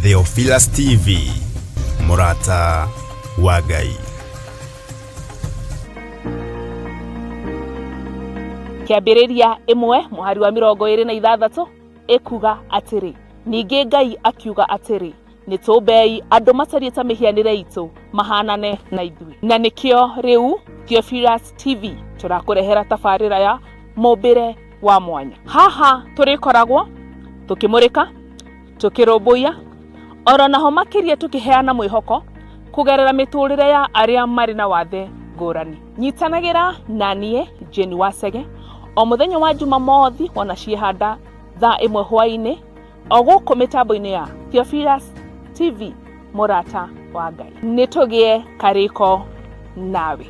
Theophilus TV, Murata wa Ngai. Kiambĩrĩria imwe muhari wa 26 ekuga atĩrĩ, ningĩ Ngai akiuga atĩrĩ, nĩtũmbei andũ macarie ta mĩhianĩre itũ mahanane na ithuĩ. Na nĩkĩo rĩu Theophilus TV tũrakũrehera tabarĩra ya mũmbĩre wa mwanya. Haha tũrĩkoragwo tukĩmũrĩka, tukĩrũmbũiya, oro naho makĩria tukĩheana mwĩhoko kũgerera mĩtũrĩre ya arĩa marĩ na wathe ngũrani. Nyitanagĩra na niĩ Jane Wasege o mũthenya wa Jumamothi ona ciehanda thaa 1 hwaĩ-inĩ o gũkũ mĩtambo-inĩ ya Theophilus TV, Murata wa Ngai. Nĩtũgĩe karĩko nawe.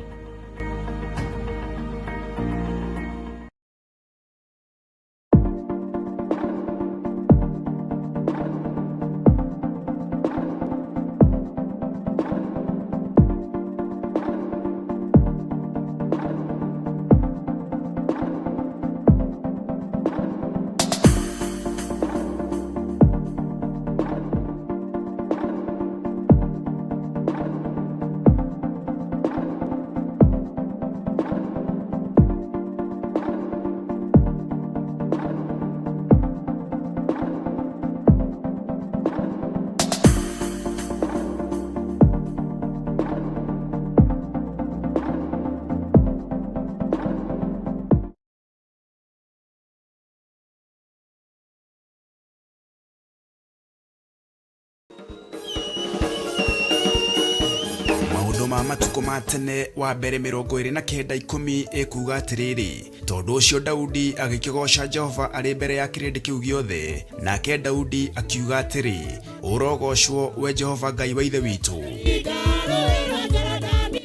Matuko matene wa mbere 29:10 ekuga atiriri, tondu ucio Daudi agikigosha Jehova ari mbere ya kirindi kiu giothe, nake Daudi akiuga atiri, urogoshwo we Jehova Ngai wa ithe witu.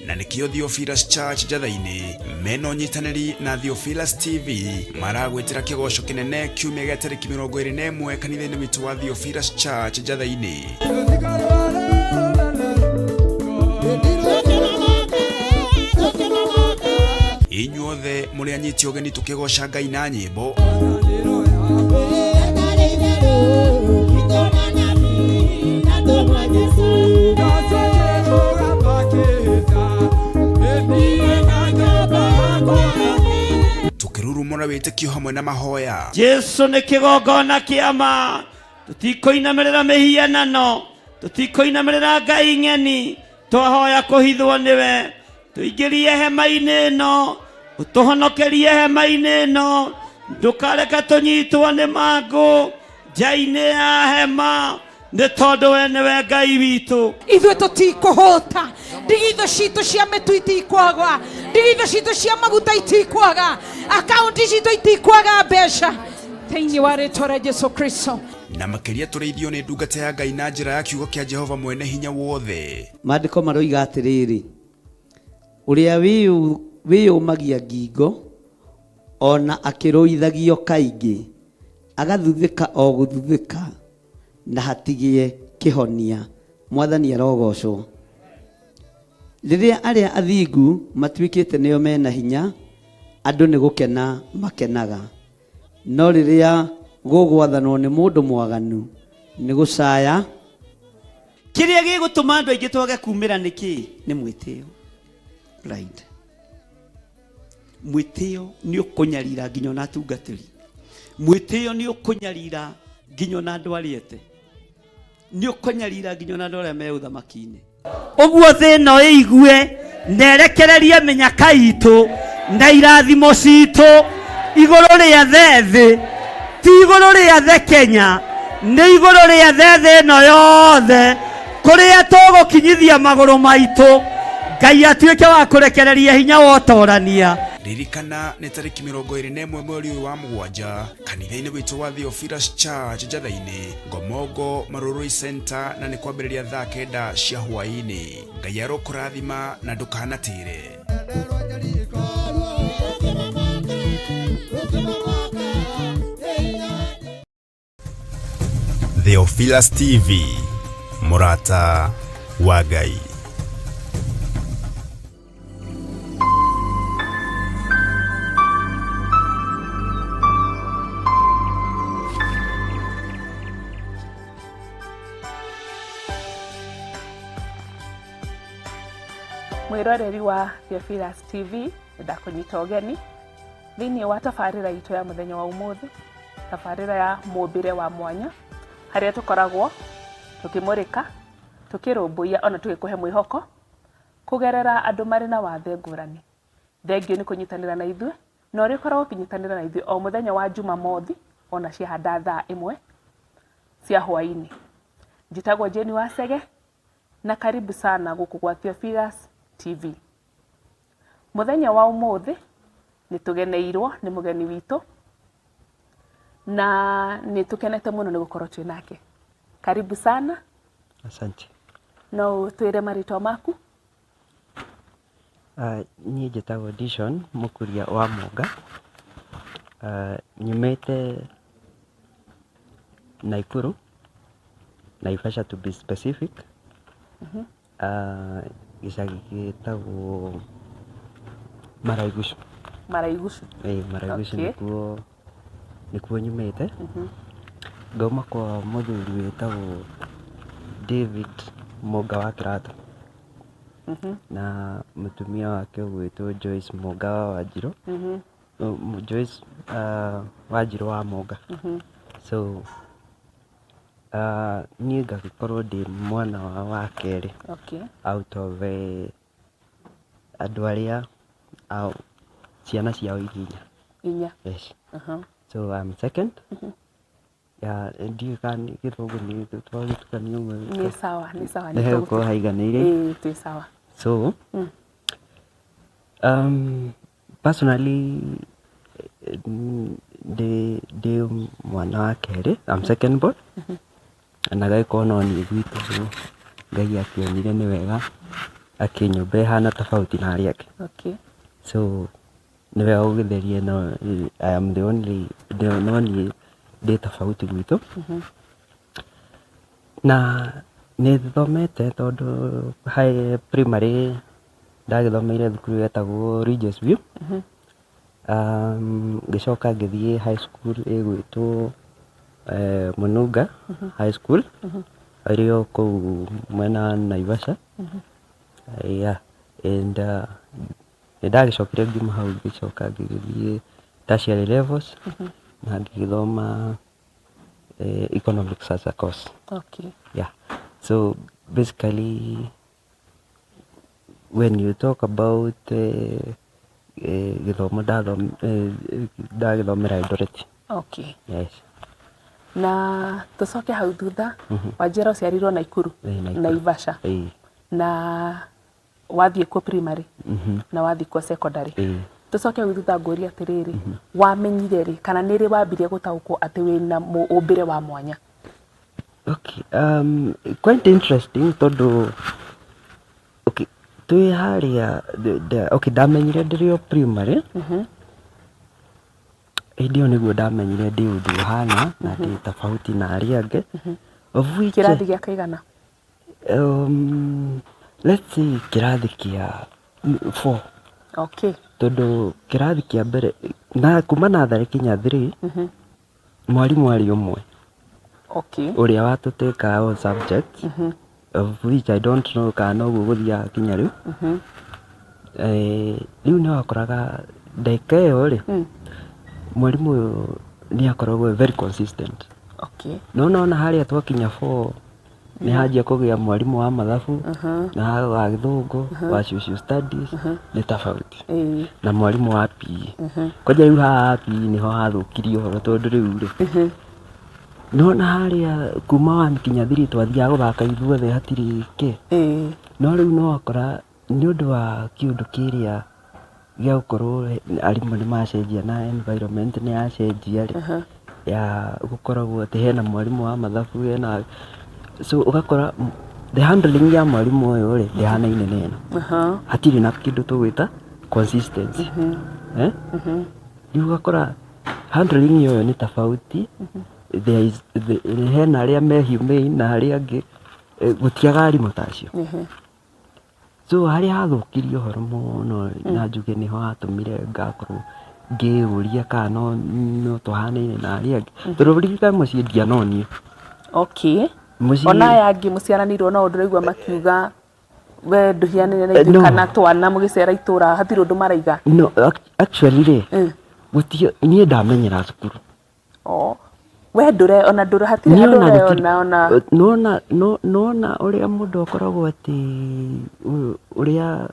Na nikio Theophilus Church Jathaini meno nyitaneri na Theophilus TV maragwetera kigosho kinene kiumia gĩa tarĩki 21 kanitha-inĩ witu wa Theophilus Church Jathaini. Inyuothe muri anyiti ogeni tukigosha Ngai na nyimbo. Tukirurumura witikio hamwe na mahoya. Jesu ni kigongona kiama, tutikoinamirira mihianano, tutikoinamirira Ngai ng'eni, twahoya kuhithwo niwe. Tuingirie hema-inĩ ĩno, utuhonokerie hema-inĩ ĩno, ndukareka tunyitwo nĩ mangũ nja-inĩ ya hema, nĩ tondũ we nĩwe Ngai witũ. Ithuĩ tũtikũhũta, ndigithũ citũ cia mĩtu itikwaga, ndigithũ citũ cia maguta itikwaga, akaunti citũ itikwaga mbeca thĩinĩ wa rĩĩtwa rĩa Jesũ Kristo. Na makĩria tũrĩithio nĩ ndungata ya Ngai na njĩra ya kiugo kĩa Jehova mwene hinya wothe. Maandĩko maroiga atĩrĩrĩ, uria wiyumagia ngingo ona akĩrũithagio kaingĩ agathuthĩka o gũthuthĩka na hatigie kĩhonia. Mwathani arogocwo. Rĩrĩa arĩa athingu matuĩkĩte nĩo mena hinya, andũ nĩ gũkena makenaga, no rĩrĩa gũgwathanwo nĩ mũndũ mwaganu nĩ gũcaya. Kĩrĩa gĩgũtũma andũ aingĩ twage kumĩra nĩkĩ? Nĩ mwĩtĩo. Right. Mwĩtĩo nĩ ũkũnyarira nginya na atungatĩri. Mwĩtĩo nĩ ũkũnyarira nginya na andũ arĩete. Nĩ ũkũnyarira nginya na andũ arĩa me ũthamaki-inĩ. Ũguo thĩno ĩigue nerekererie mĩnyaka itũ na irathimo citũ igũrũ rĩa thĩ, ti igũrũ rĩa thĩ Kenya, nĩ igũrũ rĩa thĩ ĩno yothe kũrĩa tũgũkinyithia magũrũ maitũ. Ngai atuĩke wa kũrekereria hinya wa ũtorania. Ririkana nĩ tarĩki 21 mweri wa 7 kanitha-inĩ witu wa Theophilus Church Jathaini, Ngomongo Marurui Center, na nĩ kwambĩrĩria thaa 9 cia hwaĩ-inĩ. Ngai arokũrathima na ndũkanatĩre. Theophilus TV, Murata wa Ngai. mwiroreri wa Theophilus TV ndakunyita ugeni thini wa tabarira itu ya muthenya wa umuthi, tabarira ya mumbire wa mwanya haria tukoragwo tukimurika tukirumbuia ona tugikuhe mwihoko kugerera andu mari na wathe ngurani. Thengio ni kunyitanira na ithuĩ na uri korwo kinyitanira na ithuĩ o muthenya wa Jumamothi ona ciahanda thaa 1 cia hwaini. Njitagwo Jeni Wasege na karibu sana guku kwa Theophilus TV. Muthenya wa umuthi ni tugeneirwo ni mugeni witu na ni tukenete muno ni gukorwo twi nake. Karibu sana. Asante. No twire marito maku? Niĩ njĩtagwo Dishon Mũkuria wa Mũnga. Nyumĩte Naikuru, Naivasha to be specific. Gĩcagi gĩtagwo Maraigushu. Maraigushu. Maraigushu nĩkuo nyumĩte. Ngauma kwa mũthuri wĩtagwo David Mũnga wa Kĩratũ. Na mũtumia wake ũgwĩtwo Joyce Mũnga wa Wanjirũ. Joyce Wanjirũ wa Mũnga. So niĩ ngagĩkorwo ndĩ mwana wa kerĩ out of andũ arĩa ciana ciao inya. Yes. So I'm second. Ndiyo kana gĩthũngũ nĩ twagĩtukania ũmwe. Ni sawa. Nĩ hegũkorwo haiganĩire. Twĩ sawa. So personally ndĩ mwana wa kerĩ. I'm second born. Na gagĩkorwo no niĩ gwitũ Ngai akĩonire nĩ wega akĩnyũmba ĩhana tofauti na arĩa angĩ. So nĩ wega gũgĩtheria no I am the only ndĩ tofauti gwitũ. Na nĩ thomete tondũ high primary ndagĩthomeire thukuru yetagwo Regis View. Ngĩcoka ngĩthiĩ high school ĩgwĩtwo Mununga High School ĩrĩ o kũu mwena Naivasha. And nĩndagĩcokire ngiuma hau ngĩcoka ngĩgĩthiĩ tertiary levels na ngĩgĩthoma economics as a course. So basically when you talk about gĩthomo ndagĩthomera Eldoret. Yes. Na tucoke hau thutha Wanjĩra ũciarirwo Naikuru, Naivasha. Na wathiĩ kuo primary na wathiĩ kuo secondary. Tucoke hau thutha ngũria atĩrĩrĩ, wamenyire rĩ kana nĩ rĩ wambirie gũtaũkwo atĩ wĩna ũmbĩre wa mwanya? Quite interesting tondũ twĩ harĩa ndamenyire ndĩrĩ o primary. Hĩndĩ ĩyo nĩguo ndamenyire ndĩ ũndũ ũhana na ndĩ tofauti na arĩa angĩ. Kĩrathi gĩa kaigana? Let's say kĩrathi kĩa 4. Tondũ kĩrathi kĩa mbere na kuma natharĩ kinya 3 mwarimũ arĩ ũmwe ũrĩa watũtĩka all subjects of which I don't know kana ũguo gũthiaga kinya rĩu. Rĩu nĩ wakoraga ndeka ĩyo rĩ mwarimũ ũyũ nĩ akoragwo very consistent. No nona harĩa twakinya 4 nĩ hanjia kũgĩa mwarimũ wa mathabu na wa gĩthũngũ wa social studies nĩ tofauti na mwarimũ wa PE. Kwanja rĩu haha PE nĩho hathũkirie ũhoro tondũ rĩu rĩ nona harĩa kuma 1 kinya 3 twathiaga gũthaka ithuothe hatirĩ kĩ. No rĩu no wakora nĩ ũndũ wa kĩũndũ kĩrĩa gĩa gũkorwo arimũ nĩ macenjia na environment nĩ yacenjia rĩ ya gũkoragwo atĩ hena mwarimũ wa mathabu hena. So ũgakora the handling ya mwarimũ ũyũ rĩ ndĩhanaine na ĩno. Hatirĩ na kĩndũ tũgwĩta consistency. Rĩu ũgakora handling ũyũ nĩ tofauti. Hena arĩa me humane na arĩa angĩ gũtiaga arimũ ta acio. So harĩa hathũkirie ũhoro mũno na njuge nĩho hatũmire ngakorwo ngĩũria kana no tũhanaine na arĩa angĩ tondũ ririkana mũciĩ ndianonio. Ona aya angĩ mũciaranirwo na ũndũ ũraigua makiuga we nduhianire na ithuĩ kana twana mũgĩcera itũra hatirĩ ũndũ maraiga? No, actually rĩ gũtio niĩ ndamenyera cukuru. We ndũre ona ndũre hatirĩ handũ ũreona nona ũrĩa mũndũ akoragwo atĩ ũrĩa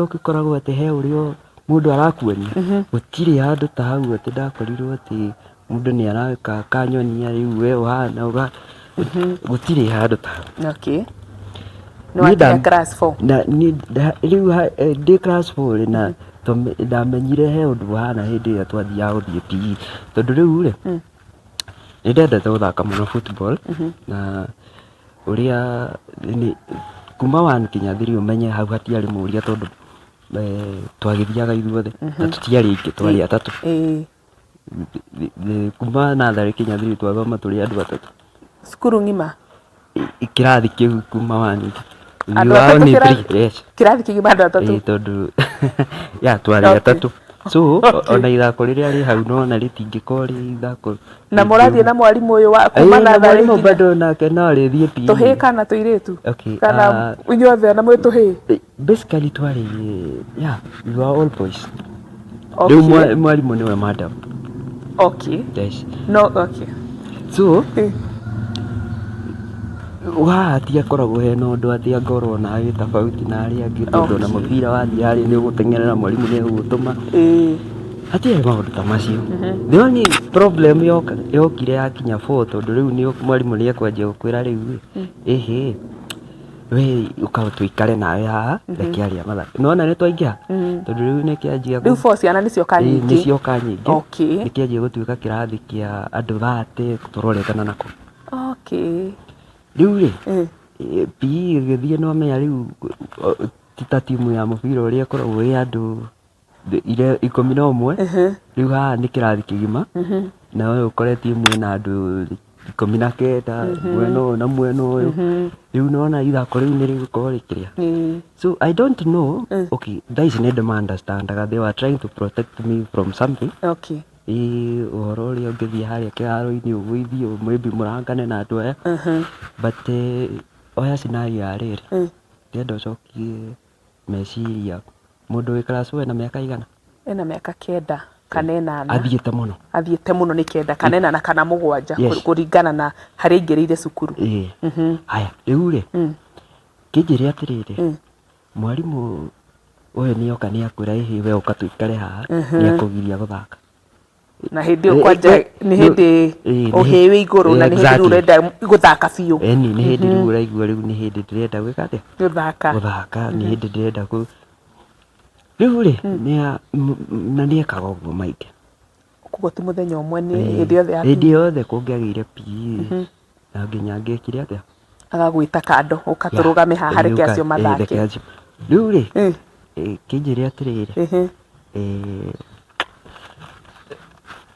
ũgĩkoragwo atĩ he ũrĩa mũndũ arakuonia gũtirĩ handũ ta hau atĩ ndakorirwo atĩ mũndũ nĩ araka kanyonia rĩu we ũhana gũtirĩ handũ ta hau. Okay. No wakinya class 4? Rĩu ndĩ class 4 na ndamenyire he ũndũ ũhana hĩndĩ ĩrĩa twathiaga gũthiĩ PE tondũ rĩu rĩ nĩndendete gũthaka mũno football na ũrĩa kuma 1 nginya 3 ũmenye hau hatiarĩ mũria tondũ twagĩthiaga ithuothe na tũtiarĩ aingĩ twarĩ atatũ. Kuma natharĩ nginya 3 twathoma tũrĩ andũ atatũ cukuru ng'ima kĩrathi kĩu kuma 1 kĩrathi kĩgima andũ atatũ tondũ twarĩ atatũ. So ona ithako rĩrĩa rĩ hau nona rĩtingĩkorwo rĩ ithako na mũrathiĩ na mwarimũ ũyũ wa kuma natharĩ nginya bado nake no arĩthiĩ PE tũhĩ kana tũirĩtu kana inyuothe na mwĩ tũhĩ? Basically twarĩ we were all boys. Rĩu mwarimũ nĩwe madam. Okay. Yes. No, okay. So hatiakoragwo hena ũndũ atĩ angorwo na gĩtabauti na arĩa angĩ tondũ na mũbira wathiĩ harĩ nĩ ũgũteng'erera mwarimũ nĩ egũgũtũma. Hatiarĩ maũndũ ta macio. The only problem yokire yakinya 4 tondũ rĩu nĩ mwarimũ nĩ ekwanjia gũkwĩra rĩu we ũkaga tũikare nawe haha reke arĩa mathaka nona nĩ twaingĩha tondũ rĩu nĩ kĩanjia rĩu 4 ciana nĩcioka nyingĩ nĩcioka nyingĩ. Okay. Nĩ kĩanjia gũtuĩka kĩrathi kĩa andũ 30 tũroretana nako. Okay. Rĩu rĩ PE gĩthiĩ no menya rĩu ti ta timu ya mũbira ũrĩa ĩkoragwo ĩ andũ 11 rĩu haha nĩ kĩrathi kĩgima na we ũkore timu ĩna andũ 19 mwena ũyũ na mwena ũyũ rĩu nona ithako rĩu nĩ rĩgũkorwo rĩkĩrĩa. So I don't know. Okay, thaa ici nĩ ndĩma-understandaga they were trying to protect me from something. Okay. Ũhoro ũrĩa ũngĩthiĩ harĩa kĩharo-inĩ ũgũithio maybe mũrangane na andũ aya but oya scenario ya rĩrĩ ndĩrenda ũcokie meciria mũndũ wĩ class 4 na mĩaka igana? Ena mĩaka 9 kana 8. Athiĩte mũno nĩ 9 kana 8 kana 7 kũringana na harĩa aingĩrĩire cukuru. Haya rĩu rĩ kĩnjĩre atĩrĩrĩ mwarimũ ũyũ nĩoka nĩ akwĩra we ũka tũikare haha nĩ akũgiria gũthaka na hĩndĩ ĩyo kwanja nĩ hĩndĩ ũhĩwĩ igũrũ na nĩ hĩndĩ rĩu ũrenda gũthaka biũ. Nĩ hĩndĩ rĩu ũraigua rĩu nĩ hĩndĩ ndĩrenda gwĩka atĩa gũthaka nĩ hĩndĩ ndĩrenda rĩu rĩ na nĩ ekaga ũguo maingĩ. Koguo ti mũthenya ũmwe nĩ hĩndĩ yothe kũngĩagĩire PE na nginya ngĩkire atĩa agagwĩta kando ũka tũrũgame haha reke acio mathake. Rĩu rĩ kĩnjĩre atĩrĩrĩ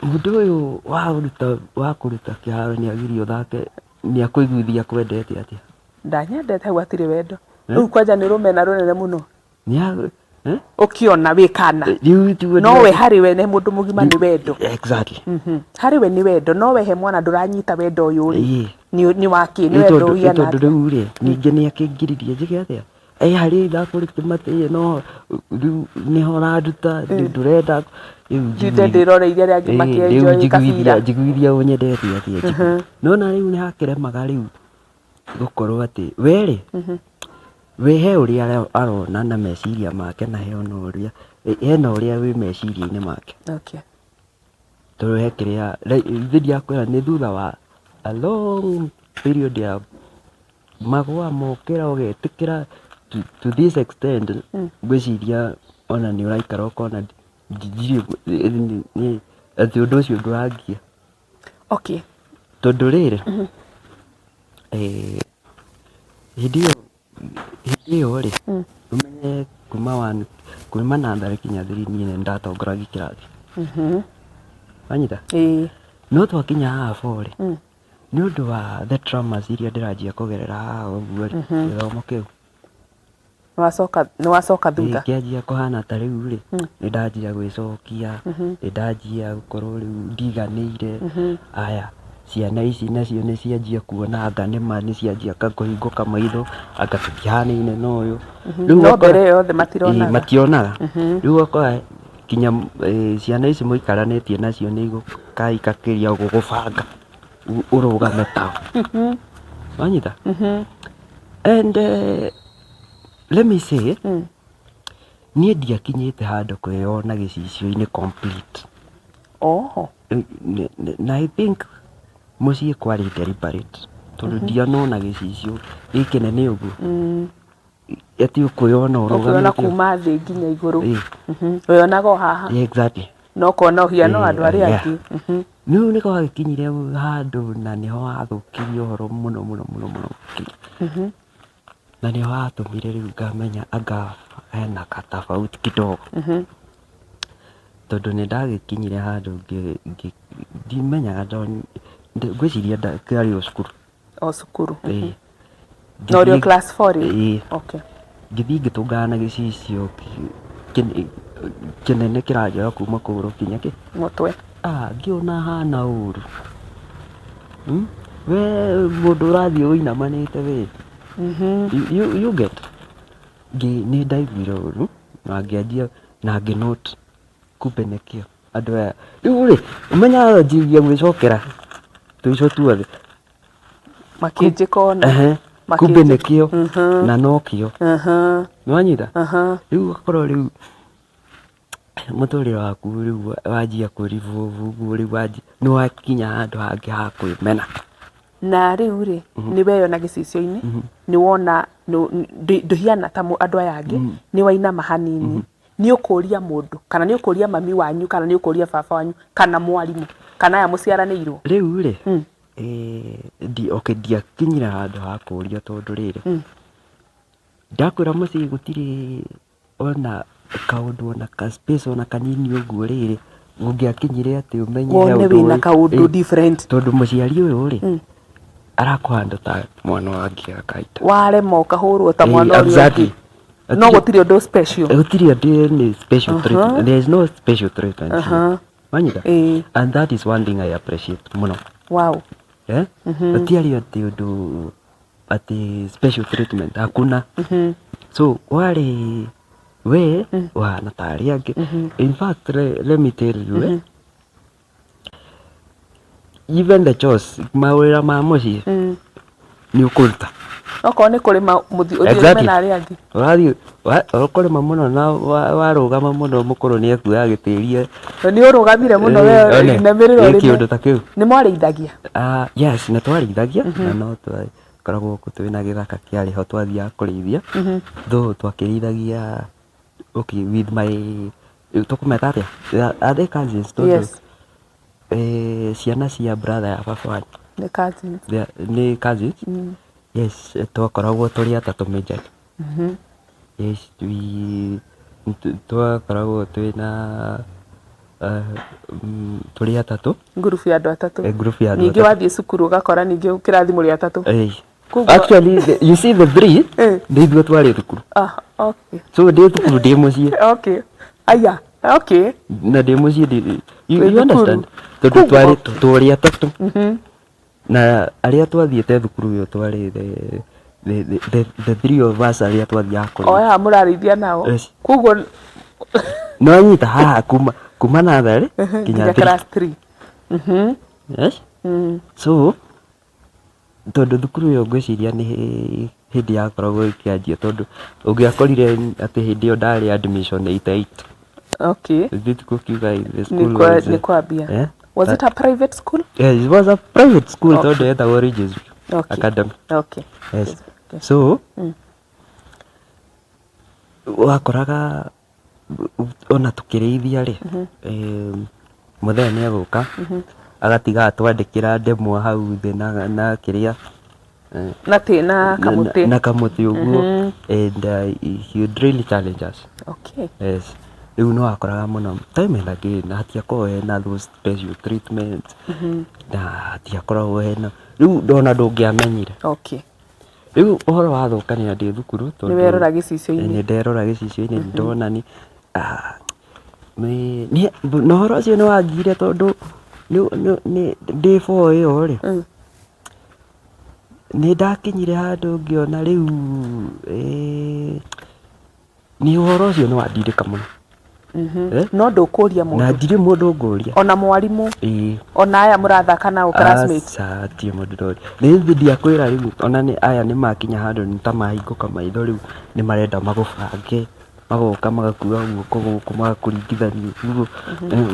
mũndũ ũyũ wa kũruta kĩharo nĩ agirio thake nĩ akũiguithia kwendete atĩa? Ndanyendete hau hatirĩ wendo. Rĩu kwanja nĩ rũmena rũnene mũno ũkĩona wĩ kana no we harĩ we nĩ mũndũ mũgima nĩ wendo. Exactly. Harĩ we nĩ wendo no we he mwana ndũranyita wendo ũyũ nĩ wakĩ nĩ wendo ũhiana tondũ rĩu rĩ ningĩ nĩ akĩngiririe njĩke atĩa harĩ ithako rĩtimatĩie no rĩu nĩho ũranduta ndũrenda ndĩroreire arĩa angĩ makĩenjoy kabira njiguithia ũnyendete atĩa nona rĩu nĩ hakĩremaga rĩu gũkorwo atĩ we rĩ we he ũrĩa arona na meciria make na hena ũrĩa wĩ meciria-inĩ make. Tondũ he kĩrĩa ndiakwĩra nĩ thutha wa a long period ya magũa mokĩra ũgetĩkĩra to this extent ngwĩciria ona nĩ ũraikara ũkona atĩ ũndũ ũcio ndũrangia. Tondũ rĩrĩ hĩndĩ ĩyo rĩ ũmenye kuma natharĩ kinya 3 niĩ nĩ ndatongoragia kĩrathi wanyita no twakinya haha 4 rĩ nĩ ũndũ wa the traumas iria ndĩranjia kũgerera haha ũguo rĩ gĩthomo kĩu nĩ wacoka thutha kĩanjia kũhana ta rĩu rĩ nĩ ndanjia gwĩcokia nĩ ndanjia gũkorwo rĩu ndiganĩire aya ciana ici nacio nĩ cianjia kuona anga nĩma nĩ cianjia kũhingũka maitho anga tũtihaanaine na ũyũ. No mbere yothe mationaga. Mationaga. Rĩu ũgakora kinya ciana ici mũikaranĩtie nacio nĩ igũka ikakĩria gũgũbanga ũrũgame tao. Wanyita? And let me say, niĩ ndiakinyĩte handũ kwĩyona gĩcicio-inĩ complete. Na I think mũciĩ kwarĩ deliberate tondũ ndianona gĩcicio gĩkĩnene ũguo ati ũkwĩyona ũrũgamĩte kuma thĩ nginya igũrũ. Wĩyonaga o haha. Exactly. No kona ũhiano andũ arĩa angĩ. Rĩu nĩ gwagĩkinyire handũ na nĩho hathũkirie ũhoro mũno mũno mũno mũno. Na nĩho hatũmire rĩu ngamenya anga hena katafauti kidogo. Tondũ nĩ ndagĩkinyire handũ ndimenyaga ngwĩciria kĩarĩ o cukuru. O cukuru. No ũrĩ o class 4 rĩu? Okay. Ngĩthiĩ ngĩtũngana na gĩcicio kĩnene kĩranjoya kuma kũgũrũ kinya kĩ mũtwe. Ngĩona hana ũru. We mũndũ ũrathiĩ ũinamanĩte we. You get. Nĩ ndaiguire ũru na ngĩanjia na ngĩnote kumbe nĩkĩo andũ aya. Rĩu rĩ ũmenyaga njiria gwĩcokera tũico tuothe makĩnjĩkona kumbe nĩkĩo na nokĩo. Nĩwanyita? Rĩu ũgakorwo rĩu mũtũrĩre waku rĩu wanjia kũribũbu ũguo rĩu nĩ wakinya handũ hangĩ ha kwĩmena. Na rĩu rĩ nĩ weyona gĩcicio-inĩ nĩ wona ndũhiana ta andũ aya angĩ nĩ wainama hanini nĩ ũkũria mũndũ kana nĩ ũkũria mami wanyu kana nĩ ũkũria baba wanyu kana mwarimũ kana aya mũciaranĩirwo. Rĩu rĩ ndiakinyire handũ ha kũria tondũ rĩrĩ ndakwĩra mũciĩ gũtirĩ ona kaũndũ ona ka space ona kanini ũguo rĩrĩ ũngĩakinyire atĩ ũmenye wone wĩna kaũndũ different tondũ mũciari ũyũ rĩ arakũhanda ta mwana wa ngĩakaita warema ũkahũrwo ta mwana ũrĩa ũngĩ. No gũtirĩ ũndũ special. Gũtirĩ ũndũ ni special treatment. There is no special treatment. Wanyita? And that is one thing I appreciate mũno. Wow. Gũtiarĩ atĩ ũndũ atĩ special treatment hakuna. So warĩ we wana ta arĩa angĩ. In fact let me tell you even the chores mawĩra ma mũciĩ nĩ ũkũruta. Okorwo nĩ kũrĩma ũthiĩ na arĩa angĩ. Ũrathiĩ ũkũrĩma mũno na warũgama mũno mũkũrũ nĩ ekuoya gĩtĩri. Nĩ ũrũgamire mũno we inamĩrĩro rĩmwe. Kĩũndũ ta kĩu. Nĩ mwarĩithagia? Yes, nĩ twarĩithagia na no twakoragwo twĩna gĩthaka kĩarĩ ho twathiaga kũrĩithia. Though twakĩrĩithagia with my tũkũmeta atĩa? Are they cousins? Yes. Ciana cia brother ya baba wanyu. Nĩ cousins. Nĩ cousins? Yes, twakoragwo tũrĩ atatũ major. Yes, twakoragwo twĩna tũrĩ atatũ. Group ya andũ atatũ. Group ya andũ atatũ. Ningĩ wathiĩ cukuru ũgakora ningĩ kĩrathi mũrĩ atatũ. Actually, you see the three, nĩ ithuĩ twarĩ thukuru. Okay. So ndĩ thukuru ndĩ mũciĩ. Okay. Aya, okay. Na ndĩ mũciĩ you understand? Tondũ twarĩ atatũ. Na arĩa twathiĩte thukuru ũyũ twarĩ the three of us arĩa twathiaga kũrĩa. Oya mũrarĩithia nao. Koguo no anyita haha kuma natharĩ nginya class 3. Yes. So tondũ thukuru ũyũ ngwĩciria nĩ hĩndĩ yakoragwo ĩkĩanjia tondũ ũngĩakorire atĩ hĩndĩ ĩyo ndarĩ admission 88. Okay. Thikũ kiuga the school was nĩ kwambia. Was it a private school? Yes, it was a private school. Tondũ yetagwo Regis Academy. Okay. Yes. So wakoraga ona tukĩrĩithia rĩ mũthenya nĩ agũka agatiga atwandĩkĩra ndemwa hau thĩ na kĩrĩa na kamũtĩ ũguo and he would really challenge us. Okay. Yes. Rĩu no wakoraga mũno time and again hatiakoragwo hena those special treatments na hatiakoragwo hena rĩu ndona ndũngĩamenyire. Okay. Rĩu ũhoro wa thũkania ndĩ thukuru tondũ nĩ werora gĩcicio-inĩ. Nĩ nderora gĩcicio-inĩ ndona ni na ũhoro ũcio nĩ wangire tondũ nĩ day 4 ĩyo rĩ nĩ ndakinyire handũ ngĩona rĩu nĩ ũhoro ũcio nĩ wandirĩka mũno no ndũkũria mũndũ na ndirĩ mũndũ ngũria ona mwarimũ ona aya mũrathaka nao classmates atia mũndũ ndori nĩ ndiakwĩra rĩu ona nĩ aya nĩ makinya handũ nĩ ta mahingũka maitho rĩu nĩ marenda magũbange magoka magakua guoko gũkũ magakũringithania ũguo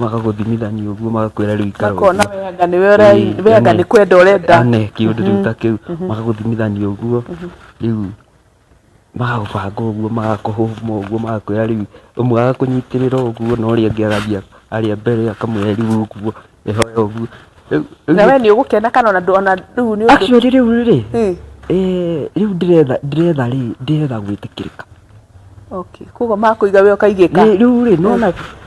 magagũthimithania ũguo magakwĩra rĩu ikara makona wenga nĩ kwenda ũrenda kĩũndũ rĩu ta kĩu magagũthimithania ũguo rĩu magagũbanga ũguo magakũhũma ũguo magakwĩra rĩu ũmwe agakũnyitĩrĩra ũguo na ũrĩa ũngĩ agathiĩ arĩa mbere akamwĩra rĩu ũguo ehoya ũguo na we nĩ ũgũkena kana ona rĩu nĩ actually rĩu rĩu ndĩretha gwĩtĩkĩrĩka. Okay, koguo makũiga we ũkaigĩka rĩu rĩ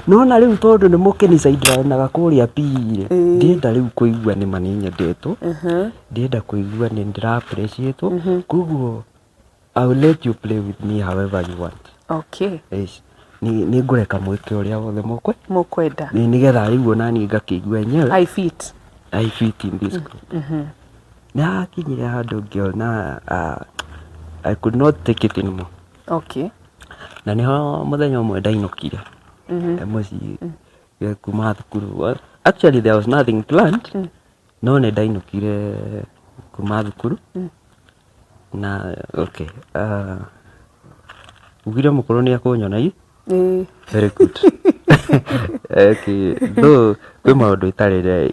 nona rĩu tondũ nĩ mũkĩnicaindanaga kũrĩa pi-rĩ ndĩrenda rĩu kũigua nĩ ma nĩnyendetwo ndĩrenda kũigua nĩ ndĩra-appreciatwo koguo I will let you play with me however you want. Okay. Yes. Nĩ ngũreka mwĩke ũrĩa wothe mũkwenda nĩgetha rĩu onaniĩ ngakĩigua enyewe I fit in this group. Nĩhakinyire handũ ngĩona I could not take it anymore. Okay. Na niho mũthenya ũmwe ndainũkire mũciĩ kuma thukuru. Actually there was nothing planned no nĩ ndainũkire kuma thukuru na okay ugire mũkũrũ nĩ akũnyona ii very good. Okay though kwĩ maũndũ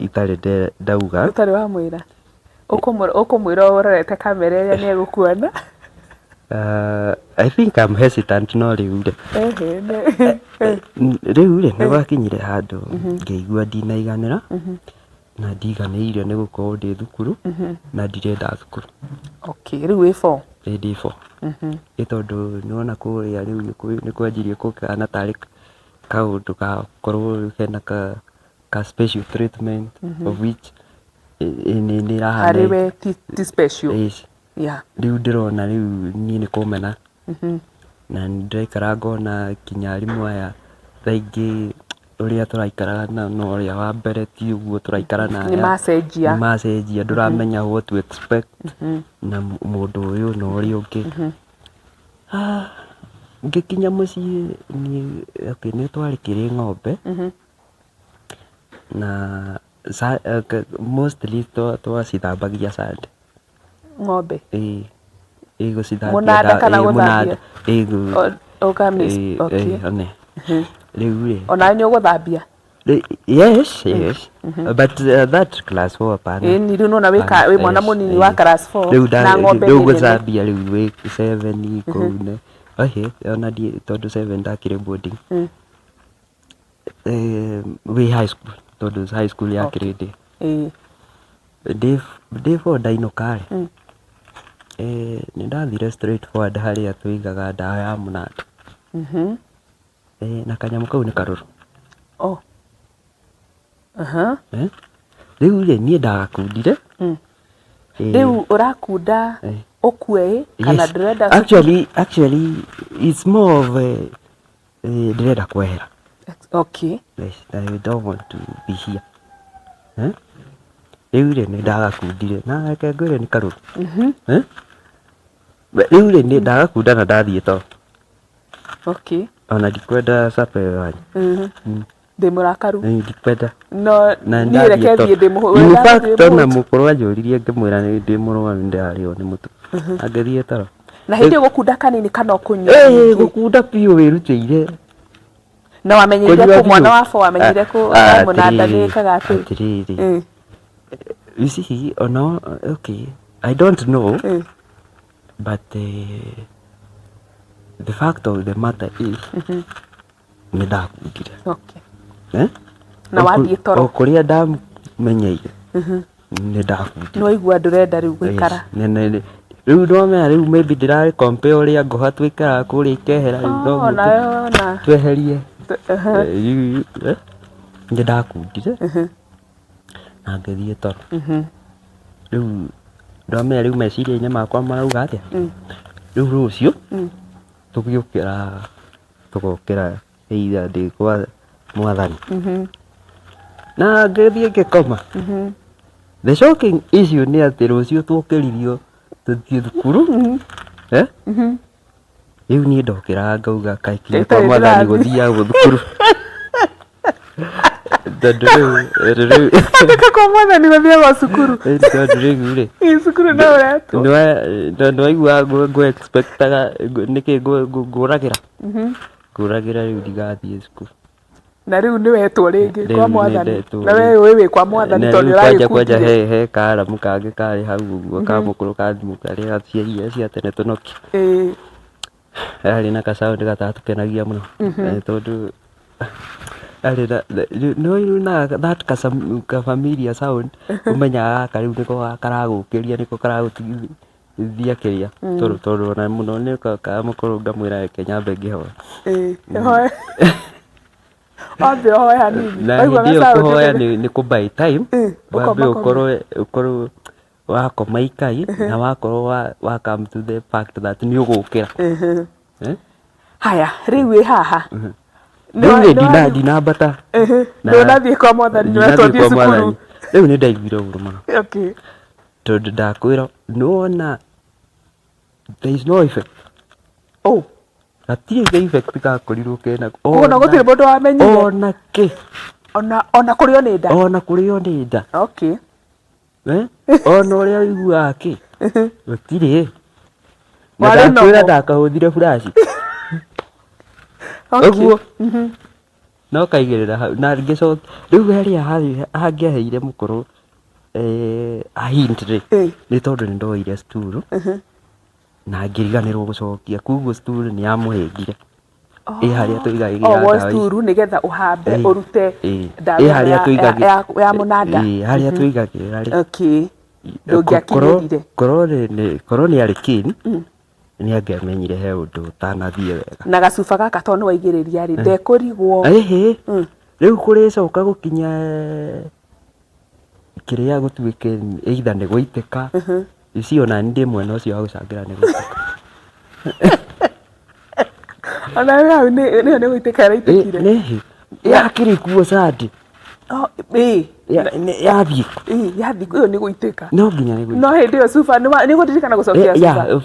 itarĩ ndauga ũtarĩ wa mwĩra ũkũmwĩra ũrorete kamera ĩrĩa nĩ egũkuona. I think I'm hesitant no rĩu rĩ nĩ gwakinyire handũ ngĩigua ndinaiganĩra na ndiganĩirio nĩ gũkorwo ndĩ thukuru na ndirenda thukuru. Okay, rĩu wĩ 4 ndĩ 4 ĩ tondũ nĩwona kũrĩa rĩu nĩ kwanjirie kũkana tarĩ kaũndũ gakorwo hena ka special treatment of which nĩ rahane harĩ we ti special. Rĩu ndĩrona rĩu niĩ nĩ kũmena na ndĩraikara ngona kinya arimũ aya thaingĩ ũrĩa tũraikaraga na ũrĩa wa mbere ti ũguo tũraikara na nĩ macenjia ndũramenya what to expect na mũndũ ũyũ na ũrĩa ũngĩ. Ngĩkinya mũciĩ nĩ twarĩ kĩrĩ ng'ombe na mostly twacithambagia Sunday. Ng'ombe gũcithambia mũnanda kana gũthambia rĩu rĩ ona nĩ ũgũthambia. Yes but that class 4 hapana ni rĩu nona wĩ mwana mũnini wa class 4 na ng'ombe rĩu gũthambia rĩu wĩ 7 kũu ona tondũ 7 ndakĩrĩ boarding wĩ high school tondũ high school ya grade day 4 ndainũka rĩ nĩ ndathire straight forward harĩa tũigaga ndawa ya mũnanda na kanyamũ kau nĩ karũrũ. Rĩu rĩ niĩ ndagakundire rĩu ũrakunda ũkue kana ndĩrenda actually it's more of ndĩrenda kwehera. Okay. Yes, I don't want to be here. Rĩu rĩ nĩ ndagakundire na reke ngwĩre nĩ karũrũ. Rĩu rĩ nĩ ndagakunda na ndathiĩ to. Okay. Ona ndikwenda cape wanyu. Ndĩ mũrakaru. Ndikwenda. No niĩ reke thiĩ ndĩ mũhũra. In fact ona mũkũrũ anjũririe ngĩmwĩra nĩ ndĩ mũrũaru ndarĩo nĩ mũtu. Angĩthiĩ toro. Na hĩndĩ gũkunda kanini kana kũnyua. Gũkunda piũ wĩrutĩire. Na wamenyire kũ mwana wa 4 wamenyire kũ mũnanda nĩ kaga atĩ. You see, no, okay, I don't know, but the fact of the matter is, nĩ ndakundire. Okay. Na wathiĩ toro. Kũrĩa ndamenyeire, nĩ ndakundire. No igua ndũrenda rĩu gũikara. Rĩu ndamenya rĩu maybe ndĩrarĩ compare ũrĩa ngũha tũikaraga kũrĩa ikehera rĩu no tweherie. Nĩ ndakundire. Na ngĩthiĩ toro. Rĩu ndamenya rĩu meciria-inĩ makwa marauga atĩa. Rĩu rũciũ tũgĩũkĩra either ndĩ kwa mwathani na ngathiĩ ngĩkoma. The shocking issue nĩ atĩ rũciũ twokĩririo tũthiĩ thukuru. Rĩu niĩ ndokĩra ngauga kaĩ kinya kwa mwathani gũthiaga thukuru. Tondũ rĩu andĩka kwa mwathani gũthiaga cukuru. Tondũ rĩu rĩ cukuru no ũretwo nĩ waiguaga ngũ-expectaga nĩkĩ ngũragĩra rĩu ndigathiĩ cukuru. Na rĩu nĩ wetwo rĩngĩ kwa mwathani na we wĩ kwa mwathani tondũ ũragĩkundire. Kwanja he karamu kangĩ karĩ hau ũguo ka mũkũrũ ka thimũ karĩa gaciaria cia tene tũnoki. Arĩ na kacaũndi gatatũkenagia mũno tondũ no that familiar sound ũmenyaga gaka rĩu nĩko karagũkĩria nĩko karagũtithia kĩrĩa tondũ ona mũno nĩ kamũkũrũ ngamwĩra Kenya ngĩhoya. Wambe ũhoe hanini. Na hĩndĩ ĩyo kũhoya nĩ kũ-buy time. Wambe ũkorwo wakoma ikai na wakorwo wa come to the fact that nĩ ũgũkĩra. Haya rĩu wĩ haha. Rĩu ndinambata. Ndũnathiĩ kwa mwathani nĩwetwo cukuru. Rĩu nĩ ndaiguire ũũru mũno. Okay. Tondũ ndakwĩra nĩwona there is no effect. Gatirĩ effect gakorirwo kena. Ona gũtirĩ mũndũ wamenyire. Ona kĩ. Ona kũrĩo nĩ nda. Ona kũrĩo nĩ nda. Okay. Ona ũrĩa ũiguaga kĩ. Gũtirĩ. Na ndakwĩra ndakahũthire flash. Ũguo. No kaigĩrĩra hau na ngĩcoka rĩu harĩa hangĩaheire mũkũrũ a hint rĩ nĩ tondũ nĩ ndoire stool na ngĩriganĩrwo gũcokia koguo stool nĩ yamũhĩngire. Harĩa tũigagĩrĩra ndawa ici. Stool nĩgetha ũhambe ũrute ndawa ya mũnanda. Harĩa tũigagĩrĩra rĩ. Okay. Ndũngĩakinyĩrire. Korwo nĩ arĩ keen nĩ angĩamenyire he ũndũ ũtanathiĩ wega. Na gacuba gaka tondũ nĩ waigĩrĩria rĩ ndekũrigwo. Rĩu kũrĩcoka gũkinya kĩrĩa gũtuĩke either nĩ gũitĩka. Ici ona ndĩ mwena ũcio wa gũcangĩra nĩ gũitĩka. Ona hau nĩ gũitĩka ĩraitĩkire. Nĩ yakĩrĩ kuo sadi. Yathiĩ. Yathiĩ ĩyo nĩ gũitĩka. No nginya nĩ gũitĩka. No hĩndĩ ĩyo cuba nĩ gũtirikana gũcokia cuba. Yeah,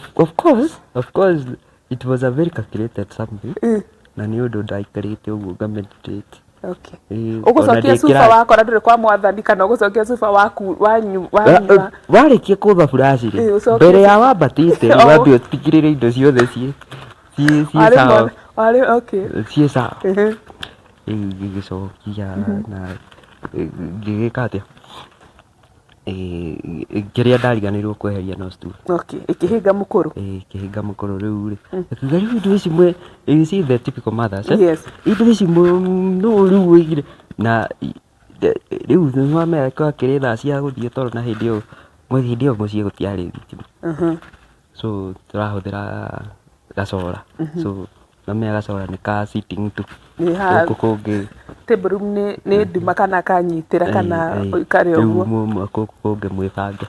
of course it was a very calculated something. Na nĩ ũndũ ndaikarĩte ũguo ngameditate. Okay. Ũgũcokia cuba wakora ndũrĩ kwa mwathani kana ũgũcokia cuba waku wanyua. Warĩkia kũtha flash rĩ mbere ya wambatĩte wambe ũtigĩrĩre indo ciothe ciĩ sawa. Okay. Ciĩ sawa. Ngĩgĩcokia na ngĩgĩka atĩa kĩrĩa ndariganĩirwo kweheria no stool. Okay. Ikĩhĩnga mũkũrũ. Ikĩhĩnga mũkũrũ rĩu rĩ. Rĩu indo ici mwe you see the typical mothers. Yes. Indo ici no rĩu wĩigire na rĩu nĩwamenya akĩrĩ thaa cia gũthiĩ tondũ na hĩndĩ ĩyo mũciĩ gũtiarĩ thitima. So tũrahũthĩra gacora. So namenya gacora nĩ ka sitting tu. Gũkũ kũngĩ table room nĩ nduma kana kanyitĩra kana ũikare ũguo. Gũkũ kũngĩ mwĩbange.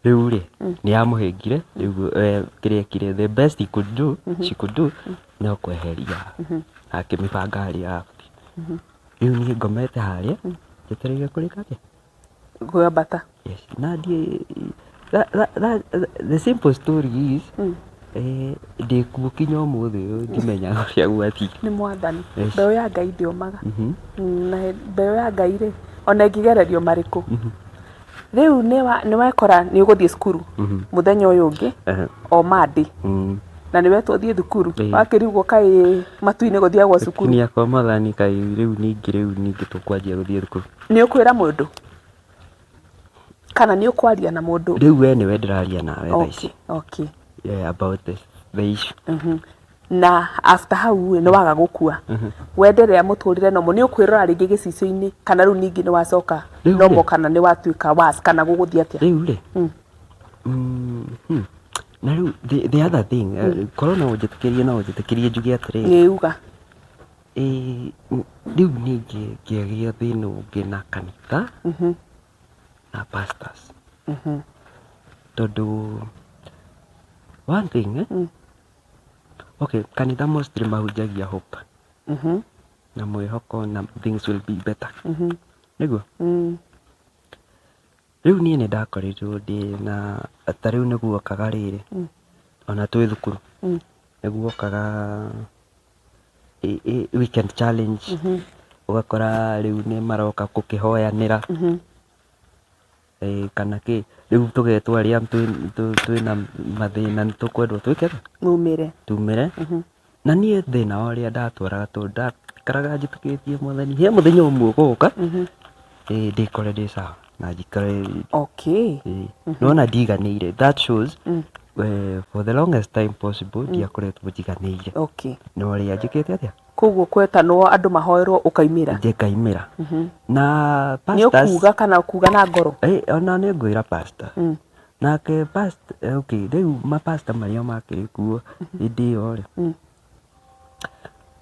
Rĩu rĩ nĩ yamũhĩngire rĩu kĩrĩa kire the best she could do no kweheria akĩmĩbanga harĩa habuti. Rĩu niĩ ngomete harĩa njetereire kũrĩka atĩa kwambata. Yes. Na the simple story is ndĩkuo kinya ũmũthĩ ũyũ ndimenyaga ũrĩa gwathiĩ. Nĩ mwathani. Mbeũ ya Ngai ndĩũmaga. Na mbeũ ya Ngai rĩ ona ĩngĩgererio marĩkũ. Rĩu nĩ wekora nĩ ũgũthiĩ cukuru mũthenya ũyũ ũngĩ o Monday. Na nĩ wetwo ũthiĩ thukuru wakĩrigwo kaĩ matu-inĩ gũthiagwo cukuru. Kinya kwa mwathani kaĩ rĩu ningĩ tũkwanjia gũthiĩ thukuru. Nĩ ũkwĩra mũndũ kana nĩ ũkwaria na mũndũ. Rĩu we nĩwe ndĩraria nawe thaa ici. Okay. Yeah, about the issue. Na after hau nĩ waga gũkua. Wenderea mũtũrĩre nomo nĩ ũkwĩrora rĩngĩ gĩcicio-inĩ kana rĩu ningĩ nĩ wacoka nomo kana nĩ watuĩka was kana gũgũthiĩ atĩa. Rĩu rĩ. Na rĩu the other thing korwo no ũnjĩtĩkĩrie njuge atĩrĩrĩ. Nĩuga. Rĩu niĩ ngĩagĩa thĩna ũngĩ na kanitha na pastors. Tondũ one thing okay kanitha mostly mahunjagia hope na mwĩhoko na things will be better. niguo riu nie ni ndakorirwo ndi na ta riu niguo kaga riri ona twi thukuru niguo kaga weekend challenge ugakora riu ni maroka kukihoyanira kana ki riu tugetwa aria twina mathina ni tukwendwo twikere tumire na nie thina uria ndatwaraga to ndakaraga njitukitie mwathani he muthenya umwe uguka ndikore ndi sawa na njikare nona ndiganĩire. That shows for the longest time possible ndiakoretwo njiganĩire na ũrĩa njĩkĩte atĩa koguo kwetanwo andũ mahoerwo ukaimira ndikaimira na pastors ni kuga kana kuga na ngoro ona nĩ ngwĩra pastor nake pastor okay rĩu mapastor marĩa makĩrĩ kuo hĩndĩ ĩyo rĩ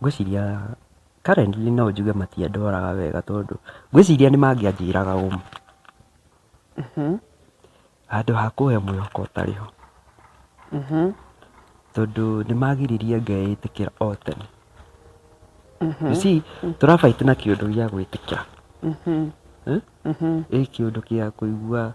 ngwĩciria currently no njuge matiandoraga wega tondũ ngwĩciria nĩ mangĩanjĩraga ũmwe handũ ha kũhe mwĩhoko ũtarĩ ho tondũ nĩ magiririe ngeĩtĩkĩra o tene tũrabaiti na kĩũndũ gĩa gwĩtĩkĩra kĩũndũ gĩa kũigua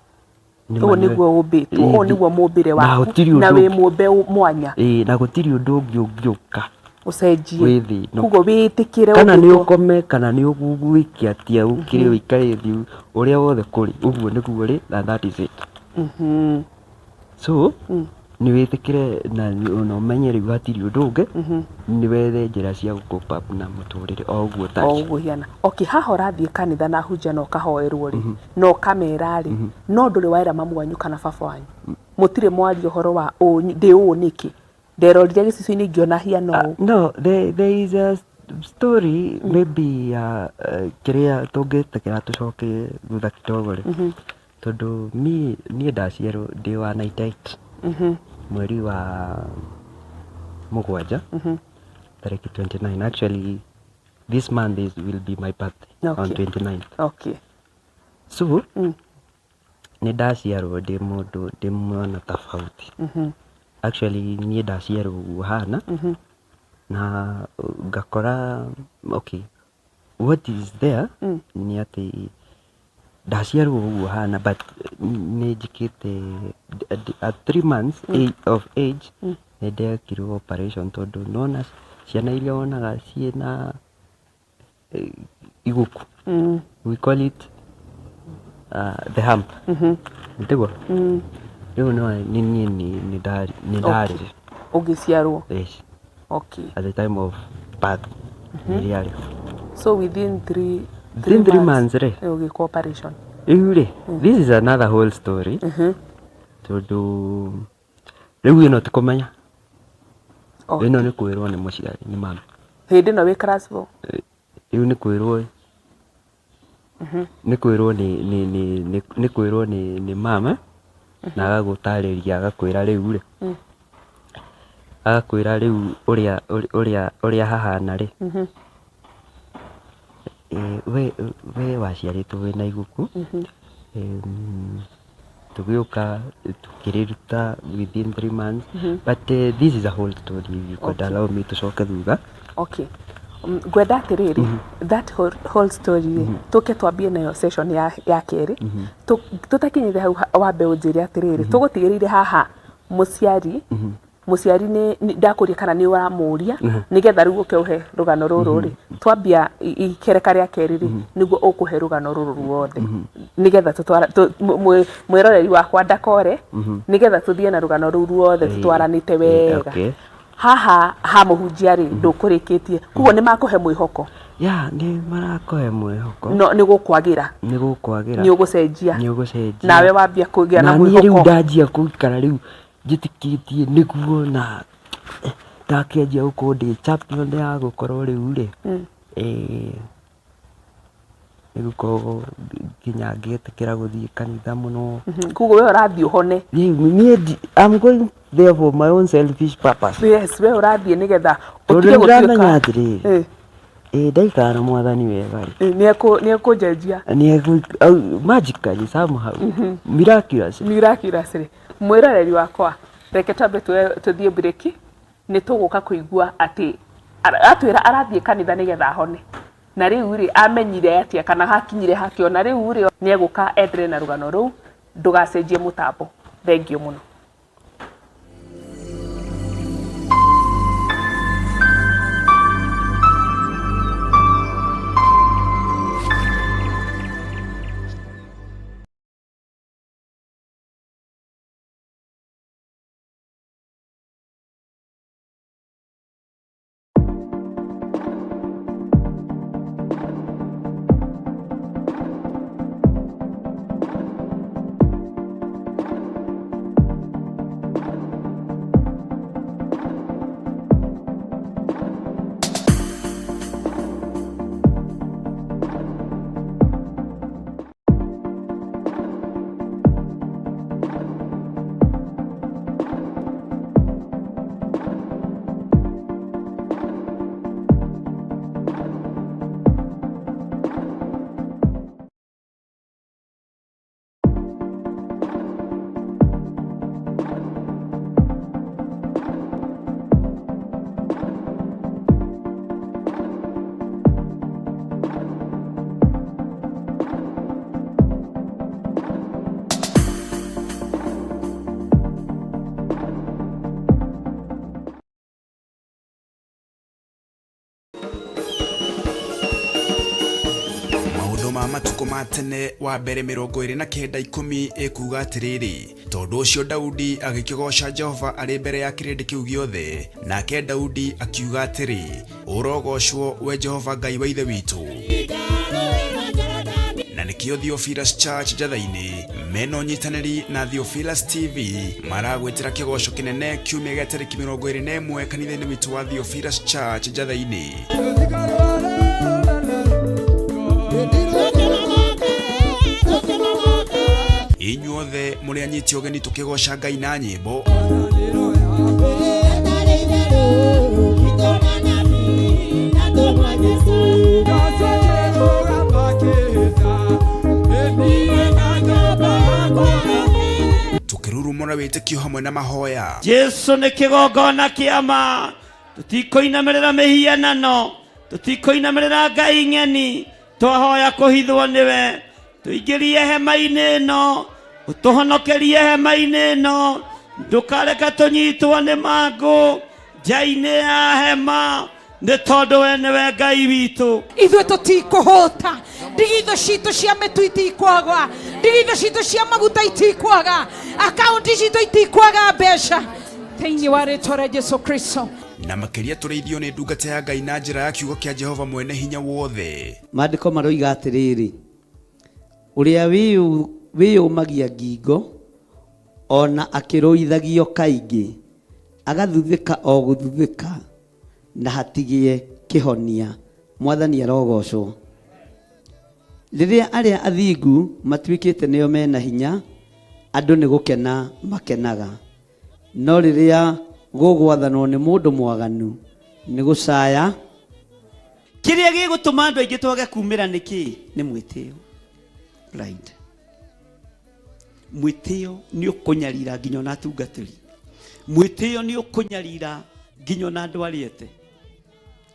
ũũ nĩguo ũmbĩtwo ũũ nĩguo mũmbĩre waku na wĩ mũmbe mwanya na gũtirĩ ũndũ ũngĩ ũngĩũka ucenjie kugo wĩtĩkĩre kana nĩ ũkome kana nĩ ũgwĩke atĩa ũkĩrĩ ũikare thĩ ũrĩa wothe kũrĩ ũguo nĩguo rĩ na that is it so nĩ wĩtĩkĩre na ũmenye rĩu hatirĩ ũndũ ũngĩ nĩ wethe njĩra cia gũcope up na mũtũrĩre o ũguo tari ũguo hiana haha ũrathiĩ kanitha na hunjia no kahoerwo rĩ no kamera rĩ no ndũrĩ waĩra mamu wanyu kana baba wanyu mũtirĩ mwaria ũhoro wa ndĩ ũũ nĩkĩ nderorire gĩcicio-inĩ ngĩona hiano no there is a story maybe kĩrĩa tũngĩtĩkĩra tũcoke thutha kidogo rĩ tondũ niĩ ndaciarwo ndĩ wa 98 mweri wa mũgwanja tarĩki 29 actually this month will be my birthday on 29th so nĩ ndaciarwo ndĩ mũndũ ndĩ mwana tofauti actually niĩ ndaciarwo ũguo hana na ngakora okay what is there nĩ atĩ ndaciarwo ũguo hana but nĩ njĩkĩte at 3 months of age nĩ ndekirwo operation tondũ nona ciana iria wonaga ciĩna iguku we call it the hump nĩguo rĩu no niĩ nĩ ndarĩre ũgĩciarwo at the time of birth nĩrĩarĩ so within 3 months rĩ ũgĩkwo operation rĩu rĩ this is another whole story tondũ rĩu ĩno ti kũmenya ĩno nĩ kwĩrwo nĩ mũciari nĩ mama hĩndĩ ĩno wĩ class 4 rĩu nĩ kwĩrwo nĩ kwĩrwo nĩ mama na agagũtarĩria agakwĩra rĩu rĩ agakwĩra rĩu ũrĩa hahana rĩ we waciarĩtwo wĩna iguku tũgĩũka tũkĩrĩruta within 3 months but this is a whole story you could allow me tũcoke thutha ngwenda atĩrĩrĩ that whole story tũke twambie nayo session ya kerĩ tũtakinyire hau wambe ũnjĩre atĩrĩrĩ tũgũtigĩrĩire haha mũciari nĩ ndakũria kana nĩ ũramũria nĩgetha rĩu ũke ũhe rũgano rũrũ rĩ twambia ikereka rĩa kerĩ rĩ nĩguo ũkũhe rũgano rũrũ ruothe nĩgetha mwĩroreri wakwa ndakore nĩgetha tũthiĩ na rũgano rũu ruothe tũtwaranĩte wega haha ha mũhunjia rĩ ndũkũrĩkĩtie kuguo nĩ makũhe mwĩhoko nĩ marakũhe mwĩhoko nĩ gũkwagĩra nĩ ũgũcenjia nawe wambia kũgĩa na mwĩhoko na niĩ rĩu ndanjia gũikara rĩu njĩtĩkĩtie nĩguo na ndakĩanjia gũkorwo ndĩ champion ya gũkorwo rĩu rĩ nĩgũkorwo nginya ngĩtĩkĩra gũthiĩ kanitha mũno kuguo we ũrathiĩ ũhone I'm going there for my own selfish purpose yes we ũrathiĩ nĩgetha ũtige gũtuĩka atĩrĩrĩ ndaikara na mwathani wega nĩ ekũnjenjia magically somehow miraculously mwĩroreri wakwa reke twambe tũthiĩ break nĩ tũgũka kũigua atĩ atwĩra arathiĩ kanitha nĩgetha ahone na riu ri amenyire atia kana hakinyire hakio na riu ri ni eguka endere na rugano ruu ndugacenjie mutambo. Thengio muno. Matuko matene wa mbere 29:10 ekuga atiriri tondu ucio Daudi agikigosha Jehova ari mbere ya kirindi kiu giothe nake Daudi akiuga atiri urogoshwo we Jehova Ngai wa ithe witu. Na nikio Theophilus Church Jathaini meno nyitaneri na Theophilus TV maragwetera kigosho kinene kiumia gia tariki 21 kanitha-ini witu wa Theophilus Church Jathaini. Inyuothe muri anyiti ogeni tukigosha Ngai na nyimbo. Tukirurumura witikio hamwe na mahoya. Jesu ni kigongona kiama, tutikoinamirira mihianano, tutikoinamirira Ngai ng'eni, twahoya kuhithwo niwe. Tuingirie hema-ini ino, utuhonokerie hema-ini ino, ndukareka tunyitwo ni mangu nja-ini ya hema, ni tondu we niwe Ngai witu. Ithuĩ tũtikũhũta, ndigitho citũ cia mĩtu itikwaga, ndigitho citũ cia maguta itikwaga, akaunti citũ itikwaga mbeca thĩinĩ wa rĩĩtwa rĩa Jesũ Kristo. Na makiria tureithio ni ndungata ya Ngai na njira ya kiugo kia Jehova mwene hinya wothe. Maandĩko maroiga atĩrĩrĩ, uria wiyumagia ngingo ona akiruithagio kaingi agathuthika o guthuthika na hatigie kihonia. Mwathani arogocwo. Riria aria athingu matuikite nio mena hinya, andu ni gukena makenaga, no riria gugwathanwo ni mundu mwaganu ni gucaya. Kiria gigutuma andu aingi twage kumira niki? Ni mwitio. Pride. Mwitio ni ukunyarira nginyo na tungatiri. Mwitio ni ukunyarira nginyo na andu ariete.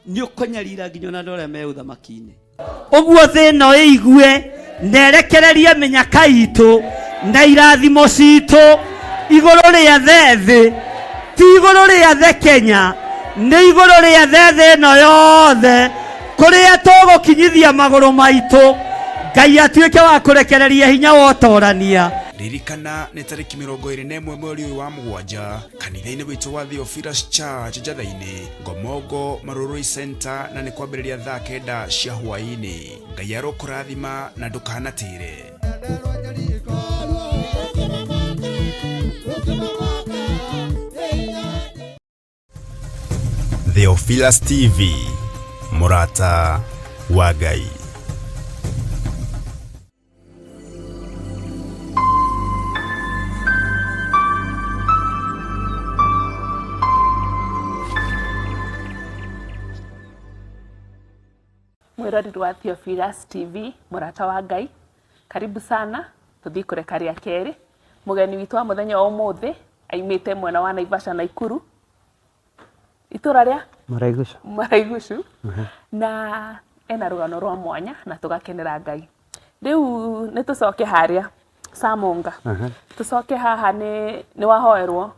Ni ukunyarira nginyo na andu aria me uthamaki-ini. Uguo thino igue nerekererie menyaka itu na irathimo citu iguru ria thethi, ti iguru ria the Kenya, ni iguru ria the no yothe kuria tugukinyithia maguru maitu. Ngai atuike wa kurekereria hinya wotorania. Ririkana ni tariki 21 mweri wa mugwanja kanitha-ini witu wa Theophilus Church Jathaini, Ngomongo Marurui Center, na ni kwambiriria thaa 9 cia hwaini. Ngai arokurathima na ndukanatire. Theophilus TV, murata wa Ngai. Mwirori wa Theophilus TV, murata wa Ngai, karibu sana. Tuthi kurekaria keri. Mugeni witu wa muthenya wa umuthi aimite mwena wa Naivasha na Ikuru. Itura ria Maraigushu. Maraigushu. Na ena rugano rwa mwanya na tugakenera Ngai. Riu nĩ tũcoke harĩa Samonga. Tũcoke haha nĩ wahoerwo.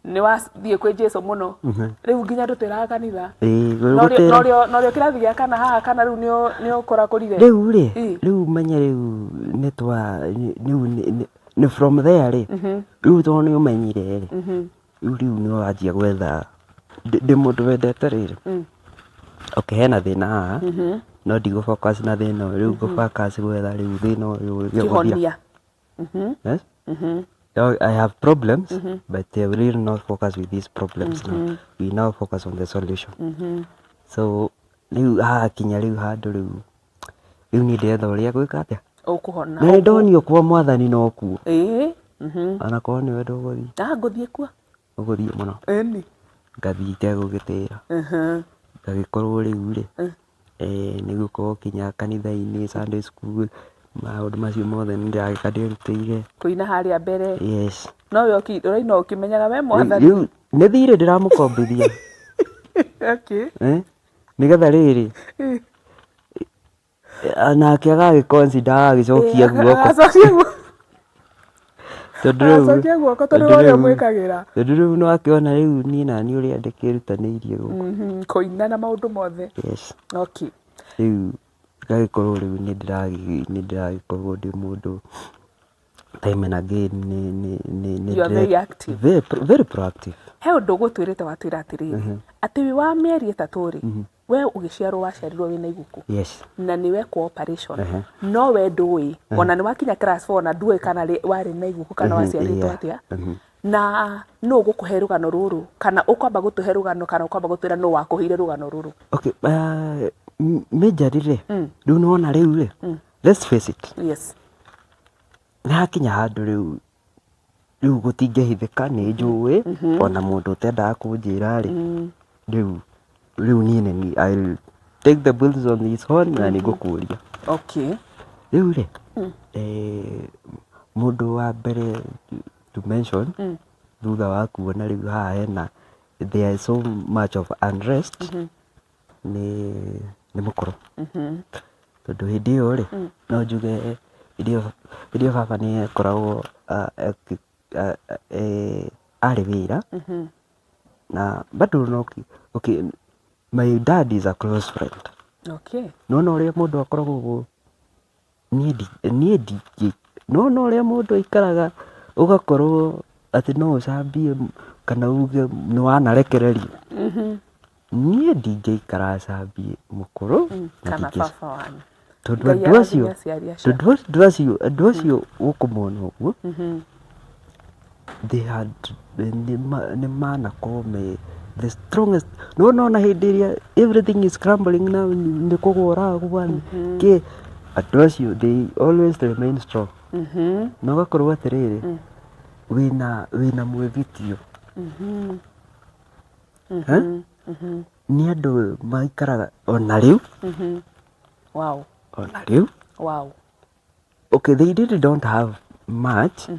Nĩ wathiĩ kwĩ Jesu mũno. Riu nginya ndũtwĩraga kanitha. Norio kĩrathi gĩa kana haha kana riu nĩ ũkũrakũrire. Riu menye riu nĩ from there rĩ. Riu tondũ nĩ ũmenyire rĩ. Riu nĩ wanjia gwetha ndĩ mũndũ wendete rĩrĩ. Okay, hena thĩna haha. No ndigũ focus na thĩna ũyũ. Riu ngũ-focus gwetha riu thĩna ũyũ kĩhonia. Yes? I have problems, but we will not focus with these problems now. We now focus on the solution. So, riu hakinya riu handũ riu nĩ ndetha ũrĩa gwĩka atĩa. Ũkũhona. Nĩ ndonio kwa Mwathani no kuo. Anakorwo nĩ wendo gũthiĩ. Ngũthiĩ kuo. Ũgũthiĩ mũno. Ĩni. Ngathiĩ itegũgĩtĩra. Ngagĩkorwo rĩu rĩ. Nĩ gũkorwo kinya kanitha-inĩ, Sunday school, maũndũ macio mothe nĩ ndĩragĩka ndĩrutĩire. Kũina harĩa mbere. Yes. No ũraina ũkĩmenyaga we Mwathani. Rĩu nĩ thirĩ ndĩramũkombithia. Okay. Nĩgetha rĩrĩ. Nake agagĩconsider agagĩcokia guoko. Acokia guoko tondũ ũrĩa mwĩkagĩra. Tondũ rĩu nĩ wakĩona rĩu niĩ na niĩ ũrĩa ndĩkĩrutanĩirie gũkũ. Kũina na maũndũ mothe. Yes. Okay. Rĩu ngagĩkorwo rĩu nĩ ndĩragĩkorwo ndĩ mũndũ time and again You are very active. Very proactive. He ũndũ gũtwĩrĩte watwĩra atĩrĩrĩ atĩ wĩ wa mĩeri ĩtatũ rĩ we ũgĩciarwo waciarirwo wĩna iguku. Yes. Na nĩ wekwo operation. No we ndũĩ ona nĩ wakinya class 4 na ndũĩ kana warĩ na iguku kana waciarĩtwo atĩa. Na no ũgũkũhe rũgano rũrũ kana ũkwamba gũtũhe rũgano kana ũkwamba gũtwĩra no wakũheire rũgano rũrũ. Okay, majorly rĩ rĩu nĩwona rĩu rĩ let's face it. Yes. Nĩ hakinya handũ rĩu gũtingĩhithĩka nĩ njũĩ ona mũndũ ũtendaga kũnjĩra rĩ rĩu niĩ nĩ I'll take the bulls on his horn na nĩ ngũkũria. Okay. Rĩu rĩ mũndũ wa mbere to mention thutha wa kuona rĩu haha hena there is so much of unrest nĩ mũkũrũ. Tondũ hĩndĩ ĩyo rĩ no njuge hĩndĩ ĩyo baba nĩ akoragwo arĩ wĩra na bado no okay my dad is a close friend. Okay. No ũrĩa mũndũ akoragwo niĩ DJ no ũrĩa mũndũ aikaraga ũgakorwo atĩ no ũcambie kana uge nĩ wanarekererio. Niĩ ndingĩikara-cambie mũkũrũ kana baba wanyu. Tondũ andũ acio ũkũmona ũguo they had nĩ manakorwo me the strongest. No hĩndĩ ĩrĩa everything is crumbling now nĩ kũgũa ũragũa kĩ andũ acio they always remain strong. Na ũgakorwo atĩrĩrĩ wĩna mwĩgitio. Nĩ andũ maikaraga ona rĩu. Wow. Ona rĩu. Wow. Okay, they really don't have much.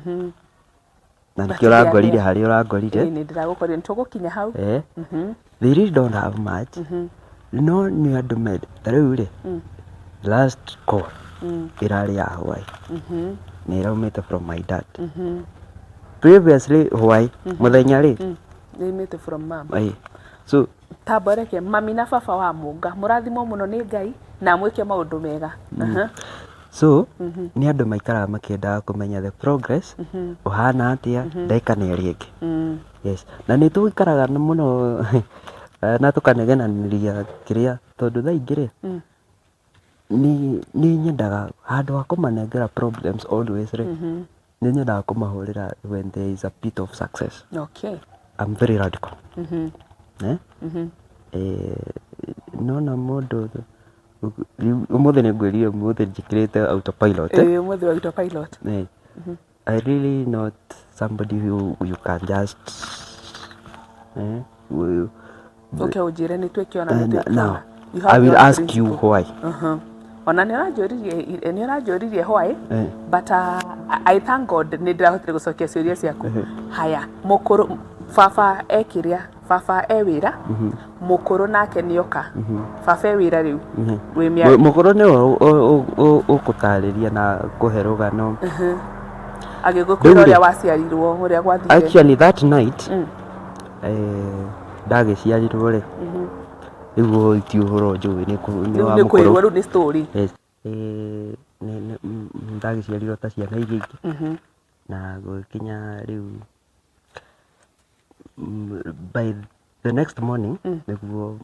Na nĩkĩo ũrangorire harĩa ũrangorire. Nĩ ndĩragũkorire nĩtũgũkinya hau. They really don't have much. No nĩ andũ med ta rĩu rĩ last call ĩrarĩ ya Hawaii. Nĩ ĩraumĩte from my dad. Previously Hawaii mũthenya rĩ nĩimĩte from mom. So tamboreke mami na baba wa Mũnga mũrathimwo mũno nĩ Ngai na mwĩke maũndũ mega. So nĩ andũ maikaraga makĩendaga kũmenya the progress ũhana atĩa ndagĩka nĩ ĩrĩ ĩngĩ. Yes. Na nĩ tũikaraga mũno na tũkanegenanĩria kĩrĩa tondũ thaa ingĩ rĩ nĩ nyendaga handũ ha kũmanengera problems always rĩ nĩ nyendaga kũmahũrĩra when there is a bit of success. Okay. I'm very radical. Nona mũndũ ũmũthĩ nĩ ngwĩrire ũmũthĩ njĩkĩrĩte autopilot. Ũmũthĩ autopilot. I really not somebody who you can just okay, ujire ni twĩkĩona. Now I will ask you why. Ona nĩ ũranjũririe why, but I thank God nĩ ndĩrahotire gũcokia ciũria ciaku. Haya mũkũrũ baba ekĩrĩa baba e wĩra mũkũrũ nake nĩoka baba e wĩra rĩu wĩ mĩaka mũkũrũ nĩ ũkũtarĩria na kũhe rũgano agĩgũkwĩra ũrĩa waciarirwo ũrĩa gwathire. Actually that night ndagĩciarirwo rĩ rĩu ti ũhoro njũĩ nĩ wa mũkũrũ rĩu nĩ story. Ndagĩciarirwo ta ciana iria ingĩ na gũkinya rĩu by the next morning nĩguo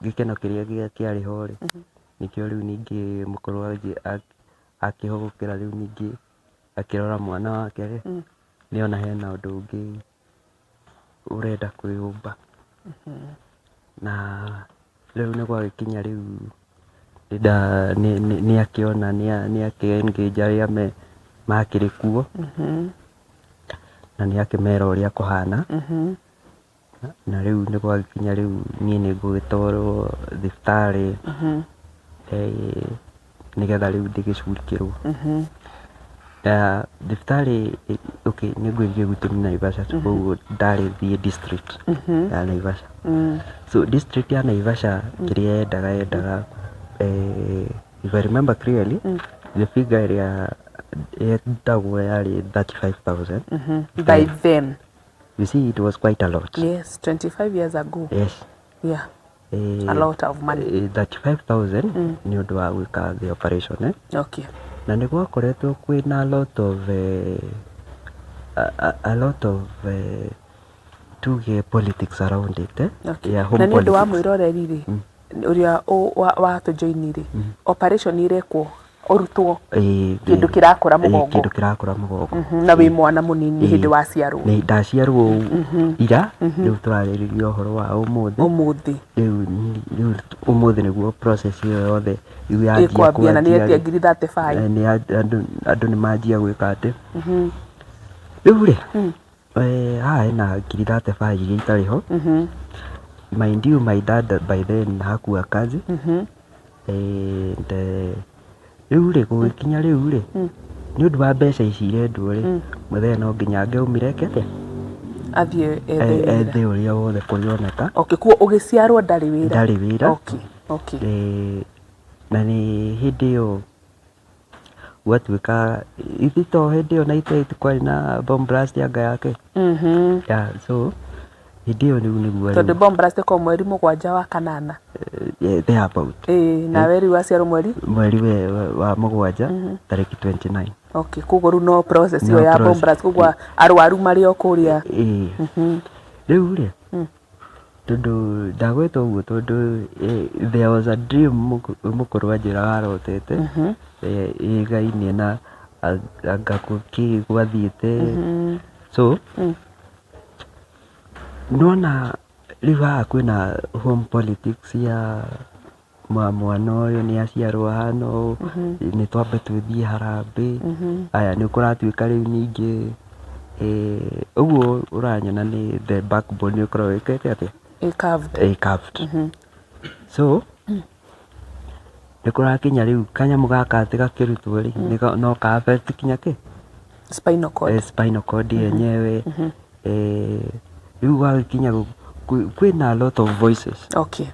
gĩkeno kĩrĩa kĩarĩ ho rĩ nĩkĩo rĩu ningĩ mũkũrũ akĩhũgũkĩra rĩu ningĩ akĩrora mwana wake rĩ nĩona hena ũndũ ũngĩ ũrenda kwĩyũmba na rĩu nĩ gwagĩkinya rĩu nĩ akĩona nĩ akĩ-engage arĩa makĩrĩ kuo na nĩ akĩmera ũrĩa kũhana na rĩu nĩ gwagĩkinya rĩu niĩ nĩ ngũgĩtwarwo thibitarĩ nĩgetha rĩu ndĩgĩcurikĩrwo thibitarĩ nĩ ngwĩrire gwitũ nĩ Naivasha koguo ndarĩ thiĩ district ya Naivasha so district ya Naivasha kĩrĩa yendaga if I remember clearly the figure ĩrĩa yendagwo yarĩ 35,000 by then. You see, it was quite a lot. Yes, 25 years ago. Yes. Yeah. A lot of money. 35,000 nĩ ũndũ wa gwĩka the operation Okay. na nĩ gwakoretwo kwĩna a lot of tuge politics around it Okay. ya home na nĩ ũndũ wa politics. mwĩroreri rĩ ũrĩa watũjoini rĩ operation irekwo ũrutwo kĩndũ kĩrakũra mũgongo na wĩ mwana mũnini hĩndĩ waciarwo. Nĩ ndaciarwo ira rĩu tũrarĩrĩria ũhoro wa ũmũthĩ rĩu ũmũthĩ nĩguo process ĩyo yothe ĩkwambia na nĩ etia ngiri 35 andũ nĩ manjia gwĩka atĩ rĩu rĩ haha hena ngiri 35 iria itarĩ ho. Mind you, my dad by then hakuwa kazi and rĩu rĩ gũgĩkinya rĩu rĩ nĩ ũndũ wa mbeca ici irendwo rĩ mũthenya no nginya angĩaumire kete athiĩ ethe ũrĩa wothe kũrĩoneka. Okay, kuo ũgĩciarwo ndarĩ wĩra. Okay. Na nĩ hĩndĩ ĩyo gwatuĩka ithi to hĩndĩ ĩyo 98 kwarĩ na bomb blast yanga yake. Yeah, so hĩndĩ ĩyo rĩu nĩguo tondũ bomb blast ko mweri 7 wa kanana thereabout. Na weri waciarwo mweri wa 7 tarĩki 29. Okay, koguo rĩu no process ĩyo ya bomb blast koguo arwaru marĩ o kũrĩa. Rĩu rĩ tondũ ndagwĩtwo ũguo tondũ there was a dream mũkũrũ anjĩra arotete ĩgaine na anga gũthiĩte so nona rĩu haha kwĩna home politics ya mwana ũyũ nĩ aciarwo hana ũũ nĩ twambe twĩthiĩ harambĩ aya nĩ kũratuĩka rĩu ningĩ ũguo ũranyona nĩ the backbone ũkorwo wĩkĩte atĩ carved. So nĩ kũrakinya rĩu kanyamũ gaka atĩ gakĩrutwo rĩ no ka affect kinya kĩ spinal cord yenyewe. Rĩu gwakinya kwĩna a lot of voices. Okay.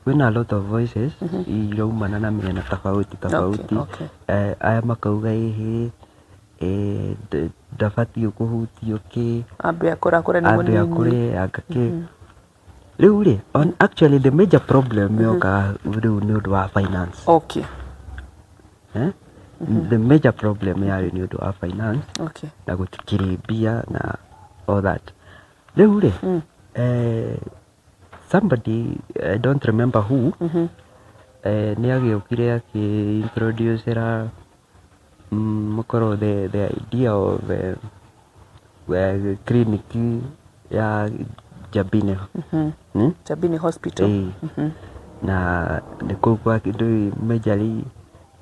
Kwĩna a lot of voices iraumana na mĩena tofauti. Aya makauga ndabatiĩ kũhutio kĩ ambe akũre nĩ mũnini anga kĩ. Rĩu rĩ actually the major problem yoka rĩu nĩ ũndũ wa finance. Okay. The major problem yarĩ nĩ ũndũ wa finance. Okay. Na gũtikĩrĩ mbia na all that. Rĩu rĩ somebody I don't remember who nĩ agĩũkire akĩ-introducera mũkorwo the idea of clinic ya Jabine. Jabine Hospital. Na nĩ kũu kwa kĩndũ majorly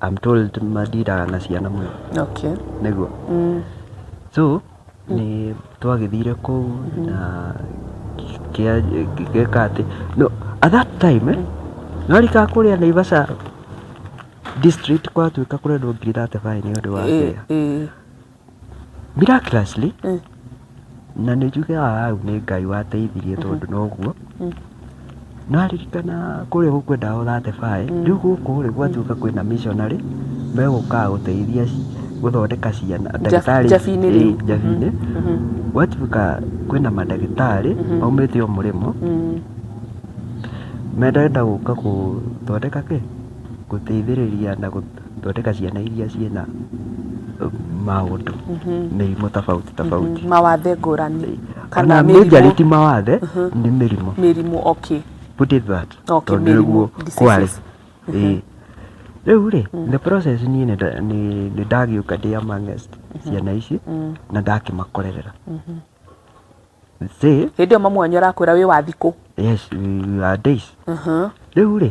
I'm told madiraga na ciana mũno. Okay. Nĩguo. So nĩ twagĩthire kũu na gĩka atĩ no at that time no rika kũrĩa Naivasha district gwatuĩka kũrendwo ngiri 35 nĩ ũndũ wa kĩrĩa miraculously na nä njuge hau nä Ngai wateithirie tondå noguo naririkana kå rä a gå kwendaga å thatebaä rä u gå kå rä gwatuä ka kwä na missionary megå kaga gå teithia gå thondeka ciana Jabi-inä gwatuä ka kwä na mandagätarä maumä te o må rä mo mendenda gå ka gå thondeka kä gå teithä rä ria na gå thondeka ciana iria ciĩna maũndũ mĩrimũ tofauti mawathe ngũrani kana majority ti mawathe nĩ mĩrimũ okay put it that okay mĩrimũ diseases rĩu rĩ the process niĩ nĩ ndagĩũka ndĩ amongst ciana ici na ndakĩmakorerera hĩndĩ ĩyo mamu wanyu arakwĩra wĩ wa thikũ yes days rĩu rĩ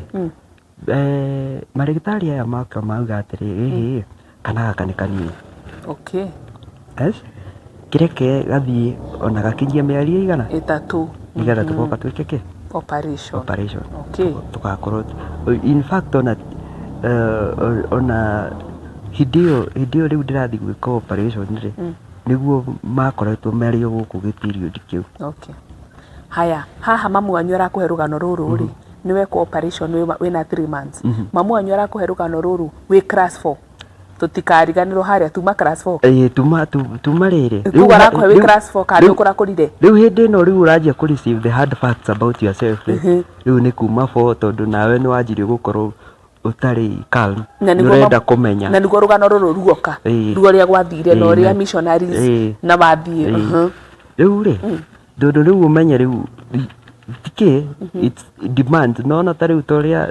marĩgĩtarĩ aya maka mauga atĩrĩ kana gaka nĩ kanini okay yes kireke gathiĩ ona gakinyie mĩeri igana 3 nigetha tũgoka twĩke kĩ operation okay tũgakorwo in fact ona hĩndĩ ĩyo rĩu ndĩrathiĩ gwĩka operation rĩ nĩguo makoretwo merio gũkũ gĩperiod kĩu okay haya haha mamu wanyu arakũhe rũgano rũrũ rĩ nĩ weka operation wĩna 3 months mamu wanyu arakũhe rũgano rũrũ wĩ class 4 tutikariganĩrwo harĩa tuma class 4 tuma rĩrĩ rĩu arakũhe wĩ class 4 kana ũkũrakũrire rĩu hĩndĩ ĩno rĩu ũranjia kũ receive the hard facts about yourself rĩu nĩ kuma 4 tondũ nawe nĩ wanjirie gũkorwo ũtarĩ calm nĩũrenda kũmenya na nĩguo rũgano rũrũ ruoka ruo rĩa gwathire na ũrĩa missionaries na wathiĩ rĩu rĩ tondũ rĩu ũmenye rĩu tikĩ it's demand no ta rĩu torĩa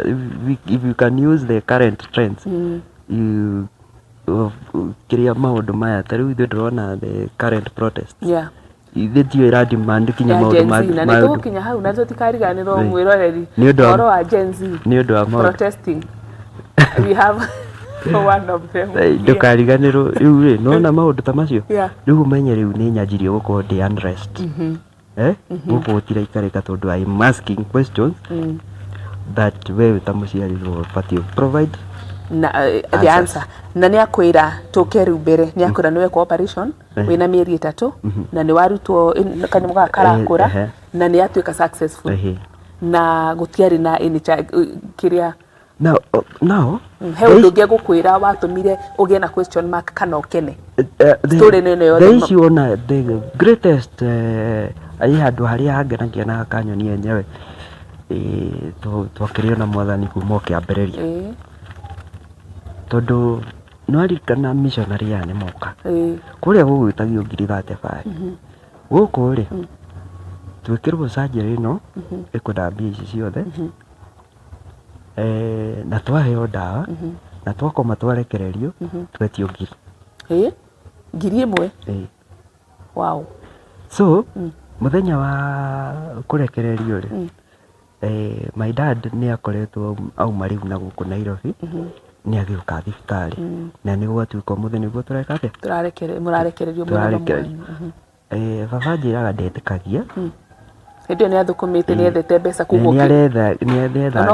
if you can use the current trends kĩrĩa maũndũ maya ta rĩu ithuĩ ndĩrona the current protest ithuĩ tio ĩra demand kinya maũndũ na nĩ tũgũkinya hau na tũtikariganĩrwo mwĩroreri ũhoro wa Gen Z nĩ ũndũ wa protesting we have one of them ndũkariganĩrwo rĩu rĩ nona maũndũ ta macio rĩu ũmenye rĩu nĩ nyanjirie gũkorwo ndĩ unrest gũkũ gũtiraikarĩka tondũ I am asking questions that we ta mũciari ũbatiĩ provide na the answer na nĩ akwĩra tũke rĩu mbere nĩ akwĩra nĩ weka operation wĩna mĩeri 3 na nĩ warutwo kanyamũ gaka karakũra na nĩ atuĩka successful na gũtiarĩ na kĩrĩa now he ũndũ ũngĩ gũkwĩra watũmire ũgĩe na question mark kana ũkene story nene yothe the issue ona the greatest ai handũ harĩa hangenagia na hakanyonia enyewe twakĩrĩo na mwathani kuma kĩambĩrĩria tondũ nĩwaririkana missionary aya nĩ moka kũrĩa gũgwĩtagio ngiri 35 gũkũ rĩ twĩkĩrwo surgery ĩno ĩkwenda mbia ici ciothe na twaheo ndawa na twakoma twarekererio twetio ngiri ĩmwe wow so mũthenya wa kũrekererio rĩ my dad nĩ akoretwo auma rĩu na gũkũ Nairobi nĩ agĩũka thibitarĩ na nĩ gwatuĩka mũthenya nĩguo tũreka atĩa mũrarekererio baba njĩraga ndetĩkagia hĩndĩ ĩyo nĩ athũkũmĩte nĩ ethete mbeca kuuma nĩaretha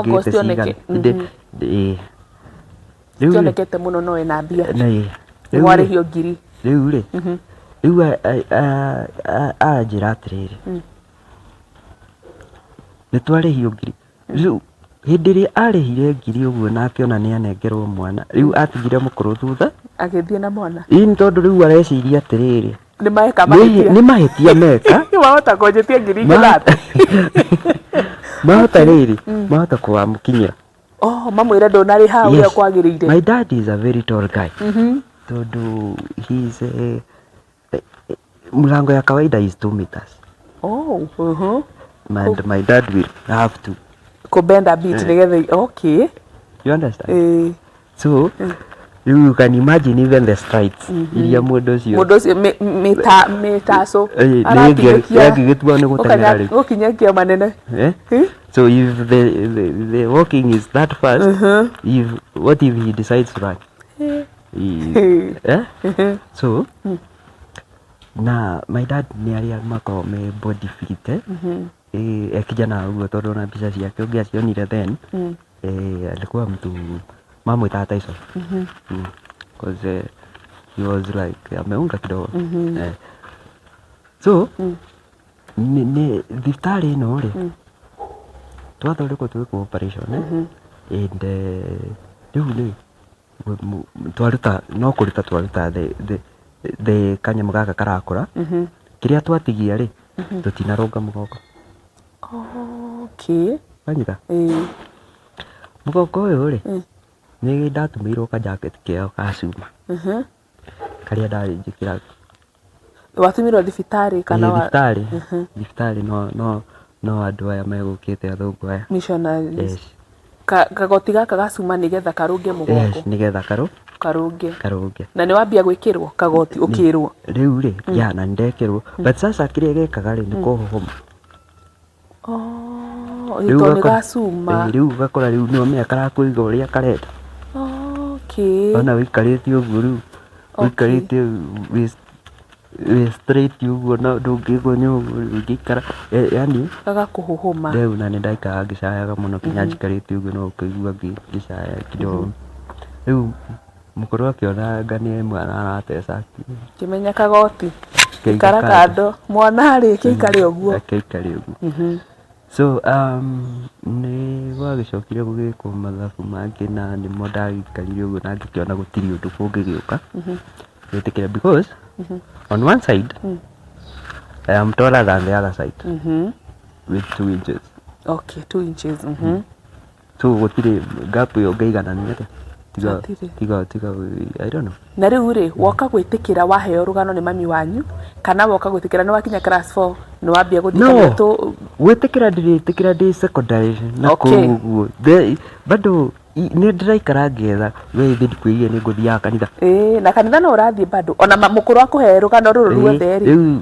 ngĩte cigana cionekete mũno no ena mbia mwarĩhio ngiri rĩu rĩ rĩu aranjĩra atĩrĩrĩ nĩ twarĩhio ngiri rĩu hĩndĩ ĩrĩa arĩhire ngiri ũguo na akĩona nĩ anengerwo mwana rĩu atigire mũkũrũ thutha agĩthiĩ na mwana ĩni tondũ rĩu areciria atĩrĩrĩ nĩ mahĩtia meka wahota kũnjĩtia ngiri ingĩ mahota rĩrĩ mahota kũwamũkinyĩra mamwĩre ndũnarĩha ũrĩa kwagĩrĩire my dad is a very tall guy tondũ he's mlango ya kawaida is 2 meters and my dad will have to bend a bit nĩgetha okay you understand so you can imagine even the strides iria mũndũ ũcio mĩtaco aragĩtua nĩ gũteng'era rĩu gũkinyakia manene so if the walking is that fast what if he decides to run so na my dad nĩ arĩa makoragwo me body fit kijana ũguo tondũ na mbica ciake ũngĩacionire then alikuwa mtu mamwĩtaga Tyson because he was like ameunga kidogo So ni thibitarĩ ĩno rĩ twathondekwo twĩkwo operation and rĩu nĩ twaruta no kũruta twaruta the kanyamũ gaka karakũra kĩrĩa twatigia rĩ tũtinarũnga mũgongo. Okay. Wanyita mũgongo ũyũ rĩ nĩ ndatumĩirwo ka jacket kĩao ka cuma karĩa ndarĩ njĩkĩra. Watumirwo thibitarĩ kana thibitarĩ no andũ aya megũkĩte athũngũ aya missionaries. Kagoti gaka gacuma nĩgetha karũnge mũgongo. Yes, nĩgetha karũnge. Na nĩ wambia gwĩkĩrwo kagoti ũkĩrwo. Rĩu rĩ na ndekĩrwo but sasa kĩrĩa gekaga rĩ nĩ kũhũhũma. Rĩu nĩ gacuma. Rĩu gakora rĩu nĩ ũmenya karakũiga ũrĩa karenda. Okay. Ona wĩikarĩte ũguo rĩu wĩikarĩte wĩ straight ũguo na ndũngĩgonya ũguo ũngĩikara yani gagakũhũhũma. Rĩu na nĩ ndaikaraga ngĩcayaga mũno kinya njikarĩte ũguo no ũkaigua ngĩcaya kidogo. Rĩu mũkũrũ akĩona ngania mwana arateca kĩmenya kagoti ikara kando mwana arĩ kĩikare ũguo. So nĩ gwagĩcokire gũgĩkwo mathabu mangĩ na nĩmo ndagikarire ũguo na ngĩkĩona gũtirĩ ũndũ kũngĩgĩũka gwĩtĩkĩra because on one side I am taller than the other side with 2 inches. Okay, 2 inches. So gũtirĩ gap ĩyo ngĩiganania tiga I don't know. Na rĩu rĩ woka gwĩtĩkĩra waheo rũgano nĩ mami wanyu kana woka gwĩtĩkĩra nĩ wakinya class 4 nĩ wambia gũthikania tu gwĩtĩkĩra ndĩrĩtĩkĩra ndĩ secondary na kũguo bado nĩ ndĩraikara ngĩetha we thĩ kwĩgie nĩ ngũthiaga kanitha. Na kanitha no ũrathiĩ bado ona mũkũrũ akũhe rũgano rũrũ ruothe rĩ.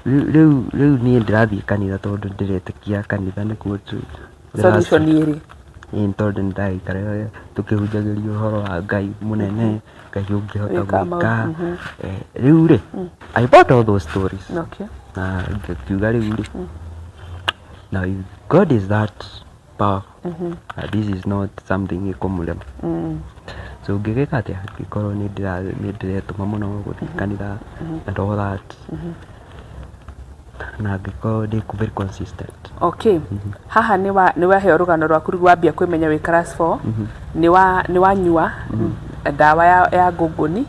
Rĩu niĩ ndĩrathiĩ kanitha tondũ ndĩretĩkia kanitha nĩkuo solution ĩrĩ. Tondũ nĩ ndaikara tũkĩhunjagĩrio ũhoro wa Ngai mũnene Ngai ũngĩhota gwĩka. Rĩu rĩ I bought all those stories. Okay. Na ngiuga rĩu rĩ now if God is that powerful this is not something ĩkũmũrema. So ngĩgĩka atĩa ngĩkorwo nĩ ndĩretũma mũno gũthiĩ kanitha and all that na ngĩkorwo ndĩ very consistent. Okay. Haha nĩ waheo rũgano rwaku rĩu wambia kwĩmenya wĩ class 4 nĩ wanyua ndawa ya ngũngũni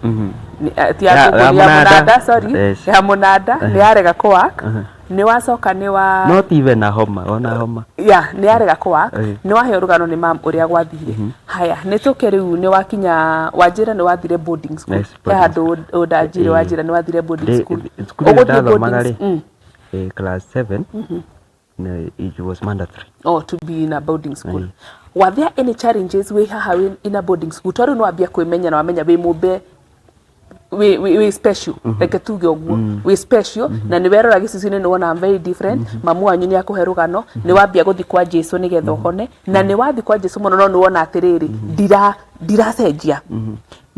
ti ya ngũngũni ya mũnanda sorry ya mũnanda nĩ yarega kũwork. Nĩ wacoka nĩ wa not even a homa ona homa nĩ yarega kũwork. Nĩ waheo rũgano nĩ mam ũrĩa gwathire. Haya nĩ tũke rĩu nĩ wakinya wanjĩra nĩ wathire boarding school. He handũ ũndanjire wanjĩra nĩ wathire boarding school. Ũgũthiĩ boarding class 7 it was mandatory to be in a boarding school. Were there any challenges we haha in a boarding school tondũ no wambia kwĩmenya na wamenya wĩ mũmbe we special like tuge ũguo we special na nĩ werora gĩcicio-inĩ nĩ wona very different. Mamu wanyu nĩ akũhe rũgano nĩ wambia gũthiĩ kwa Jesũ nĩgetha ũhone na nĩ wathiĩ kwa Jesũ mũno no nĩ wona atĩrĩrĩ ndiracenjia.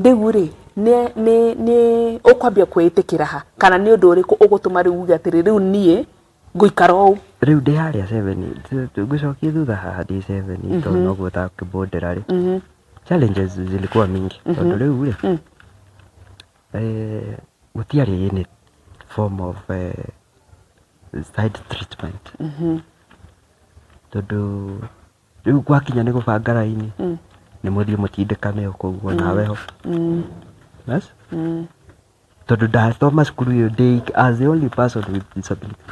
Rĩu rĩ nĩ ũkwambia kwĩtĩkĩra ha kana nĩ ũndũ ũrĩkũ ũgũtũma rĩu uge atĩrĩ rĩu niĩ ngũikara ũũ. Rĩu ndĩ harĩa 7 ngũcokia thutha haha ndĩ 7 tondũ no gwĩta kĩbondera rĩ challenges zilikuwa mingi tondũ rĩu rĩ gũtiarĩ any form of side treatment tondũ rĩu gwakinya nĩ gũbanga raini nĩ mũthiĩ mũtindĩkane o kũu naweho. Yes. Tondũ ndathoma cukuru ĩyo ndĩ as the only person with disability.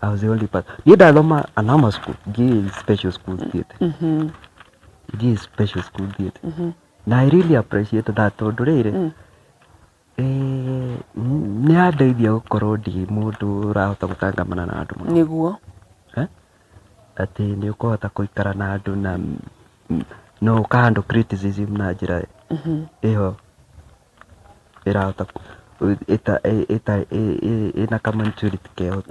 I was the only person. Niĩ ndathoma a normal school ngĩ special school thiĩte. Ngĩ special school thiĩte. Na I really appreciate that tondũ rĩrĩ nĩ andeithia gũkorwo ndĩ mũndũ ũrahota gũtangamana na andũ mũno. Nĩguo atĩ nĩ ũkũhota gũikara na andũ na no ũkahandle criticism na njĩra ĩho ĩrahota ĩna ka-maturity keo.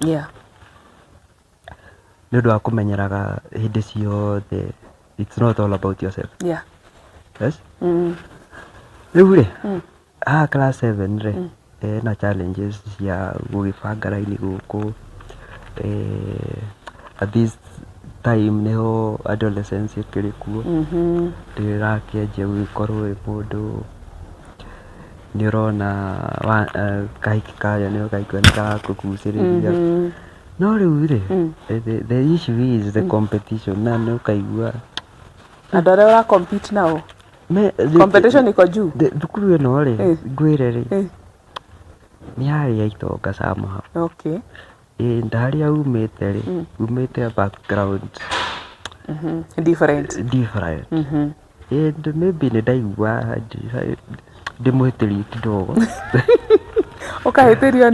Nĩ ũndũ wa kũmenyeraga hĩndĩ ciothe it's not all about yourself. Yes. Rĩu rĩ class 7 rĩ na challenges cia gũgĩbanga raini gũkũ at this time nĩho adolescence ĩkĩrĩ kuo ndĩrakĩanjia gũgĩkorwo wĩ mũndũ nĩ ũrona kahiki karĩa nĩ ũkaigua nĩ gagũkucĩrĩria no rĩu rĩ the issue is the competition na nĩ ũkaigua andũ arĩa ũra compete nao competition iko juu thukuru ĩno rĩ ngwĩre rĩ nĩ harĩa itonga somehow okay ndarĩa umĩte rĩ umĩte background different and maybe nĩ ndaigua ndĩmũhĩtĩrie kidogo ũkahĩtĩrio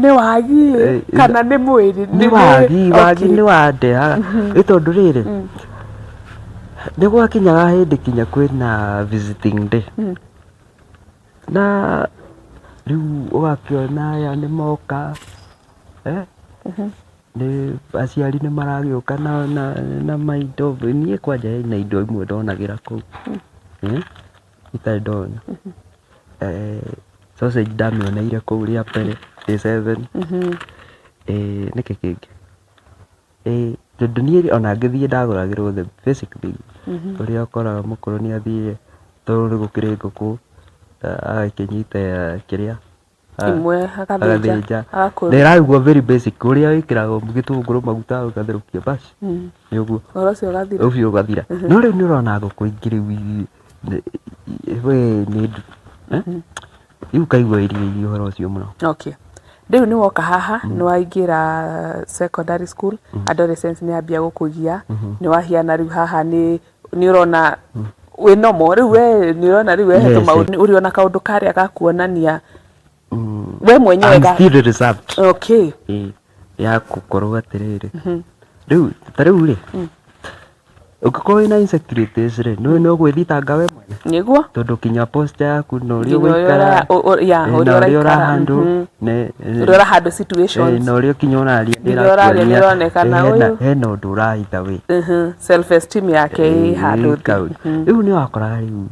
nĩ wagi kana nĩ mwĩrĩ wagi nĩ wandeaga nĩ tondũ rĩrĩ nĩ gwakinyaga hĩndĩ kinya kwĩna visiting day na rĩu ũgakĩona aya nĩ moka nĩ aciari nĩ maragĩũka na maindo niĩ kwanja hena indo imwe ndonagĩra kũu itarĩ ndona sausage ndamĩoneire kũu rĩa mbere day 7 nĩkĩ kĩngĩ tondũ niĩ ona ngĩthiĩ ndagũragĩrwo the basic thing ũrĩa ũkoraga mũkũrũ nĩ athiire tondũ nĩ gũkĩrĩ ngũkũ agakĩnyita kĩrĩa imwe agathĩnja na ĩrarugwo very basic ũrĩa wĩkĩragwo gĩtũngũrũ maguta ũgatherũkia basi nĩ ũguo ũcio ũgathira no rĩu nĩ ũrona ngũkũ ingĩ rĩu we nĩ ndu rĩu kaigua iria ũhoro ũcio mũno okay rĩu nĩ woka haha nĩ waingĩra secondary school adolescence nĩ ambia gũkũgia nĩ wahiana rĩu haha nĩ ũrona wĩ nomo rĩu we nĩ ũrona rĩu wehetwo maũndũ ũrĩ ona kaũndũ karĩa gakuonania we mwenyewe okay ya gũkorwo atĩrĩrĩ rĩu ta rĩu rĩ ũngĩkorwo wĩna insecurities rĩ nĩ ũgwĩthitanga we mwene nĩguo tondũ kinya poster yaku na ũrĩa ũgũikara ũrĩa ũrahandũ ũrĩa ũrahandũ situations na ũrĩa kinya ũraria ndĩrakuonia hena ũndũ ũrahitha we self esteem yake ĩ handũ rĩu nĩ wakoraga rĩu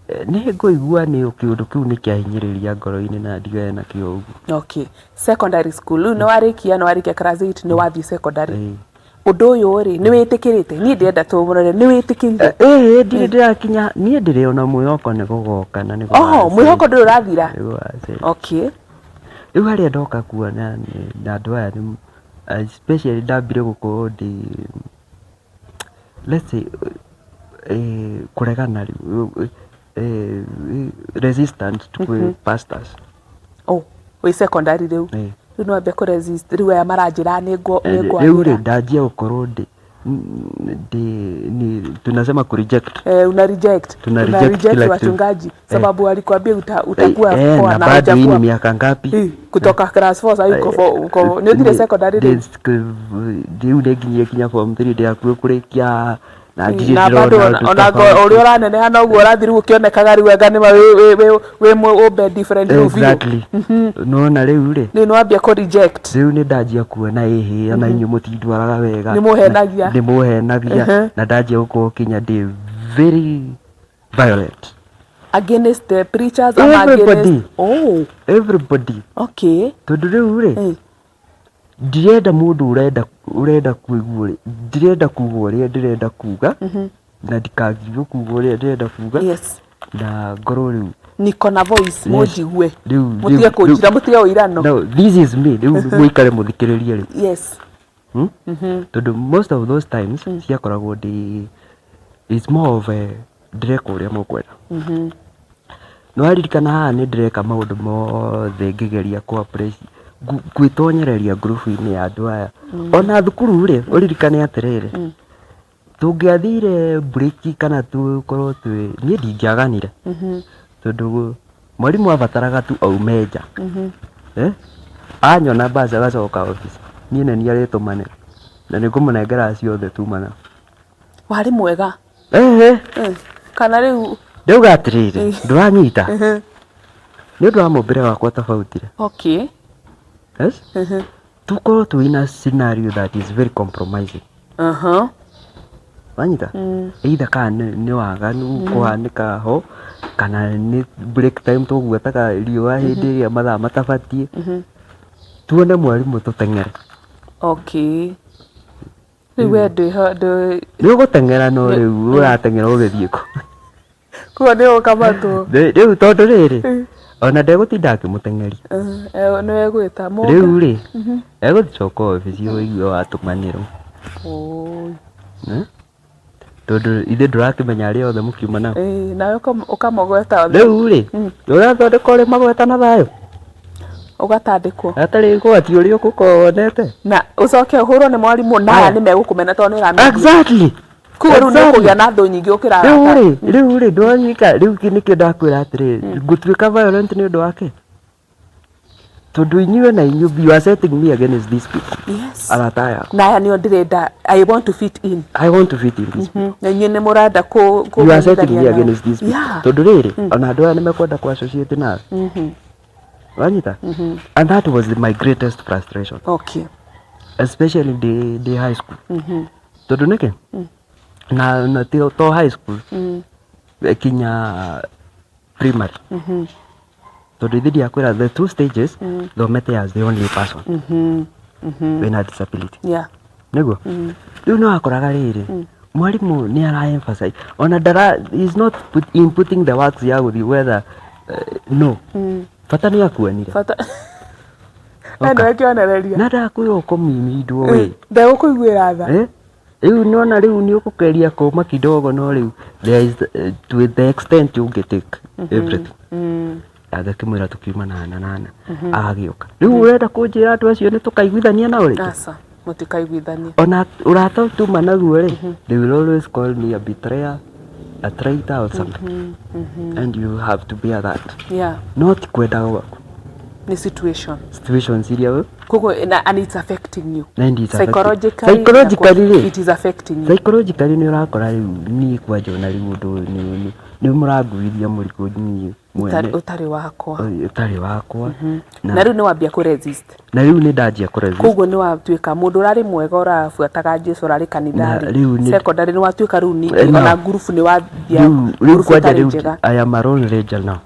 nĩ ngũigua nĩ kĩũndũ kĩu nĩ kĩahinyĩrĩria ngoro-inĩ na ndigane nakĩo ũguo okay secondary school rĩu nĩ warĩkia class 8 nĩ wathiĩ secondary ũndũ ũyũ rĩ nĩ wĩtĩkĩrĩte niĩ ndĩrenda tũmũrore nĩ wĩtĩkĩrĩte ndirĩ ndĩrakinya niĩ ndĩrĩ ona mwĩhoko nĩ gũgoka na nĩ mwĩhoko ndũrĩ ũrathira okay rĩu harĩa ndoka kuona na andũ aya especially ndambire gũkorwo ndĩ let's say kũregana rĩu resistant to pastors wĩ secondary rĩu rĩu no ambe kũ resist rĩu aya maranjĩra nĩ rĩu rĩ ndanjia gũkorwo tunasema ku reject una reject wachungaji sababu walikwambia utakuwa poa na bado hii ni miaka ngapi kutoka class 4 sasa uko ni ile secondary ndio nginyie kinya form 3 ndio kurikia na bado ona ũrĩa ũraneneha na ũguo ũrathiĩ rĩu ũkĩonekaga rĩu anga nĩ wĩ ũmbe different rĩu exactly nona rĩu rĩ nĩ wambia kũ reject rĩu nĩ ndanjia kuona ĩhĩ ona inyuĩ mũtindwaraga wega nĩ mũhenagia na ndanjia gũkorwo kinya ndĩ very violent against the preachers against everybody okay tondũ rĩu rĩ ndirenda mũndũ ũrenda kuigua ndirenda kuga ũrĩa ndĩrenda kuga na ndikagirio kuga ũrĩa ndĩrenda kuga na ngoro rĩu niko na voice mũnjigue mũtige kũnjira mũtige ũirano no this is me rĩu mũikare mũthikĩrĩrie rĩu yes tondũ most of those times ciakoragwo it's more of ndĩreka ũrĩa mũkwenda no aririkana haha nĩ ndĩreka maũndũ mothe ngĩgeria gwĩtonyereria ngurubu-inĩ ya andũ aya ona thukuru rĩ ũririkane atĩrĩrĩ tũngĩathire break kana tũkorwo niĩ ndingĩaganire tondũ mwarimũ abataraga tu aume nja anyona basi agacoka office niĩ nĩ niĩ arĩtũmane na nĩ ngũmũnengera ciothe tumana warĩ mwega kana rĩu ndauga atĩrĩrĩ ndũranyita nĩ ũndũ wa mũmbĩre wakwa tabautire okay yes tuko twina scenario that is very compromising wanyita either kana nĩ waganu kũhanĩka ho kana nĩ break time tũguataga riũa hĩndĩ ĩrĩa mathaa matabatie tuone mwarimũ tũteng'ere okay rĩu we nĩ ũgũteng'era no rĩu ũrateng'era ũgĩthiĩ kũ Kwa nĩ ũkamatwo. Rĩu tondũ rĩrĩ ona ndegũtinda akĩmũteng'eria. Nĩwe gwĩta mũnga. Rĩu rĩ egũcoka obici ũigue watũmanĩrwo. Tondũ ithe ndũrakĩmenya arĩa othe mũkiuma nao. Nawe ũkamũgweta othe. Rĩu rĩ ũrathondeka ũrĩ magweta na thayũ. Ũgatandĩkwo. Hatarĩ gwati ũrĩa ũgũkorwo wonete. Na ũcoke ũhũrwo nĩ mwarimũ na aya nĩmegũkũmena tondũ nĩũramenya. Exactly. Kuo rĩu nĩũkũgĩa na thũ nyingĩ ũkĩra. Rĩu rĩ ndwanyika rĩu nĩkĩo ndakwĩra atĩrĩrĩ ngũtuĩka violent nĩ ũndũ wake. Tondũ inyuĩ na inyuĩ you are setting me against these people. Yes. Arata yakwa. Na aya nĩo ndĩrenda I want to fit in. I want to fit in these people. Na inyuĩ nĩ mũrenda you are setting me against these people. Tondũ rĩrĩ ona andũ aya nĩmekwenda ku associate nawe. Wanyita? And that was my greatest frustration. Okay. Especially the high school. Tondũ nĩkĩ? Na to high school. Kinya primary. Tondũ ithe ndiakwĩra the two stages thomete as the only person wĩna disability. Yeah. Nĩguo? Rĩu no akoraga rĩrĩ mwarimũ nĩ ara emphasize ona is not inputting the works ya gũthiĩ whether no. Bata nĩ akuonire. Bata. Nĩ akĩonereria. Na ndakwĩra ũkũmimindwo we. Ndegũkũiguĩra tha. Rĩu nona rĩu nĩ ũgũkeria kũma kidogo no rĩu there is to the extent you get take everything. Agakĩmwĩra tukiuma nana agagĩũka. Rĩu ũrenda kũnjĩra andũ acio nĩ tũkaiguithania nao rĩngĩ. Aca mũtikaiguithania. Ona ũrata tuma naguo rĩ they will always call me a betrayer, a traitor or something. And you have to bear that. Yeah. Not kwenda gwaku. Ni situations iria kuko and it's affecting you. Psychologically it is affecting you. Psychologically nĩ ũrakora rĩu niĩ kwanja ona rĩu ũndũ nĩ mũranguithia mũrigo niĩ mwene ũtarĩ wakwa na rĩu nĩ wambia kũ resist na rĩu nĩ ndanjia kũ resist koguo nĩ watuĩka mũndũ ũrarĩ mwega ũrabuataga Jesũ ũrarĩ kanitharĩ secondary nĩ watuĩka rĩu ningĩ ona group nĩ wambia rĩu kwanja rĩu I am a lone ranger now.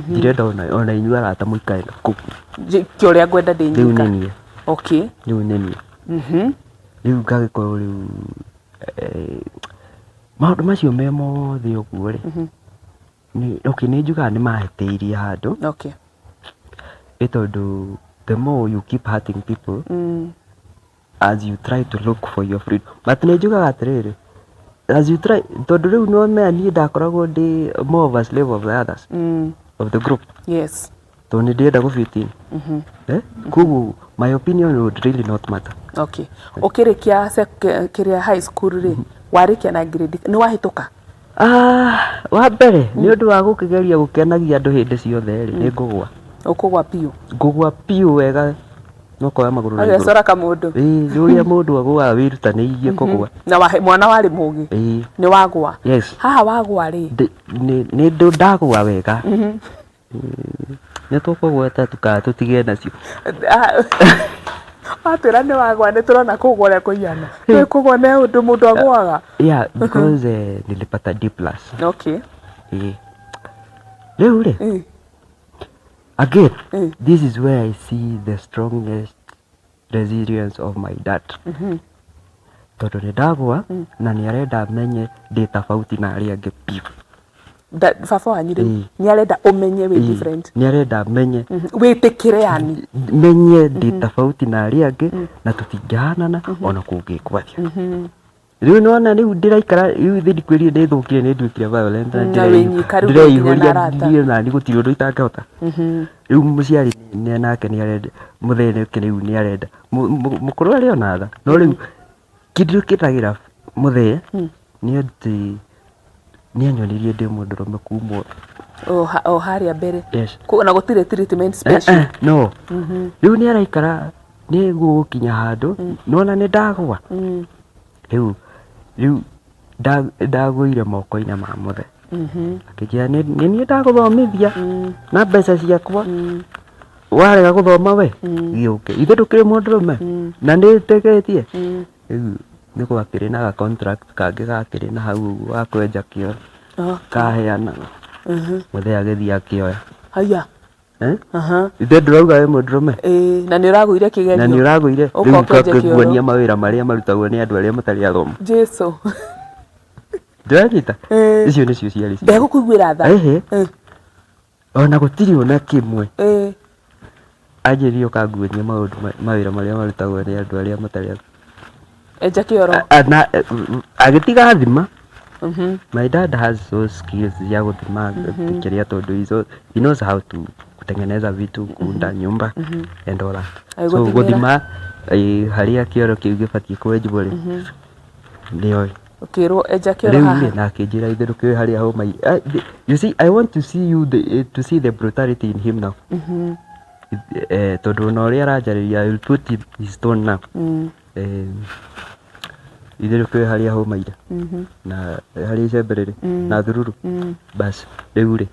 Ndirenda ona inyuĩ arata mũikare kũ kĩo ũrĩa ngwenda ndĩnyika. Rĩu nĩ okay rĩu nĩ niĩ rĩu ngagĩkorwo rĩu maũndũ macio me mothe ũguo rĩ okay nĩ njugaga nĩ mahĩtĩirie handũ okay tondũ the more you keep hurting people as you try to look for your freedom but nĩ njugaga atĩrĩrĩ as you try tondũ rĩu no mea niĩ ndakoragwo ndĩ more of a slave of the others of the group. Yes. So nĩ ndĩrenda gũ-fit in. Koguo my opinion would really not matter. Okay. Ũkĩrĩkia kĩrĩa high school rĩ warĩkia na grade nĩ wahĩtũka? Wa mbere nĩ ũndũ wa gũkĩgeria gũkenagia andũ hĩndĩ ciothe rĩ nĩ ngũgwa. Ũkũgwa piũ? Ngũgwa piũ wega no koya magũrũ na igũrũ. Agecora kamũndũ. Ũrĩa mũndũ agũaga wĩrutanĩirie kũgwa. Na mwana warĩ mũgĩ? Nĩ wagwa? Yes. Haha wagwa rĩ? Nĩ ndagwa wega. Nĩ tũkũgweta tũtige nacio. Watwĩra nĩ wagwa nĩ tũrona kũgwa ũrĩa kũigana. Nĩ kũgwa nĩ ũndũ mũndũ agwaga? Yeah, because nilipata D+. Okay. Rĩu rĩ again this is where I see the strongest resilience of my dad. Tondũ nĩ ndagwa na nĩ arenda menye ndĩ tofauti na arĩa angĩ piũ. Baba wanyu rĩu nĩ arenda ũmenye wĩ different. Nĩ arenda menye wĩtĩkĩre yani menye ndĩ tofauti na arĩa angĩ na tũtingĩhanana ona kũngĩkwo atĩa. Rĩu nĩwona rĩu ndĩraikara rĩu thĩ ndikwĩrire ndĩthũkire nĩ nduĩkire violent ndĩreihũria ndirĩ nani gũtirĩ ũndũ itangĩhota. Rĩu mũciari nake nĩ arenda mũthenya rĩu nĩ arenda mũkũrũ arĩ ona tha no rĩu kĩndũ kĩtagĩra mũthee nĩ atĩ nĩ anyonirie ndĩ mũndũrũme kumwo o harĩa mbere na gũtirĩ treatment special no rĩu nĩ araikara nĩ gũkinya handũ nona nĩ ndagwa rĩu ndagũire moko-inĩ ma mũthe akĩnjĩra nĩ niĩ ndagũthomithia na mbeca ciakwa warega gũthoma we gĩũke ithe ndũkĩrĩ mũndũrũme na nĩ ĩtĩkĩtie rĩu nĩ gwakĩrĩ na contract kangĩ gakĩrĩ na hau ũguo ga kwenja kĩoya kaheana mũthee agĩthiĩ akĩoya haya ithe ndũrauga wĩ mũndũrũme na nĩ ũragũire kĩgerio na nĩ ũragũire rĩu ngakĩguonia mawĩra marĩa marutagwo nĩ andũ arĩa matarĩ athomu Jesũ ndĩranyita icio nĩcio ciarĩ ndegũkũiguĩra tha ona gũtirĩ ona kĩmwe anjĩrire ũkanguonia maũndũ mawĩra marĩa marutagwo nĩ andũ arĩa matarĩ Enja kĩoro na agĩtiga thima. My dad has those skills ya gũthima kĩrĩa tondũ he knows how to kutengeneza vitu kuunda nyumba and all that. So gũthima harĩa kĩoro kĩu gĩbatiĩ kwenjwo rĩ nĩoĩ. Ukĩrwo enja kĩoro haha rĩu na akĩnjĩra itherũke harĩa homa. You see, I want to see you to see the brutality in him now. Tondũ na ũrĩa aranjarĩria, I will put his stone now. Itherũke harĩa homa ire na harĩa icembe rĩrĩ na thururu basi rĩu rĩ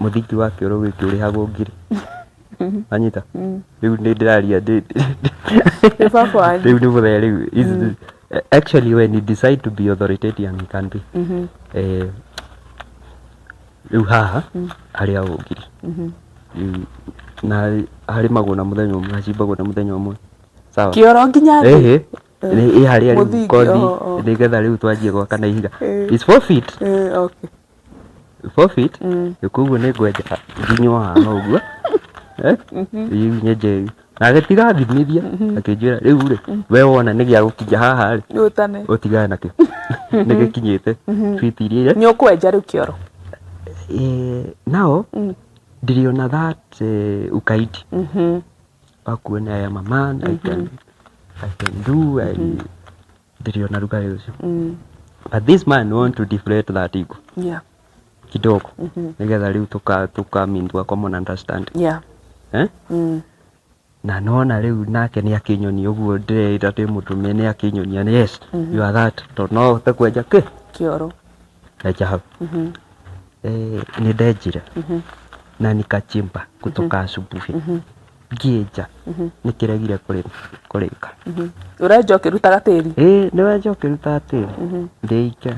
mũthingi wa kĩoro gĩkĩ ũrĩhagwo ngiri. Anyita rĩu nĩ ndĩraria rĩu nĩ mũthenya rĩu. Actually when you decide to be authoritarian you can be rĩu haha harĩa ngiri na harĩ magũna mũthenya ũmwe hacimbagwo na mũthenya ũmwe sawa kĩoro nginya thĩ nĩ harĩa rĩu kothi nĩgetha rĩu twanjie gwaka na ihiga. It's 4 feet. Okay 4 feet koguo nĩ ngwenja nginya haha ũguo nyenje na agĩtiga thimithia akĩnjĩra rĩu rĩ we wona nĩ gĩa gũkinya haha rĩ ũtigane nakĩo nĩ gĩkinyĩte biti iria nĩ ũkwenja rĩu kĩoro. Now ndiriona that ukaidi wakuona I am a man, I can do ndiriona rugarĩ ũcio. But this man want to deflate that ego kidogo nĩgetha rĩu tũkamindua common understanding. Na nona rĩu nake nĩ akĩnyonia ũguo ndĩrenda ndĩ mũtumia nĩ akĩnyonia yes you are that to no ũhote kwenja kĩoro enja hau. Nĩ ndenjire na nikachimba kutoka asubuhi ngĩenja nĩ kĩregire kũrĩka. Ũrenja ũkĩrutaga tĩri? Nĩ wenja ũkĩrutaga tĩri ndĩike.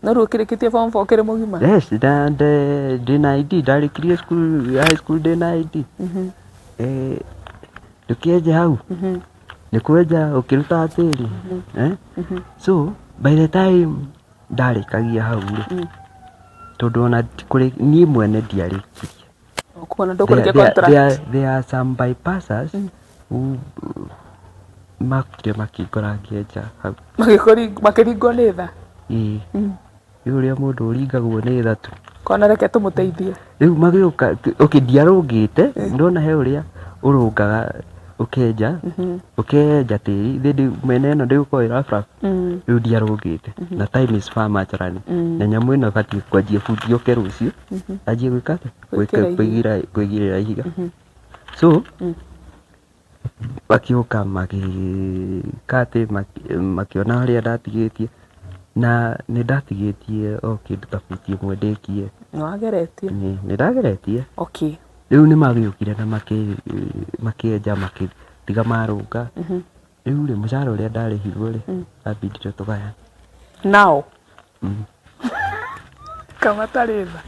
No rĩu ũkĩrĩkĩtie form 4 ũkĩrĩ mũgima? Yes, ndĩna ID ndarĩkirie high school ndĩna ID. Ndũkĩenja hau nĩ kwenja ũkĩrutaga tĩri. So by the time ndarĩkagia hau rĩ tondũ ona niĩ mwene ndiarĩkirie. Kuona ndũkũrĩkia contract. There are some bypassers who makĩngora ngĩenja hau makĩringwo nĩ tha. Rĩu ũrĩa mũndũ ũringagwo nĩ tha tu kona reke tũmũteithie. Rĩu magĩũka ndiarũngĩte ndona he ũrĩa ũrũngaga ũkenja tĩri thĩndĩ mene ĩno ndĩgũkorwo ĩrabra. Rĩu ndiarũngĩte na time is far much running na nyamũ ĩno ĩbatiĩ kwanjia bundi oke rũciũ anjie gwĩka kwĩgirĩra ihiga. So makĩũka magĩka atĩ makĩona harĩa ndatigĩtie na nĩ ndatigĩtie o kĩndũ ta buti ĩmwe ndĩkie. Nĩwageretie? Nĩ ndageretie. Okay. Rĩu nĩ magĩũkire na makĩenja makĩtiga marũnga. Rĩu rĩ mũcara ũrĩa ndarĩhirwo rĩ ambindire tũgayane. Now kama tarĩ tha.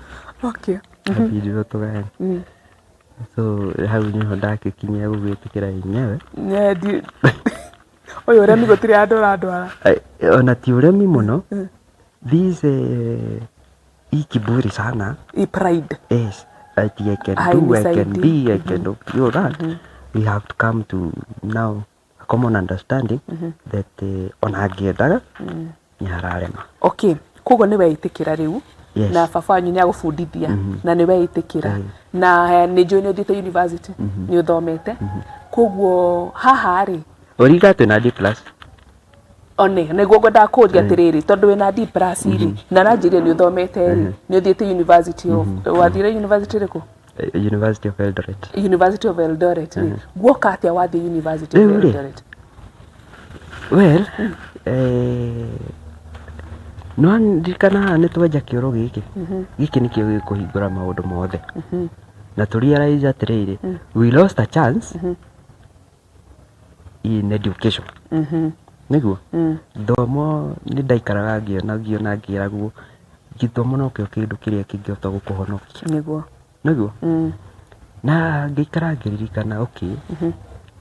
Okay. Ambindire tũgayane. So hau nĩho ndagĩkinyia gũgĩtĩkĩra yenyewe. Ũyũ ũremi gũtirĩ andũ ũrandwara. Ona ti ũremi mũno. This kiburi sana. Pride. Yes. I can do, I can be, I can do that. We have to come to now a common understanding that ona angĩendaga nĩ hararema. Okay. Koguo nĩ weĩtĩkĩra rĩu na baba wanyu nĩ agũbundithia na nĩ weĩtĩkĩra na nĩ njũĩ nĩ ũthiĩte university nĩ ũthomete. Koguo haha rĩ ũriga twĩna D+. One nĩguo ngwendaga kũũria atĩrĩrĩ tondũ wĩna D+ rĩ na nanjĩria nĩ ũthomete rĩ nĩ ũthiĩte university of wathire university rĩkũ? University of Eldoret. University of Eldoret rĩ guoka atĩa wathiĩ University of Eldoret? Well no ndirikana nĩ twenja kĩoro gĩkĩ nĩkĩo gĩkũhingũra maũndũ mothe na tũrealize atĩrĩrĩ we lost a chance in education. Nĩguo thomo nĩ ndaikaraga ngĩona ngĩragwo gĩthomo no kĩo kĩndũ kĩrĩa kĩngĩhota gũkũhonokia. Nĩguo na ngĩikara ngĩririkana okay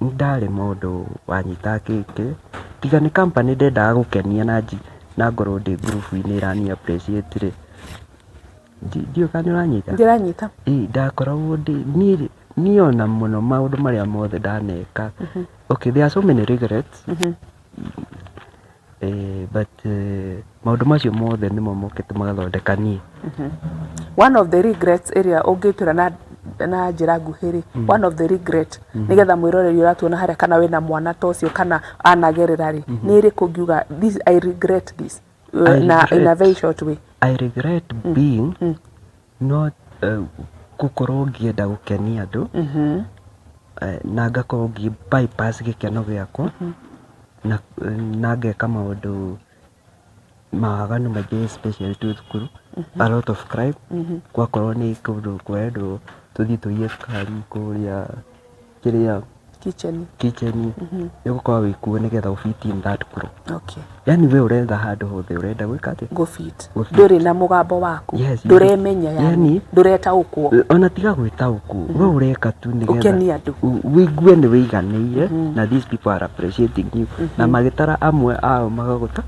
ndarĩ mũndũ wanyita kĩkĩ tiga nĩ company ndendaga gũkenia na na ngorwo ndĩ ngurubu-inĩ irani appreciate rĩ ndio kana ũranyita Ndiranyita. ndakoragwo niĩ ona mũno maũndũ marĩa mothe ndaneka okay there are so many regrets but maũndũ macio mothe nĩmo mokĩte magathondeka niĩ. One of the regrets area ũngĩtwĩra na njĩra nguhĩ rĩ, one of the regret nigetha mwĩroreri ũratuona harĩa kana wĩna mwana ta ũcio kana anagerera rĩ, nĩ ĩrĩkũ ngiuga this I regret this in a very short way. I regret being not gũkorwo ngĩenda gũkenia andũ na ngakorwo ngĩ bypass gĩkeno gĩakwa na ngeka maũndũ mawaganu maingĩ especially tu thukuru a lot of crime gwakorwo nĩ kũndũ kwendwo tũthiĩ tũiye cukari kũrĩa kĩrĩa kitchen nĩgũkorwo wĩkuo nĩgetha ũfit in that group. Okay. Yani we ũretha handũ hothe ũrenda gwĩka atĩ gũfit ndũrĩ na mũgambo waku ndũremenya yani ndũretaũkwo ona tiga gwĩtaũkwo we ũreka tu nĩgetha ũkenia andũ wĩigue nĩ wĩiganĩire na these people are appreciating you na magĩtara amwe ao magagũtara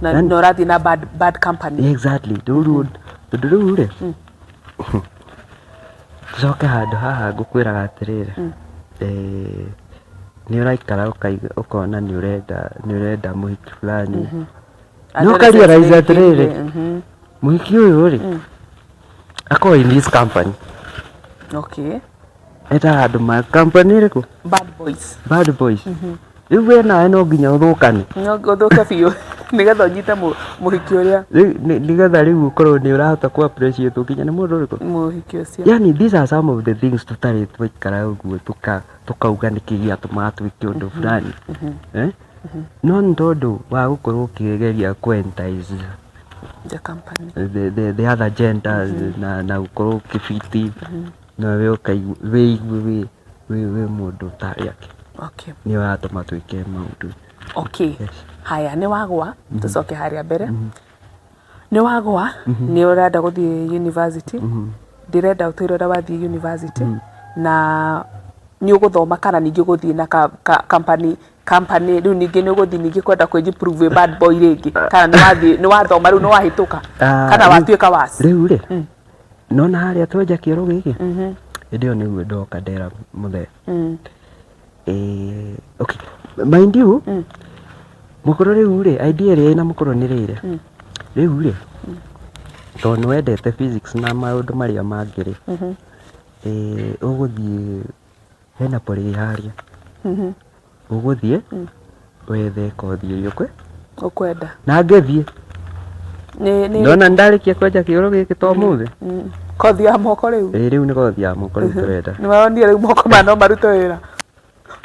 na ũrathiĩ na bad company. Exactly. Tondũ rĩu rĩ tũcoke handũ haha ngũkwĩraga atĩrĩrĩ nĩ ũraikara ũkona nĩ ũrenda mũhiki fulani no ũkarealize atĩrĩrĩ mũhiki ũyũ rĩ akorwo in this company. Okay. Eta handũ ma company ĩrĩkũ? Bad boys. Rĩu we nawe no nginya ũthũkane. Ũthũke biũ nĩgetha ũnyite mũhiki ũrĩa nĩgetha rĩu ũkorwo nĩ ũrahota ku appreciate ũkinya nĩ mũndũ ũrĩkũ mũhiki ũcio. Yani these are some of the things tũtarĩ twaikara ũguo tũkauga nĩkĩ gĩatũmaga twĩke ũndũ fulani no nĩ tondũ wa gũkorwo ũkĩgeria ku-entice the other gender na gũkorwo ũkĩfiti na we ũkaigue wĩ mũndũ ũtarĩ ake. Okay. Nĩ watũma twĩke maũndũ. Okay. Haya nĩ wagwa tũcoke harĩa mbere nĩ wagwa nĩ ũrenda gũthiĩ university ndĩrenda ũtwĩre ũrĩa wathiĩ university na nĩ ũgũthoma kana ningĩ ũgũthiĩ na company rĩu ningĩ nĩ ũgũthiĩ ningĩ kwenda kwĩjiprove bad boy rĩngĩ kana nĩ wathoma rĩu nĩ wahĩtũka kana watuĩka wasi rĩu rĩ nona harĩa twenja kĩoro gĩkĩ hĩndĩ ĩyo nĩguo ndoka ndera mũthee. Okay mind you mũkũrũ rĩu rĩ idea ĩrĩa ĩna mũkũrũ nĩ rĩrĩ rĩu rĩ tondũ nĩ wendete physics na maũndũ marĩa mangĩ rĩ ũgũthiĩ hena poli harĩa ũgũthiĩ wethe kothi ĩrĩa ũkwenda na ngĩthiĩ ndona ndarĩkia kwenja kĩoro gĩkĩ to mũthĩ kothi ya moko rĩu rĩu nĩ kothi ya moko rĩu tũrenda nĩ waronire rĩu moko ma no marute wĩra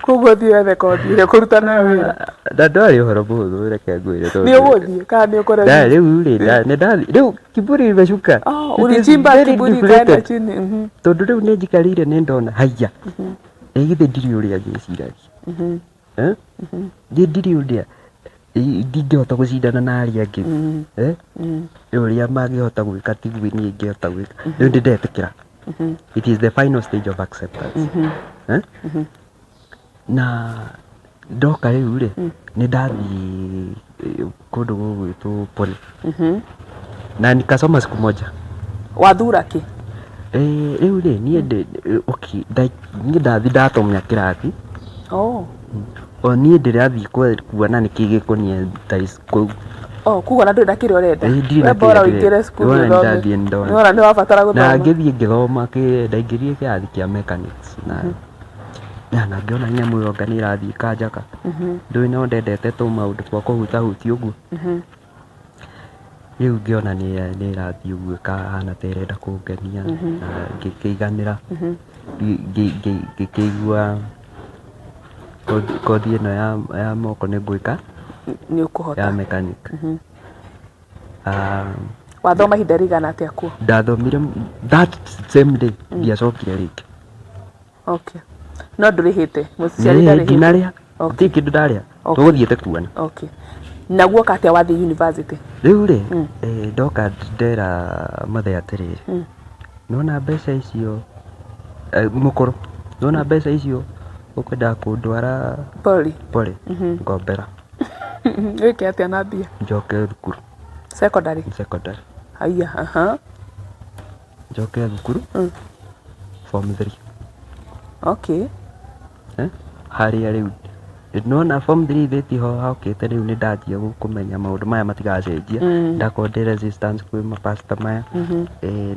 koguo thiĩ wethe kothi ĩrĩa kũruta nayo wĩra na ndwarĩ ũhoro mũhũthũ reke ngwĩre tondũ nĩ ũgũthiĩ kana nĩ ũkũrĩa rĩu rĩ nĩ ndathiĩ rĩu kiburi imeshuka ulichimba kiburi kaenda chini tondũ rĩu nĩ njikarĩire nĩ ndona haiya githĩ ndirĩ ũrĩa ngĩciragia ndirĩ ũrĩa ndingĩhota gũcindana na arĩa angĩ ũrĩa mangĩhota gwĩka tiguo niĩ ingĩhota gwĩka rĩu ndĩndetĩkĩra it is the final stage of acceptance na ndoka rĩu rĩ nĩ ndathiĩ kũndũ gũgwĩtwo poli na nikasoma siku moja. Wathura kĩ? Rĩu rĩ niĩ niĩ ndathiĩ ndatomya kĩrathi o niĩ ndĩrathiĩ kuona nĩkĩ gĩkoniĩ kũu kuga na ndũrĩ na kĩrĩa ũrenda we bora ũingĩre cukuru ũthome nĩwona nĩ wabatara gũthoma na ngĩthiĩ ngĩthoma ndaingĩrire kĩrathi kĩa mechanics na ngĩona nyamũ ĩyo anga nĩ ĩrathiĩ kanjaka ndũĩ no ndendete tũmaũndũ twa kũhutahutia ũguo rĩu ngĩona nĩ ĩrathiĩ ũguo ĩkahana ta ĩrenda kũngenia na ngĩkĩiganĩra ngĩkĩigua kothi ĩno ya moko nĩ ngwĩka nĩ ũkũhota ya mechanic. Wathoma ihinda rĩigana atĩa kuo? Ndathomire that same day ndiacokire rĩngĩ. Okay. No ndũrĩhĩte mũciari ndarĩhĩte nginarĩa ti kĩndũ ndarĩa tũgũthiĩte kuona. Okay. Na guoka atĩa wathiĩ university? Rĩu rĩ ndoka ndera mathe atĩrĩrĩ nona mbeca icio mũkũrũ nona mbeca icio ũkwenda kũndwara poli ngombera Weke atia na mbia? Njoke thukuru. Secondary? Secondary. Haya, Njoke thukuru. Form 3. Okay. Harĩa rĩu nona form 3 thĩtiho hokĩte rĩu nĩ ndanjia kũmenya maũndũ maya matigacenjia. Ndakorwo ndĩ resistance kwĩ mapasta maya.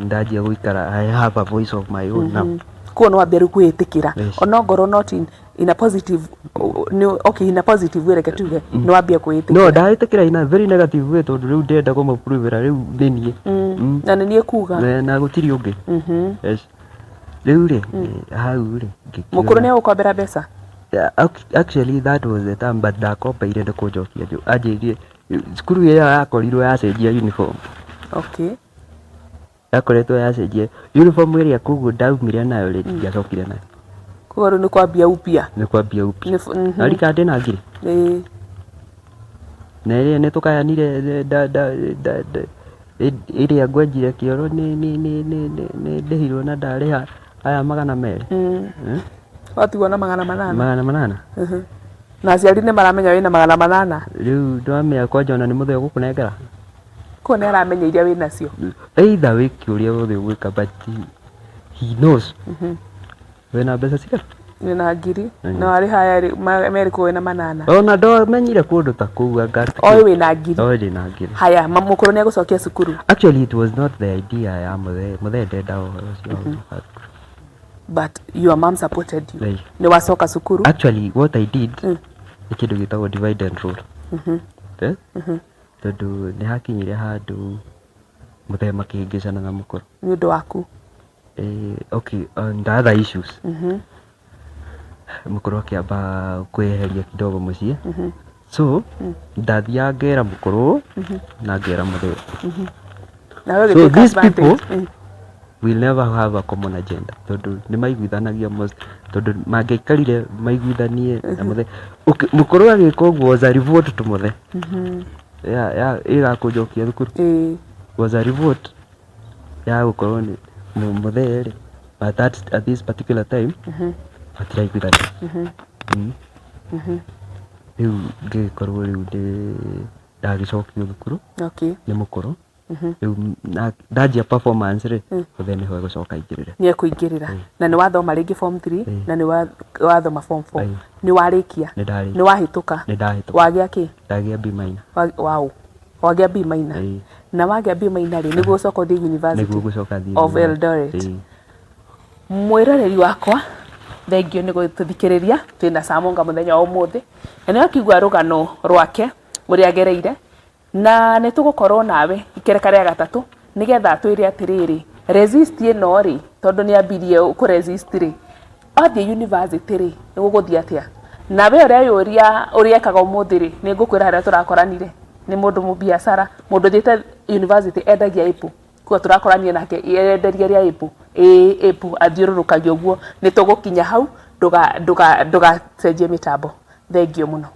Ndanjia gũikara, I have a voice of my own now. Kuo no wambia rĩu kwĩĩtĩkĩra ona ngoro not in a positive okay, in a positive way, reke tuge no wambia kwĩĩtĩkĩra. No ndaĩtĩkĩra in a very negative way tondũ rĩu ndĩrenda kũmũpruvĩra rĩu nĩ niĩ. Na nĩ niĩ kuga na gũtirĩ ũngĩ. Yes. Rĩu rĩ hau rĩ mũkũrũ nĩ agũkombera mbeca? Actually that was the time, but ndakombeire ndĩkũnjokia njo anjĩrie cukuru ĩyo yakorirwo yacenjia uniform. Okay. Yakoretwo yacenjia uniform ĩrĩa koguo ndaumire nayo rĩ ndiacokire nayo. Koguo rĩu nĩ kwambia upya? Nĩ kwambia upya. Arika ndĩ na ngiri. Na ĩrĩa nĩ tũkayanire ĩrĩa ngwenjire kĩoro nĩ ndĩhirwo na ndarĩha aya 200. Watigwo na 800? 800. Na aciari nĩ maramenya wĩna 800? Rĩu ndamenya kwanja ona nĩ mũthee ũgũkũnengera. Koguo nĩ aramenya iria wĩ nacio? Either wĩke ũrĩa wothe ũgwĩka, but he knows. Wĩna mbeca cigana? Wĩna ngiri na warĩ haya merĩ kũ wĩna 800? Ona ndomenyire kũndũ ta kũu anga. Oĩ wĩna ngiri? Oĩ ndĩna ngiri. Haya mũkũrũ nĩ agũcokia cukuru? Actually it was not the idea ya mũthee ndenda ũhoro ũcio. But your mom supported you. Nĩ wacoka cukuru? Actually what I did nĩ kĩndũ gĩtagwo divide and rule. Tondũ nĩ hakinyire handũ mũthee makĩhĩngĩcana na mũkũrũ. Nĩ ũndũ waku? Okay, on the other issues. Mũkũrũ akĩamba kwĩyeheria kidogo mũciĩ. So ndathiaga ngera mũkũrũ na ngera mũthee. So these people will never have a common agenda. Tondũ nĩ maiguithanagia most. Tondũ mangĩaikarire maiguithanie na mũthee. Mũkũrũ agĩka ũguo was a revolt to mũthee. Ĩgakũnjokia thukuru. Was a revolt ya gũkorwo nĩ mũthee rĩ, but at this particular time matiraiguithania. Rĩu ngĩkorwo rĩu ndagĩcokio thukuru nĩ mũkũrũ. Rĩu ndanjia performance rĩ mũthee nĩho egũcoka aingĩrĩre. Nĩ ekũingĩrĩra. Na nĩ wathoma rĩngĩ form 3 na nĩ wathoma form 4? Nĩ warĩkia? Nĩ wahĩtũka? Nĩ ndahĩtũka. Wagĩa kĩ? Ndagĩa B minor. Wow. Wagĩa B minor? Na wagĩa B minor rĩ nĩguo ũcoka ũthiĩ University of Eldoret? Mwĩroreri wakwa thengio nĩ gũtũthikĩrĩria. Twĩna Samonga mũthenya wa ũmũthĩ na nĩ wakĩigua rũgano rwake ũrĩa agereire, na nĩ tũgũkorwo nawe ikereka rĩa gatatũ nĩgetha twĩre atĩrĩrĩ resist ĩno rĩ, tondũ nĩ ambirie kũ resist rĩ, athiĩ university rĩ nĩ gũgũthiĩ atĩa. Nawe ũrĩa yũria ũrĩa ekaga ũmũthĩ rĩ nĩ ngũkwĩra harĩa tũrakoranire. Nĩ mũndũ mũbiacara, mũndũ thiĩte university endagia Apple. Kuo tũrakorania nake yenderia rĩa Apple. Apple athiũrũrũkagia ũguo. Nĩ tũgũkinya hau, ndũgacenjie mĩtambo. Thengio mũno.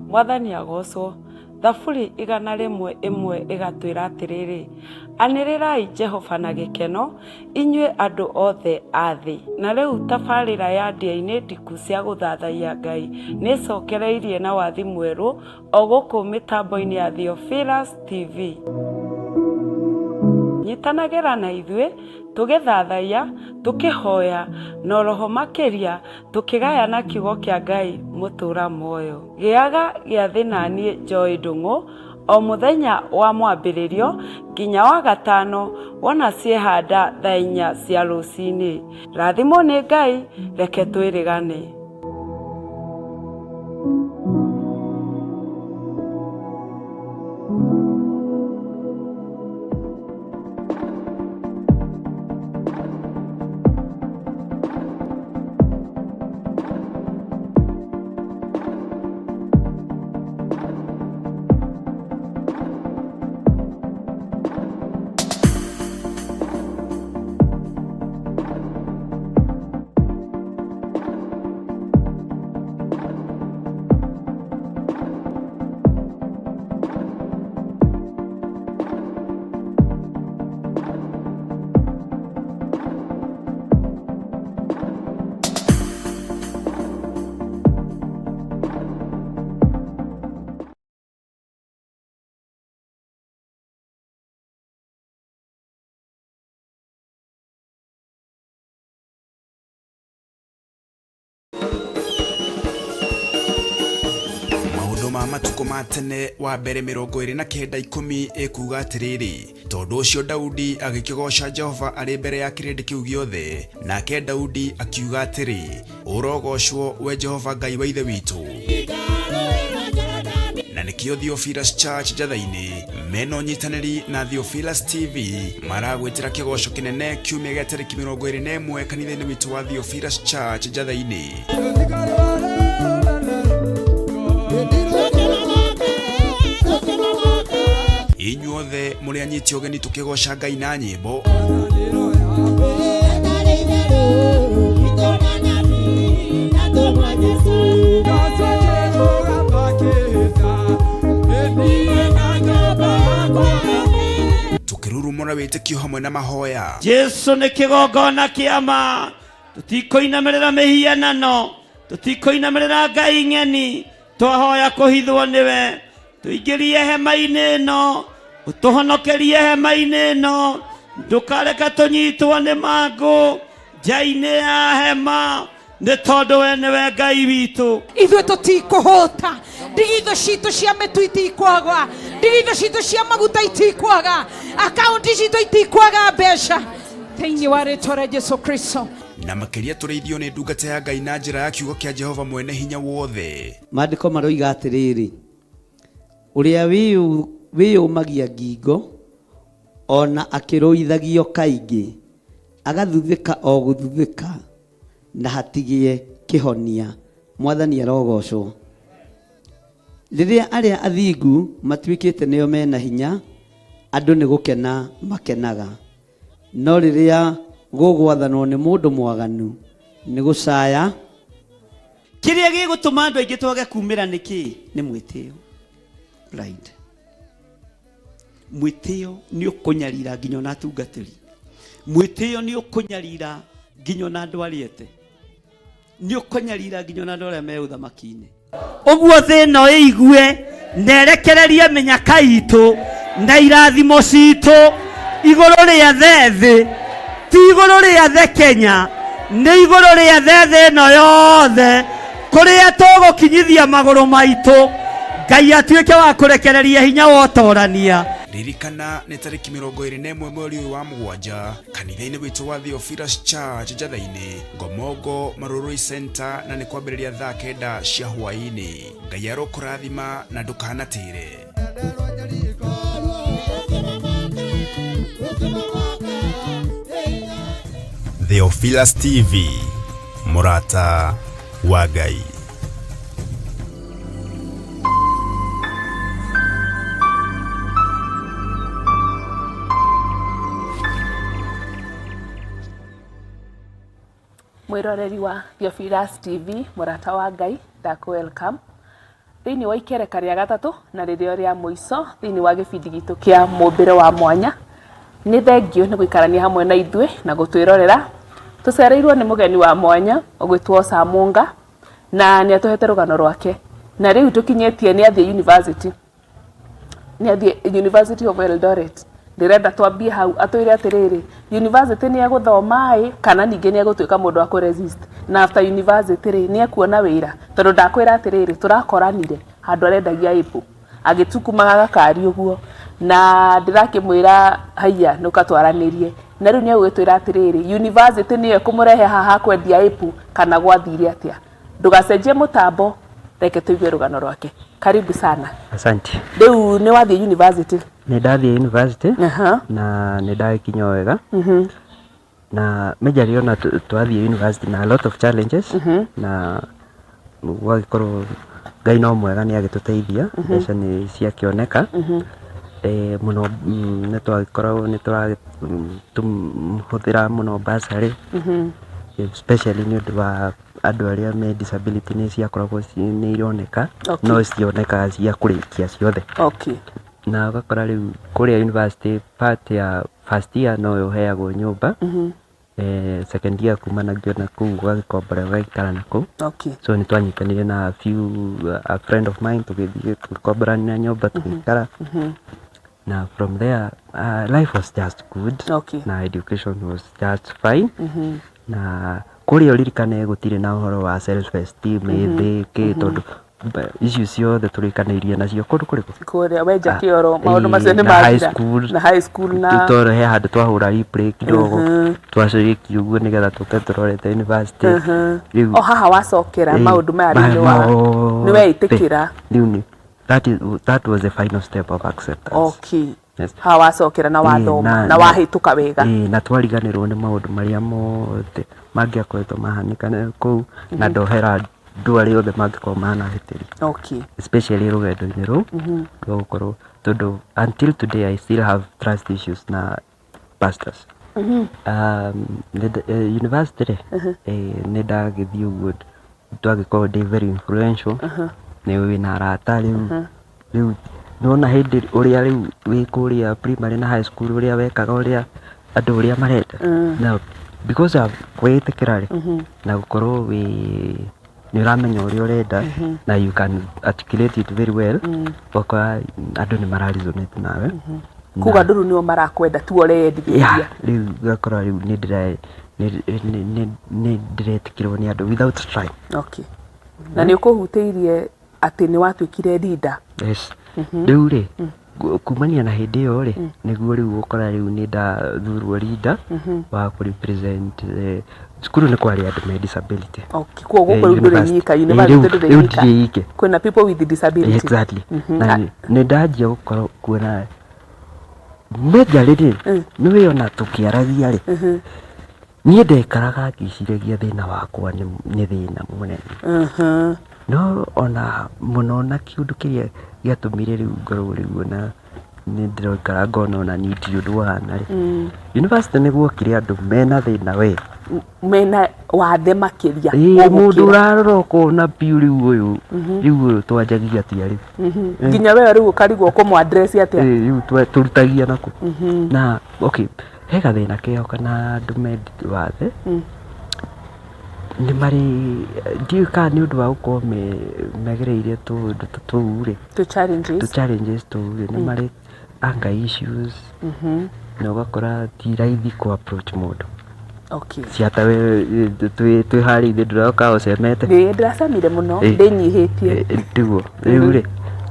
Mwathani agocwo. Thaburi 101 ĩgatwĩra atĩrĩrĩ, anĩrĩrai Jehova na gĩkeno inyuĩ andũ othe a thĩ. Na rĩu tabarĩra ya ndĩa-inĩ ndiku cia gũthathaiya Ngai nĩ cokereirie na wathi mwerũ o gũkũ mĩtambo-inĩ ya Theophilus TV. Nyitanagĩra na ithuĩ tũgĩthathaiya, tũkĩhoya na roho makĩria tũkĩgayana kiugo kĩa Ngai mũtũra muoyo. Gĩaga gĩathĩ na niĩ Joy Ndung'u o mũthenya wa mwambĩrĩrio nginya wa gatano wona ciehanda thaa 4 cia rũcinĩ. Rathimwo nĩ Ngai, reke twĩrĩgane. matuko ma tene wa mbere 29:10 ekuga atiriri tondu ucio Daudi agikigosha Jehova ari mbere ya kirindi kiu giothe nake Daudi akiuga atiri urogoshwo we Jehova Ngai wa ithe witu na nikio Theophilus Church Jathaini meno nyitaneri na Theophilus TV maragwitira kigosho kinene kiumia gia tariki 21 kanitha-ini witu wa Theophilus Church Jathaini. Inyuothe muri anyiti ogeni tukigosha Ngai na nyimbo tukirurumura witikio hamwe na mahoya. Jesu ni kigongona kiama, tutikoinamirira mihianano, tutikoinamirira Ngai ng'eni, twahoya kuhithwo niwe, tuingirie hema-ini ino, utuhonokerie hema-ini ino, ndukareka tunyitwo ni mangu nja-ini ya hema, ni tondu we niwe Ngai witu. Ithuĩ tũtikũhũta, ndigitho citũ cia mĩtu itikwaga, ndigitho citũ cia maguta itikwaga, akaunti citũ itikwaga mbeca thĩinĩ wa rĩĩtwa rĩa Jesũ Kristo. Na makiria tureithio ni ndungata ya Ngai na njira ya kiugo kia Jehova mwene hinya wothe. Maandĩko maroiga atĩrĩrĩ, ũrĩa wĩyũmagia ngingo ona akĩrũithagio kaingĩ agathuthĩka o gũthuthĩka na hatigie kĩhonia, Mwathani arogocwo. Rĩrĩa arĩa athingu matuĩkĩte nĩo mena hinya, andũ nĩ gũkena makenaga, no rĩrĩa gũgwathanwo nĩ mũndũ mwaganu nĩ gũcaya. Kĩrĩa gĩgũtũma andũ aingĩ twage kumĩra nĩkĩ? Nĩ mwĩtĩo. Pride. Mwĩtĩo nĩ ũkũnyarira nginya na atungatĩri. Mwĩtĩo nĩ ũkũnyarira nginya na andũ arĩa ete. Nĩ ũkũnyarira nginya na andũ arĩa me ũthamaki-inĩ. Ũguo thĩ ĩno ĩigue nerekererie mĩnyaka itũ na irathimo citũ igũrũ rĩa thĩ, ti igũrũ rĩa thĩ Kenya, nĩ igũrũ rĩa thĩ ĩno yothe kũrĩa tũgũkinyithia magũrũ maitũ, Ngai atuĩke wa kũrekereria hinya wa ũtorania. Ririkana ni tariki 21 mweri wa mugwanja kanitha-ini witu wa Theophilus Church Jathaini Ngomongo Marurui Center, na ni kwambĩrĩria thaa 9 cia hwaĩ-inĩ. Ngai arokũrathima na ndukanatĩre. Theophilus TV, mũrata wa Ngai. Mwiroreri wa Theophilus TV, mũrata wa Ngai, ndaku welcome thĩinĩ wa ikereka rĩa gatatũ na rĩrĩo rĩa mũico thĩinĩ wa gĩbindi gitũ kĩa mũmbĩre wa mwanya. Nĩ thengio nĩ gũikarania hamwe na ithuĩ na gũtwĩrorera. Tũcereirwo nĩ mũgeni wa mwanya ũgwĩtwo Samunga na nĩ atũhete rũgano rwake, na rĩu tũkinyĩtie nĩ athiĩ university, University of Eldoret. Ndirenda twambie hau atwĩre atĩrĩrĩ, university nĩ egũthoma kana ningĩ nĩ egũtuĩka mũndũ wa kũresist, na after university nĩ ekuona wĩra, tondũ ndakwĩra atĩrĩrĩ tũrakoranire handũ arendagia Apple agĩtukumaga gakari ũguo, na ndirakĩmwĩra haiya nũkatwaranĩrie, na rĩu nĩ egũgĩtwĩra atĩrĩrĩ university nĩ ekũmũrehe haha kwendia Apple kana gwathire atĩa. Ndũgacenjie mũtambo, reke tũigue rũgano rwake. Karibu sana. Asante. Rĩu nĩ wathiĩ university? Nĩ ndathiĩ university na nĩ ndagĩkinya wega, na majorly ona twathiĩ university na a lot of challenges, na gwagĩkorwo Ngai no mwega nĩ agĩtũteithia, mbeca nĩ ciakĩoneka mũno, nĩ twagĩkoragwo nĩ tũrahũthĩra mũno bursary, especially nĩ ũndũ wa andũ arĩa me disability nĩ ciakoragwo nĩ ironeka, no cionekaga cia kũrĩkia ciothe. Na ũgakora rĩu kũrĩa university part ya first year no ũheagwo nyũmba, second year kumana na kũu ũgagĩkombora ũgaikara na kũu. So nĩ twanyitanire na a friend of mine tũgĩthiĩ tũkomborania nyũmba tũgĩikara, na from there life was just good, na education was just fine, na kũrĩa ũririkane gũtirĩ na ũhoro wa self esteem thĩ, tondũ icio ciothe tũrĩkanĩirie nacio kũndũ kũrĩkũ Kuria wenja Kioro maundu macio ni mathira na high school na toro he handũ twahũra replay kidogo twacokia ũguo nĩgetha tũke tũrorete university o haha wacokera maundu maya nĩ weĩtĩkĩra rĩu that was the final step of acceptance. Okay. Yes. Haha wacokera na wathoma na wahĩtũka wega na twariganĩrwo nĩ maũndũ marĩa mothe mangĩakoretwo mahanĩka kũu na ndohera andũ arĩa othe mangĩkorwo manahĩtĩria. Okay. Especially rũgendo-inĩ rũu rwa gũkorwo tondũ until today I still have trust issues na pastors. University nĩ ndagĩthiĩ ũguo twagĩkorwo ndĩ very influential nĩ wĩna arata rĩu nona hĩndĩ ũrĩa rĩu wĩ kũrĩa primary na high school ũrĩa wekaga ũrĩa andũ ũrĩa marenda now because of kwĩtĩkĩra na gũkorwo nĩ ũramenya ũrĩa ũrenda na you can articulate it very well ũgakora andũ nĩ mararesonate nawe kuga ndũrũ nĩo marakwenda tu ũreyendithĩria rĩu ũgakora rĩu nĩ ndĩretĩkĩrwo nĩ andũ without trying. Okay. Na nĩ ũkũhutĩirie atĩ nĩ watuĩkire leader. Yes. Rĩu rĩ kumania na hĩndĩ ĩyo rĩ nĩguo rĩu ũkora rĩu nĩ ndathurwo leader wa kũrepresent cukuru nĩ kwarĩ andũ me disability. Okay. Kuoguo kũrĩ ndũrĩ nyika university ndũrĩ nyika kwĩna people with disability. Exactly. Na nĩ ndanjia gũkorwo kuona meja rĩrĩ nĩ wĩona tũkĩaragia rĩ niĩ ndekaraga ngĩciragia thĩna wakwa nĩ thĩna mũnene no ona mũno na kĩũndũ kĩrĩa gĩatũmire rĩu ngorwo rĩu ona nĩ ndĩroikara ngona ona nĩndirĩ ũndũ wahana rĩ university nĩ guokire andũ mena thĩna we mena wathe makĩria mũndũ ũrarora ũkona piũ rĩu ũyũ twanjagia atĩa rĩu nginya wewe rĩu ũkarigwo kũmũ-address atĩa rĩu tũrutagia nakũ na okay he gathĩna keo kana andũ me wathe nĩ marĩ ndiũĩ kana nĩ ũndũ wa gũkorwo megereire tũũndũ tũu rĩ challenges tũu rĩ nĩ marĩ anger issues na ũgakora ti raithi kũ approach mũndũ. Okay. Ciata we twĩ harĩ ithe ndũroka ũcemete ndĩracemire mũno ndĩnyihĩtie ndiguo rĩu rĩ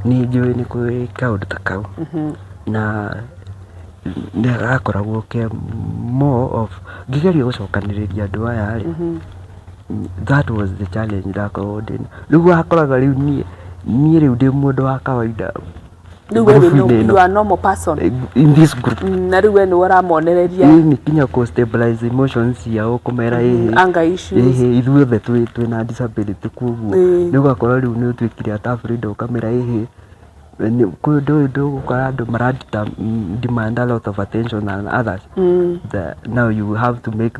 nĩ njũĩ nĩ kwĩ kaũndũ ta kau na nĩ gakoragwo ke more of ngĩgeria gũcokanĩrĩria andũ aya rĩ that was the challenge ndakorwo ndĩna rĩu wakoraga rĩu niĩ rĩu ndĩ mũndũ wa kawaida you are normal person in this group na rĩu we nĩ ũramonereria nĩ kinya kũ stabilize emotions ciao kũmera anger issues ithuothe twĩna disability kuoguo nĩ ũgakora rĩu nĩ ũtuĩkire atafrida ũkamera ndũgũkora andũ maradita demand a lot of attention than others now you have to make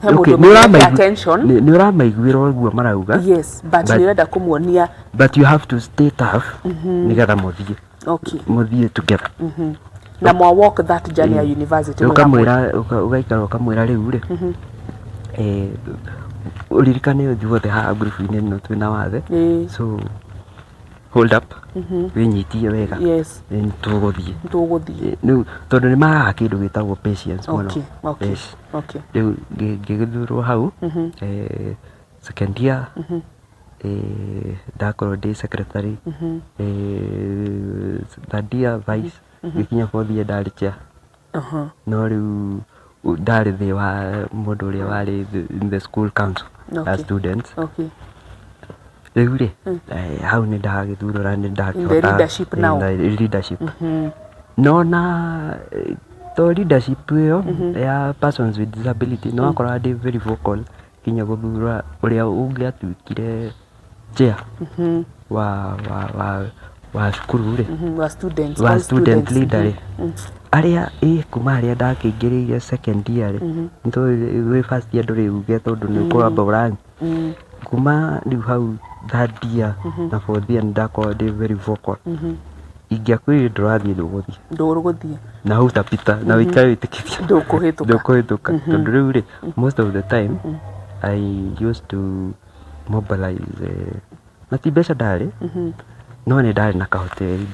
nĩ ũramaiguĩra ũguo marauga yes but nĩ ũrenda kũmuonia but you have to stay tough nĩgetha mũthiĩ together na mwa walk that journey at university ũgaikara ũkamwĩra rĩu rĩ ũririkane ithuothe haha group-inĩ ĩno twĩna wathe so hold up wĩnyitie wega tũgũthiĩ rĩu tondũ nĩ maraga kĩndũ gĩtagwo patience mũno rĩu ngĩgĩthurwo hau second year ndakorwo ndĩ secretary third year vice gĩkinya fourth year ndarĩ chair no rĩu ndarĩ thĩ wa mũndũ ũrĩa warĩ in the school council as students rĩu rĩ hau nĩ ndagĩthurũra nĩ ndakĩhota leadership no na to leadership ĩyo ya persons with disability no akorwo ndĩ very vocal kinya gũthura ũrĩa ũngĩatuĩkire chair wa cukuru rĩ wa student leader rĩ arĩa kuma harĩa ndakĩingĩrĩire second year rĩ nĩtũĩ first year ndũrĩ uge tondũ nĩ ũkũramba ũrani kuma rĩu hau third year na fourth year ndakorwo ndĩ very vocal ingĩakwĩrire ndũrathiĩ ndũgũthiĩ na hau tapita na wĩikare wĩtĩkĩtie ndũkũhĩtũka tondũ rĩu rĩ most of the time I used to mobilize na ti mbeca ndarĩ no nĩ ndarĩ na kahoteri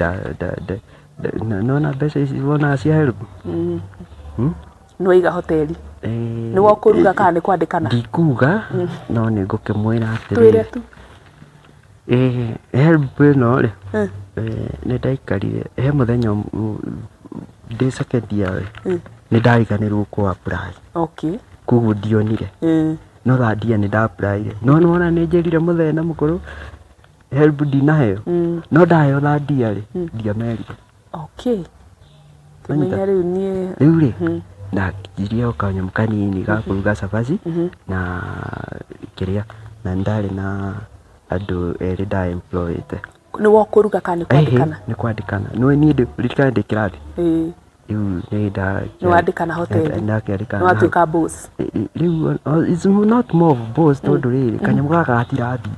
nona mbeca ici wonaga cia help nĩwaiga hoteli nĩ wokũruga kana nĩ kwandĩkana ndikuga no nĩ ngũkĩmwĩra atĩrĩ HELB ĩno rĩ nĩ ndaikarire he mũthenya ndĩ second year nĩ ndariganĩrwo ku apply koguo ndionire no thandia nĩ nda apply no nona nĩ njĩrire mũthenya mũkũrũ HELB ndinaheo no ndaheo thandia rĩ ndiamerire rĩu rĩ ndakirie o kanyamũ kanini ga kũruga cabaci na kĩrĩa na ndarĩ na andũ erĩ nda employed nĩ wo kũruga kana kwandĩkana nĩ kwandĩkana no niĩ ndĩrikana ndĩ kĩrathi rĩu nĩ wandĩkana hoteli ndakĩandĩkana watuĩka boss rĩu it's not more of boss tondũ rĩrĩ kanyamũ gaka gatirathi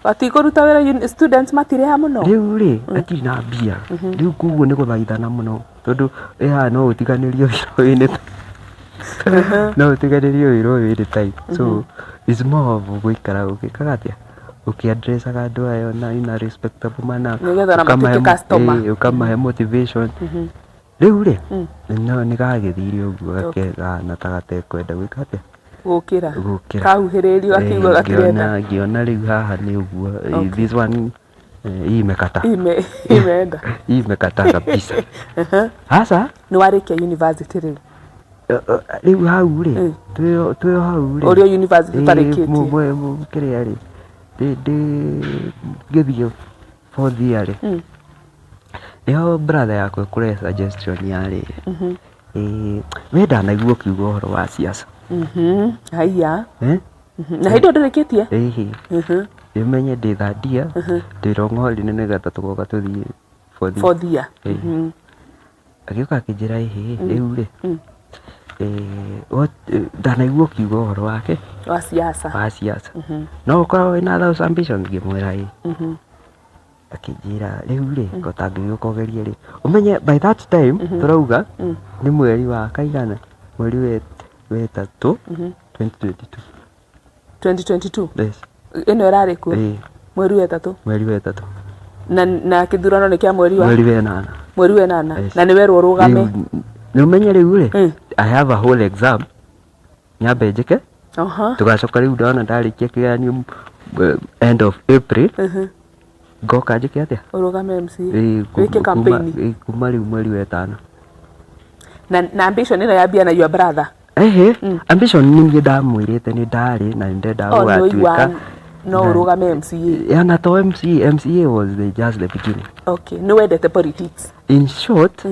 watikũruta wĩra students matirĩha mũno rĩu rĩ atirĩ na mbia rĩu koguo nĩ gũthaithana mũno tondũ haha no ũtiganĩrio wĩra wĩnĩ no ũtiganĩrio wĩra wĩnĩ tight so it's more of gũikara ũgĩkaga atĩa ũkĩaddressaga andũ ayo na in a respectable manner ũkamahe motivation rĩu rĩ no nĩ gagĩthire ũguo gakegana ta gatekwenda gwĩka atĩa gũkĩra kahuhĩrĩrio akĩigua gakĩenda ngĩona rĩu haha nĩ ũguo this one imekata imekata kabisa hasa nĩ warĩkia university rĩu hau rĩ twĩ hau rĩ ũrĩa university tarĩkĩtie kĩrĩa rĩ ngĩthiĩ fourth year rĩ nĩho brother yakwa kũrehe suggestion ya rĩrĩ we ndanaigua ũkiuga ũhoro wa siasa haiya na hĩndĩ ĩyo ndĩrĩkĩtie menye ndĩ thandia ndĩ rong'ori-inĩ nĩgetha tũgoka tũthiĩ fourth year agĩũka akĩnjĩra rĩu rĩ ndanaigua ũkiuga ũhoro wake wa siasa no ũkorwo wĩna those ambitions ngĩmwĩra akĩnjĩra rĩu rĩ ngotangĩgĩũka ũgerie rĩ ũmenye by that time tũrauga nĩ mweri wa kaigana mweri wetatũ 2022 ĩno ĩrarĩ kuo mweri wetatũ na kĩthurano nĩ kĩa mweri wenana na nĩ werwo ũrũgame nĩ ũmenye rĩu rĩ I have a whole exam nyambe njĩke tũgacoka rĩu ndona ndarĩkia kĩgeranio end of April ngoka njĩke atĩa ũrũgame MCA wĩke campaign kuma rĩu mweri wetano na ambition ĩno yambia na your brother ambition niĩ ndamwĩrĩte nĩ ndarĩ na nĩndenda gũgatuĩka no ũrũgame MCA yana to MCA was just the beginning nĩ wendete politics in short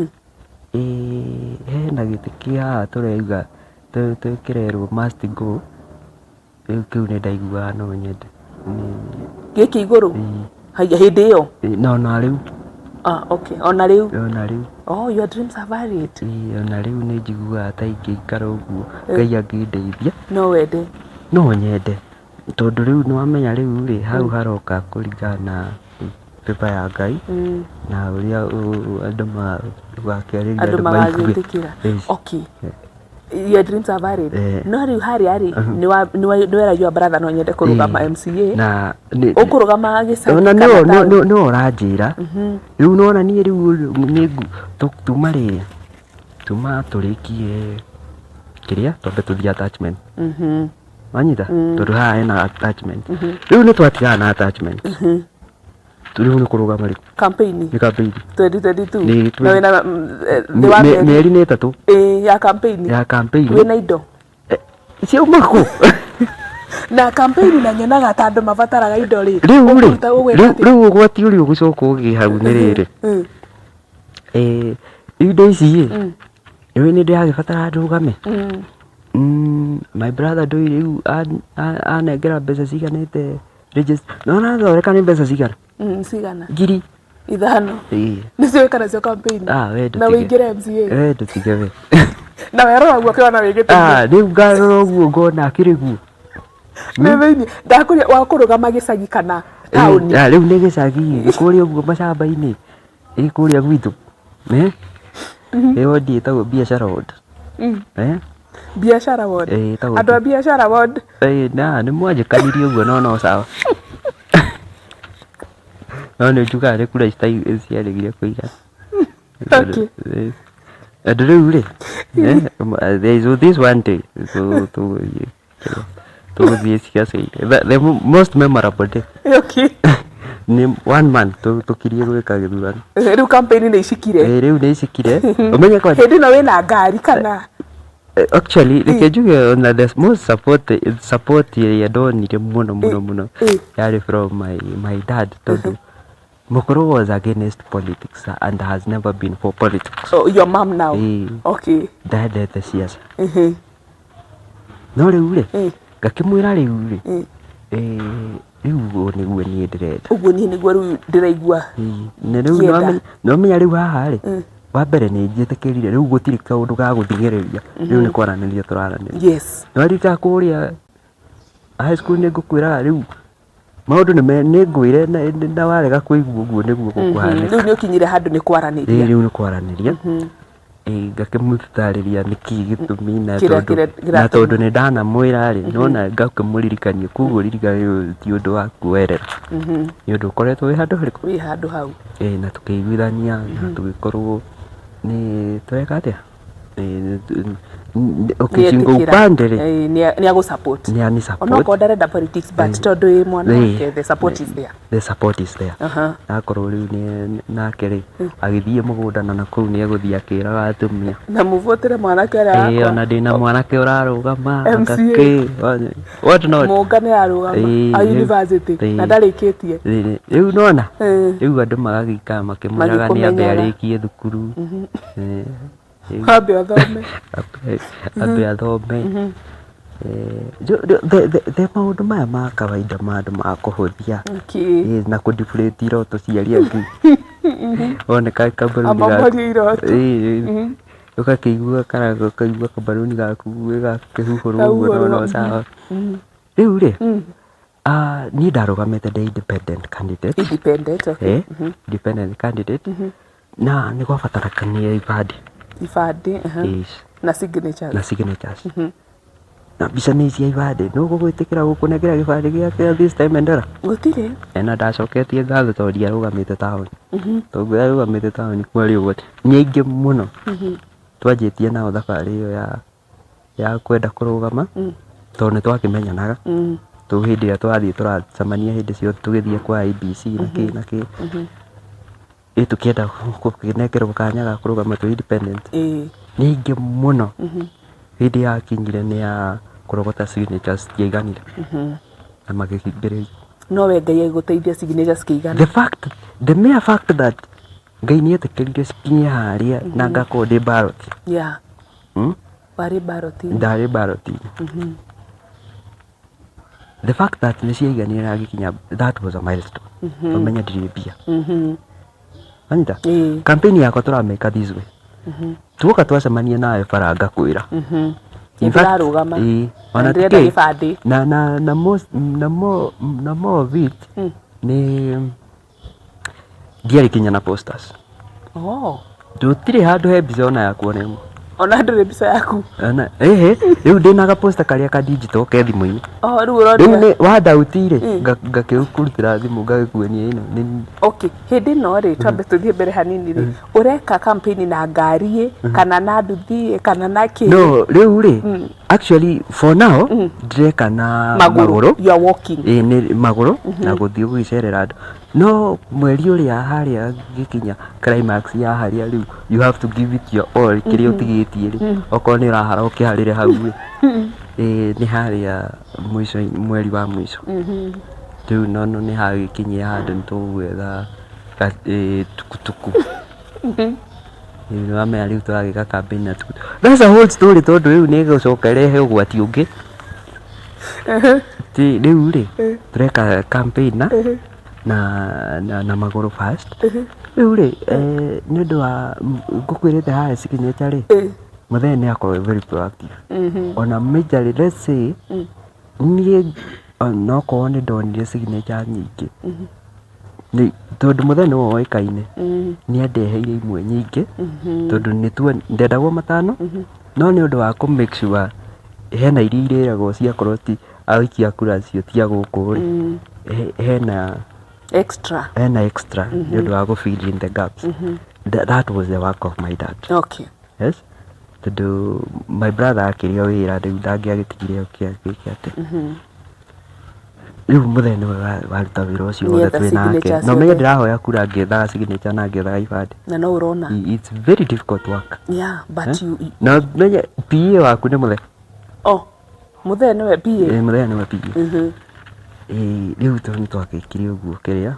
hena gĩtĩ kĩa tũrauga twĩkĩrerwo must go kĩu nĩ ndaiguaga no nyende gĩkĩ igũrũ hĩndĩ ĩyo na rĩu ona rĩu your dreams are varied ona rĩu nĩ njiguaga ta ingĩikara ũguo Ngai angĩndeithia no nyende tondũ rĩu nĩwamenya rĩu rĩ hau haroka kũringana na pepa ya Ngai na ũrĩa andũ magakĩarĩria magagĩtĩkĩra your dreams are varied no rĩu harĩa rĩ nĩ weragia brother no nyende kũrũgama MCA na ũkũrũgama gĩcagi no ũranjĩra rĩu nona niĩ rĩu tuma tũrĩkie kĩrĩa twambe tũthiĩ attachment wanyita tondũ haha hena attachment rĩu nĩ twatigaga na attachment rĩu nĩ kũrũgama rĩ campaign 2022 na wĩna mĩeri nĩ ĩtatũ ya campaign wĩna indo ciauma kũ na campaign na nyonaga ta andũ mabataraga indo rĩ rĩu ũgwati ũrĩa ũgũcoka ũgĩ hau nĩ rĩrĩ indo ici rĩu nĩ ndĩragĩbatara ndũgame my brother ndũĩ rĩu anengera mbeca ciganĩte no nathoreka nĩ mbeca cigana ngiri 5 nĩcio wĩka nacio campaign na wĩingĩre MCA ndũtige we na werora guo kĩona wĩgĩte rĩu ngarora ũguo ngona akĩrĩ guo nĩ thĩinĩ ndakũria wa kũrũgama gĩcagi kana taũni rĩu nĩ gĩcagi kũrĩa ũguo macamba-inĩ kũrĩa gwitũ wodi ĩtagwo biashara ward biashara ward andũ a biashara ward nĩ mwanjĩkanirie ũguo no sawa no nĩ njugaga nĩ kura ciarĩgire kũigana andũ rĩu rĩ there is this one day tũgũthiĩ ciaca-inĩ. The most memorable day Okay. nĩ 1 month tũkirie gwĩka gĩthurano. Rĩu campaign nĩ icikire. Rĩu nĩ icikire. Ũmenye kwa Hĩndĩ ĩno wĩna ngari kana? actually reke njuge na the most support ĩrĩa ndonire mũno yarĩ from my dad tondũ Mukuru was against politics and has never been for politics. Oh, your mom now? Okay. Ndaendete ciaca. No rĩu rĩ ngakĩmwĩra rĩu rĩ rĩu nĩguo niĩ ndĩrenda. Ũguo niĩ nĩguo rĩu ndĩraigua. Na rĩu no menya rĩu haha rĩ wa mbere nĩ njĩtĩkĩrire rĩu gũtirĩ kaũndũ ga gũthingĩrĩria rĩu nĩ kwaranĩria tũraranĩria. Yes. No rita kũrĩa high school nĩ ngũkwĩra rĩu maũndũ nĩ ngwĩre na warega kũigua ũguo nĩguo gũkũhanĩka. Rĩu nĩ ũkinyire handũ nĩ kwaranĩria. Rĩu nĩ kwaranĩria. Ngakĩmũtarĩria nĩkĩ gĩtũmi na tondũ nĩ ndanamwĩra rĩ nona ngakĩmũririkania koguo ririkana ũyũ ti ũndũ wa kuoerera nĩ ũndũ ũkoretwo wĩ handũ harĩkũ. Wĩ handũ hau. Na tũkĩiguithania na tũgĩkorwo nĩ tweka atĩa Single upande ni ago support. Ni ani support. Ono ndarenda politics but todo ĩ mwana wake the support is there. The support is there. Akorwo riu ni nake agithie mugunda na kuu ni agũthia akĩraga atumia. Na muvotere mwanake ara. Ona ndina mwanake ũrarũgama akake. What not? Mungane arũgama a university na ndarĩkĩtie. Riu nona. Riu andũ magagĩka makĩmwĩraga nĩ ambe arĩkie thukuru. Ambe athome. Ambe athome. The maũndũ maya ma kawaida ma andũ ma kũhũthia na kũdeflate iroto cia arĩa angĩ. Oneka kambaruni gaku ũkakĩigua karaga ũkaigua kambaruni gaku gĩgakĩhuhũrwo ũguo no sawa. Rĩu rĩ niĩ ndarũgamĩte ndĩ independent candidate. Independent, okay. Independent candidate. Na nĩ gwabatarania ibandĩ. Ibandĩ, na signatures. Na signatures. Na mbica nĩ cia ibandĩ no gũgwĩtĩkĩra gũkũnengera gĩbandĩ gĩake this time endera gũtirĩ na ndacoketie ngatho tondũ ndiarũgamĩte taũni tondũ arũgamĩte taũni kwarĩ ũguo nĩ aingĩ mũno twanjĩtie nao thabarĩ ĩyo ya kwenda kũrũgama tondũ nĩ twakĩmenyanaga tũ hĩndĩ ĩrĩa twathiĩ tũracemania hĩndĩ ciothe tũgĩthiĩ kwa IBC na kĩ tũkĩenda gũkĩnengerwo kanya ga kũrũgama tũ independent nĩ aingĩ mũno hĩndĩ yakinyire nĩ ya kũrogota signatures ciaiganire na magĩkĩingĩrĩria no we Ngai agũteithia signatures kĩigana. The mere fact that Ngai nĩ etĩkĩrire cikinye harĩa na ngakorwo ndĩ ballot. Warĩ ballot. Ndarĩ ballot. The fact that nĩ ciaiganire na gĩkinya, that was a milestone. Ũmenya ndirĩ mbia. Anita, campaign yakwa tũrameka this way. Tuoka twacemania nawe faranga kwĩra. In fact, ona tike na more of it ni ndiari kinya na posters. Ndutire handũ he mbica ona yaku ona ĩmwe. Ona ndũrĩ mbica yaku. Rĩu ndĩna ga poster karĩa ka digital ke thimũ-inĩ. Rĩu ũrona. Rĩu wadautire ngakĩkũrutĩra thimũ ngagĩkuonia ĩno. Okay, hĩndĩ ĩno rĩ twambe tũthiĩ mbere hanini rĩ ũreka campaign na ngari kana na nduthi kana na kĩ? No, rĩu rĩ actually for now ndĩreka na magũrũ. You are walking. Nĩ magũrũ na gũthiĩ gũgĩcerera andũ. No mweri ũrĩa harĩa gĩkinya climax ya harĩa rĩu you have to give it your all kĩrĩa ũtigĩtie rĩ okorwo nĩ ũrahara ũkĩharĩre hau nĩ harĩa mũico mweri wa mũico rĩu no nĩ hagĩkinyia handũ nĩ tũgwetha tukutuku nĩwamenya rĩu tũragĩka campaign na tukutuku. That's a whole story tondũ rĩu nĩ gũcoka ĩrehe ũgwati ũngĩ rĩu rĩ tũreka campaign na magũrũ first. Rĩu rĩ nĩ ũndũ wa ngũkwĩrĩte haha signature rĩ mũthenya nĩ akorwo very proactive ona majorly let's say niĩ no korwo nĩ ndonire signature nyingĩ tondũ mũthenya ũyũ woĩkaine nĩ andeheire imwe nyingĩ tondũ ndendagwo matano no nĩ ũndũ wa kũ make sure hena iria irĩragwo ciakorwo ti aikia kura cio ti agũkũ rĩ hena extra nĩ ũndũ wa fill in the gaps. That was the work of my dad. Okay. Yes. Tondũ my brother akĩrĩa wĩra rĩu ndangĩagĩtigire gĩake atĩ riu muthenya waruta wira ucio wothe twi nake no menye ndirahoya kura ngethaga signature na ngethaga ibande na no urona it's very difficult work but you no menye PA waku ni muthe muthenya niwe PA muthenya niwe PA riu tu nitwagikire uguo kiria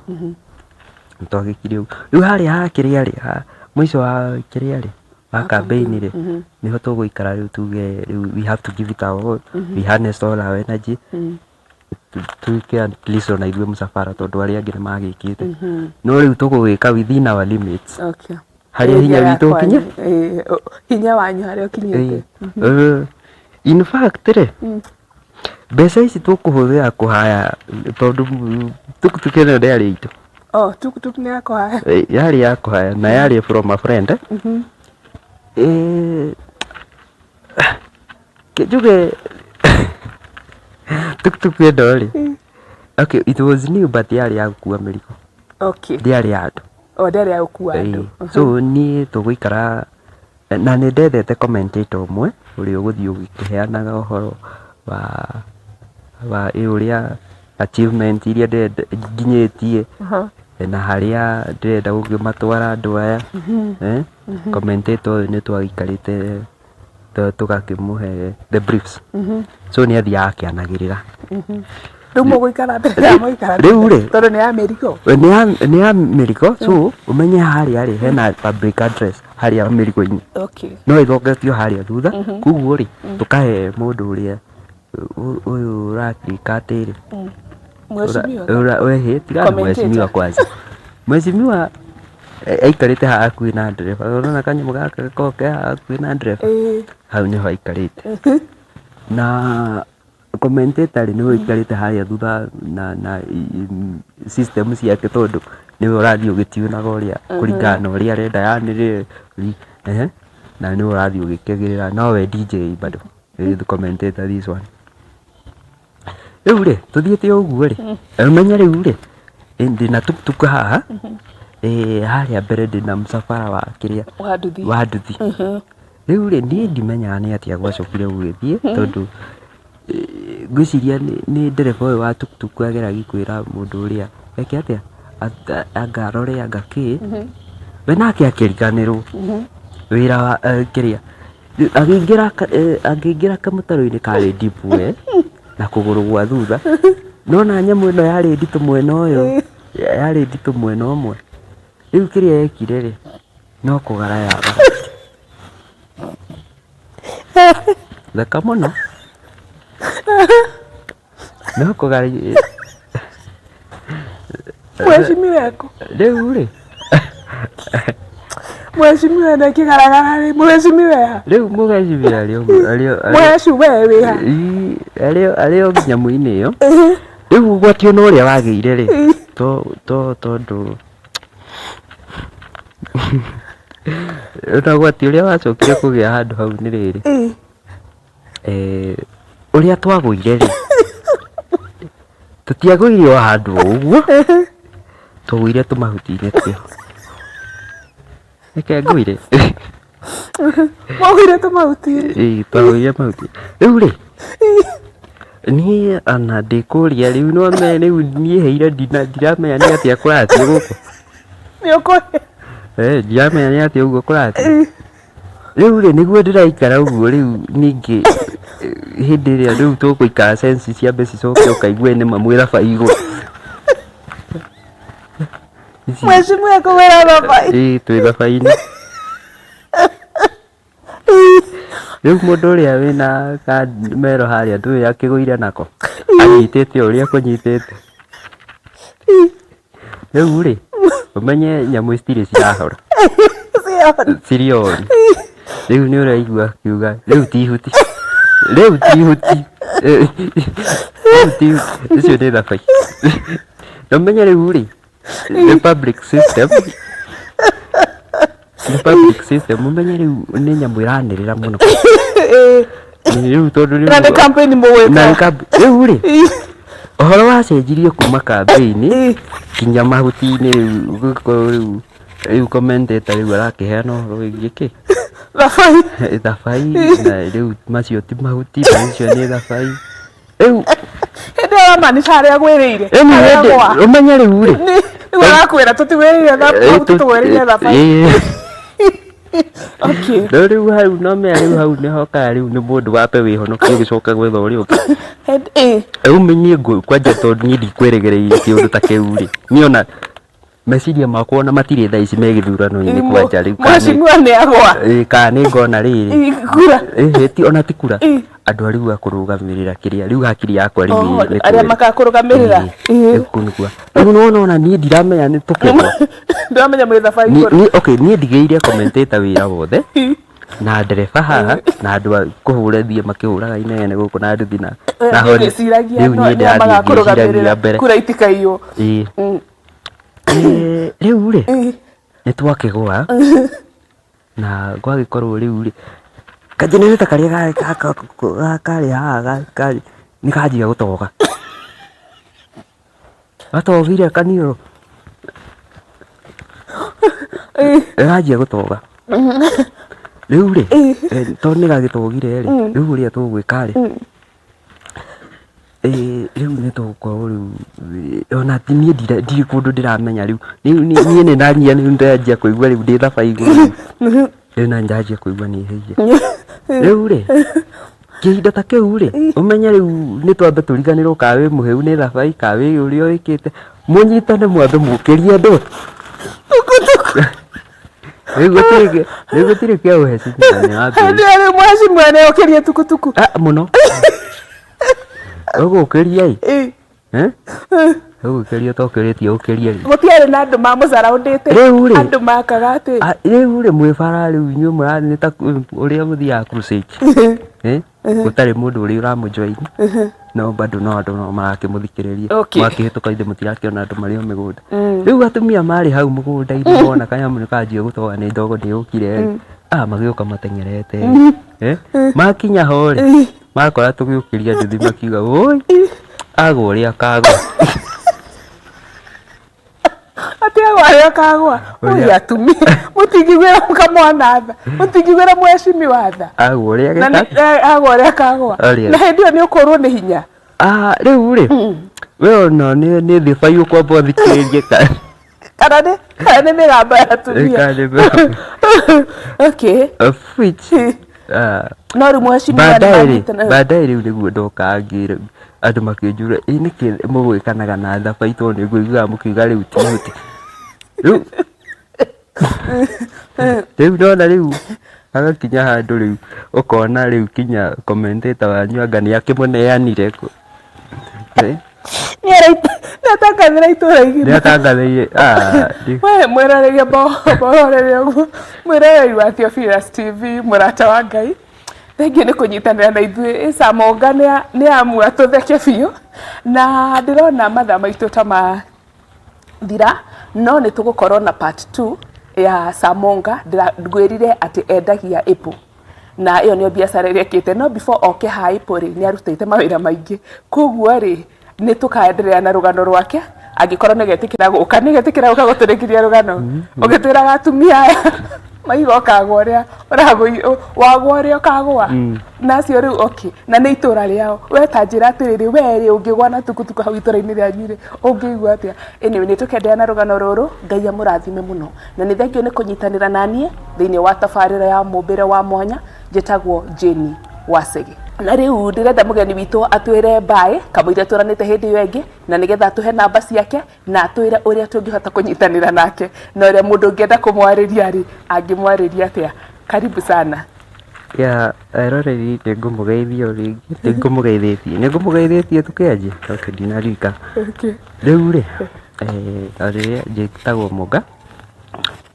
nitwagikire uguo riu haria kiria ri mwisho wa kiria ri wa campaign ri niho tuguikara riu tuge we have to give it our all we harness all our energy tuke at least ona ithuĩ mũcabara tondũ arĩa angĩ nĩmagĩkĩte no rĩu tũgũgĩka within our limits harĩa hinya witũ ũkinye hinya wanyu harĩa ũkinyĩte in fact rĩ mbeca ici tũkũhũthĩra kũhaya tondũ tukutuku ĩno ndĩarĩ itũ tukutuku nĩ ya kũhaya yarĩ ya kũhaya na yarĩ from a friend njuge tukutuku ĩno rĩ okay it was new but yarĩ ya gũkua mĩrigo ndĩarĩ ya andũ ndĩarĩ ya gũkua andũ so niĩ tũgũikara na nĩ ndethete commentator ũmwe ũrĩa ũgũthiĩ ũgĩkĩheanaga ũhoro wa ũrĩa achievement iria nginyĩtie na harĩa ndĩrenda gũkĩmatwara andũ aya commentator ũyũ nĩ twagĩikarĩte tũgakĩmũhe the briefs so nĩ athiaga akĩanagĩrĩra rĩu mũgũikara mbere ya mũikara rĩu rĩ tondũ nĩ ya mĩrigo nĩ ya mĩrigo so ũmenye harĩa rĩ hena public address harĩa mĩrigo-inĩ no ĩthongetio harĩa thutha koguo rĩ tũkahe mũndũ ũrĩa ũyũ ũrakĩka atĩrĩ tiga mwecimiwa kwanza mwecimiwa aikarĩte haha hakuhĩ na ndereba ũrona kanyamũ gaka gakoragwo ke haha hakuhĩ na ndereba hau nĩho aikarĩte na commentator nĩwe aikarĩte harĩa thutha na system ciake tondũ nĩwe ũrathiĩ ũgĩtiũnaga ũrĩa kũringana na ũrĩa arenda yanĩrĩ na nĩwe ũrathiĩ ũgĩkĩgĩrĩra nowe DJ bado the commentator this one rĩu rĩ tũthiĩte ũguo rĩ ũmenye rĩu rĩ ndĩna tukutuku haha harĩa mbere ndĩna mũcabara wa kĩrĩa wa nduthi rĩu rĩ niĩ ndimenyaga nĩ atĩa gwacokire gũgĩthiĩ tondũ ngwĩciria nĩ ndereba ũyũ wa tukutuku ageragia kwĩra mũndũ ũrĩa eke atĩa anga arore anga kĩ we nake akĩriganĩrwo wĩra wa kĩrĩa angĩingĩra kamũtaro-inĩ karĩ ndipu na kũgũrũ gwa thutha nona nyamũ ĩno yarĩ nditũ mwena ũyũ yarĩ nditũ mwena ũmwe rĩu kĩrĩa yekire rĩ no kũgara yaga thaka mũno no kũgara mwecimiwa yako rĩu rĩ mwecimiwa na kĩgaragara rĩ mwecimiwa rĩu mũgecimia mweciwe wĩha arĩ o nyamũ-inĩ ĩyo rĩu gwatio na ũrĩa wagĩire rĩ tondũ ũtagwati ũrĩa wacokire kũgĩa handũ hau nĩ rĩrĩ ũrĩa twagũire rĩ tũtiagũire o handũ ũguo tũgũire tũmahuti-inĩ twĩho reke ngũire mwagũire tũmahuti-inĩ twagũire mahuti rĩu rĩ niĩ ona ndĩkũria rĩu no me rĩu niĩ heire ndiramenya nĩ atĩa kũrathiĩ gũkũ nĩ ũkũhe ndiramenya nĩ atĩa ũguo kũrathiĩ rĩu rĩ nĩguo ndĩraikara ũguo rĩu ningĩ hĩndĩ ĩrĩa rĩu tũgũikara sensi ciambe cicoke ũkaigue nĩma mwĩraba igũrũ mwecimu ekũgwĩra thabai twĩ thabai-inĩ rĩu mũndũ ũrĩa wĩna kamero harĩa ndũĩ akĩgũire nako anyitĩte ũrĩa kũnyitĩte rĩu rĩ ũmenye nyamũ citirĩ cirahora cirĩ oru rĩu nĩ ũraigua akiuga rĩu tihuti icio nĩ thabai na ũmenye rĩu rĩ the public system ũmenye rĩu nĩ nyamũ ĩranĩrĩra mũno rĩu tondũ rĩu rĩ ũhoro wacenjirie kuma campaign kinya mahuti-inĩ rĩu commentator rĩu arakĩheana ũhoro wĩgiĩ kĩ thabai na rĩu macio ti mahuti macio nĩ thabai rĩu ndio maanisha aria gwirire umenye riu ri ni warakwira tutiwirire na tutwirire na bai okay riu hau no me riu hau ni hoka riu ni mundu wape wihonokio gicoka gwetha uri uki umenye kwanja tondu ni ndikweregereire kiundu ta kiu ri niona meciria makwa na matire thaa ici me githurano-inĩ kwanja riu kana ngona riri ti ona ti kura andu ariu akurugamirira kiria riu hakiri yakwa riu aria makakurugamirira kunugua riu nona ni ndiramenya ni tukegwa ndiramenya mwĩ thabarĩ ni okay ni ndigeire commentator wira wothe na ndereba haha na andu kuhurethie makihuraga inene guku na nduthi na hori riu ni ndirathie mbere kura itikaiywo riu ri ni twakigwa na gwagikorwo riu ri kajenereta karia kari haha ni kanjia gutoga gatogire kanio kanjia gutoga riu ri tondu ni gagitogire ri riu ria tugwika ri riu ni tugukorwo riu ona ti ni ndiri kundu ndiramenya riu ni ni nanyia ni ndanjia kuigua riu ndi thaba iguru riu na njanjia kuigua ni heire riu ri kihinda ta kiu ri umenye riu ni twambe turiganirwo kawe muheu ni thabai kawe uria wikite munyitane mwambe mukirie andu riu gutire kia uheci ni wapi ndi mwaci mwene ukirie tukutuku muno ugukiria ugukiria tokiritie ukiria gutiari na andu mamucaraundite riu ri andu makaga ati riu ri mwibara riu inyu murani ni ta uria muthia crusade gutari mundu uri uramujoin no bado no andu no marakimuthikiriria makihituka ithe mutirakiona andu mario migunda riu atumia mari hau mugunda-ini wona kanyamu ni kanjia gutoga ni ndogo ni ukire magioka matengerete makinya ho ri makora tugiukiria nduthi makiuga oi agwa uria kagwa ati agwa uria kagwa uri atumia mutingigwira mukamwana tha mutingigwira mwecimi wa tha agwa uria kagwa na hindi iyo ni ukorwo ni hinya riu ri we ona ni thibai ukwamba uthikiririe kana ni migambo ya atumia okay which no riu mwecimi baadaye riu niguo ndoka ngire andu makinjura niki mugwikanaga na thabai tondu nguiguaga mukiuga riu tihuti riu nona riu agakinya handu riu ukona riu kinya commentator wanyu anga ni akimuneanire niatangathira itura igima niatangathiire we mwirareria mbohoreria uguo mwirereri wa Theophilus TV murata wa Ngai thengiũ nĩ kũnyitanĩra na ithuĩ Samonga nĩ amua tũtheke biũ na ndĩrona mathaa maitũ ta mathira no nĩ tũgũkorwo na part 2 ya Samonga ngwĩrire atĩ endagia apple na ĩyo nĩyo biacara ĩrĩa ekĩte no before oke ha apple rĩ nĩ arutĩte mawĩra maingĩ koguo rĩ nĩ tũkaenderea na rũgano rwake angĩkorwo nĩ getĩkĩra gũka nĩ getĩkĩra gũka gũtũrĩkiria rũgano ũgĩtwĩraga atumia aya maigo kagwa ũrĩa wagwa ũrĩa kagwa nacio rĩu okay na nĩ itũra rĩao we ta njĩra atĩrĩrĩ we rĩ ũngĩgwa na tukutuku hau itũra-inĩ rĩanyu rĩ ũngĩigua atĩa anyway nĩ tũkenderea na rũgano rũrũ Ngai amũrathime mũno na nĩ thengiũ nĩ kũnyitanĩra naniĩ thĩinĩ wa tabarĩra ya mũmbĩre wa mwanya njĩtagwo Jane Wasege na riu ndirenda mugeni witũ atwĩre bye kamũira tũranĩte hĩndĩ ĩyo ĩngĩ na nĩgetha atũhe namba ciake na atwĩre ũrĩa tũngĩhota kũnyitanĩra nake na ũrĩa mũndũ ũngĩenda kũmwarĩria rĩ angĩmwarĩria atĩa karibu sana eroreri nĩ ngũmũgeithia rĩngĩ nĩ ngũmũgeithĩtie tũkĩanjia tondũ ndinarika rĩu rĩ rĩrĩa njĩtagwo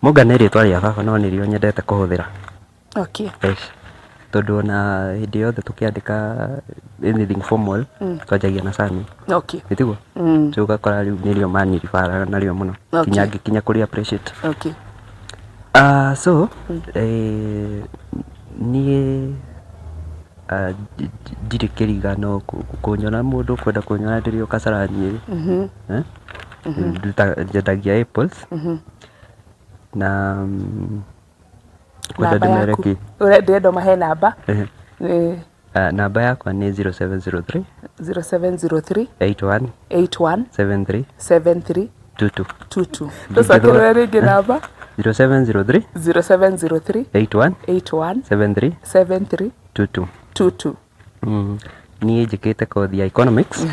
Mũnga nĩ rĩtwa rĩa baba no nĩrĩo nyendete kũhũthĩra tondu ona hindi yothe tukiandika anything formal twanjagia na Sami nitiguo so ugakora riu nirio maniribara nario muno kinya kuri appreciate so nie ndirĩ kĩrigano kũnyona mũndũ kwenda kũnyona ndĩrĩ o Kasarani njendagia apples na kwenda ndĩmereki ndĩrenda mahe namba Namba yakwa ni 0703 0703 81 81 73 73 22. Tucokerere ringi namba 0703 0703 81 81 73 73 22. 22. Niĩ njĩkĩte kothi ya economics.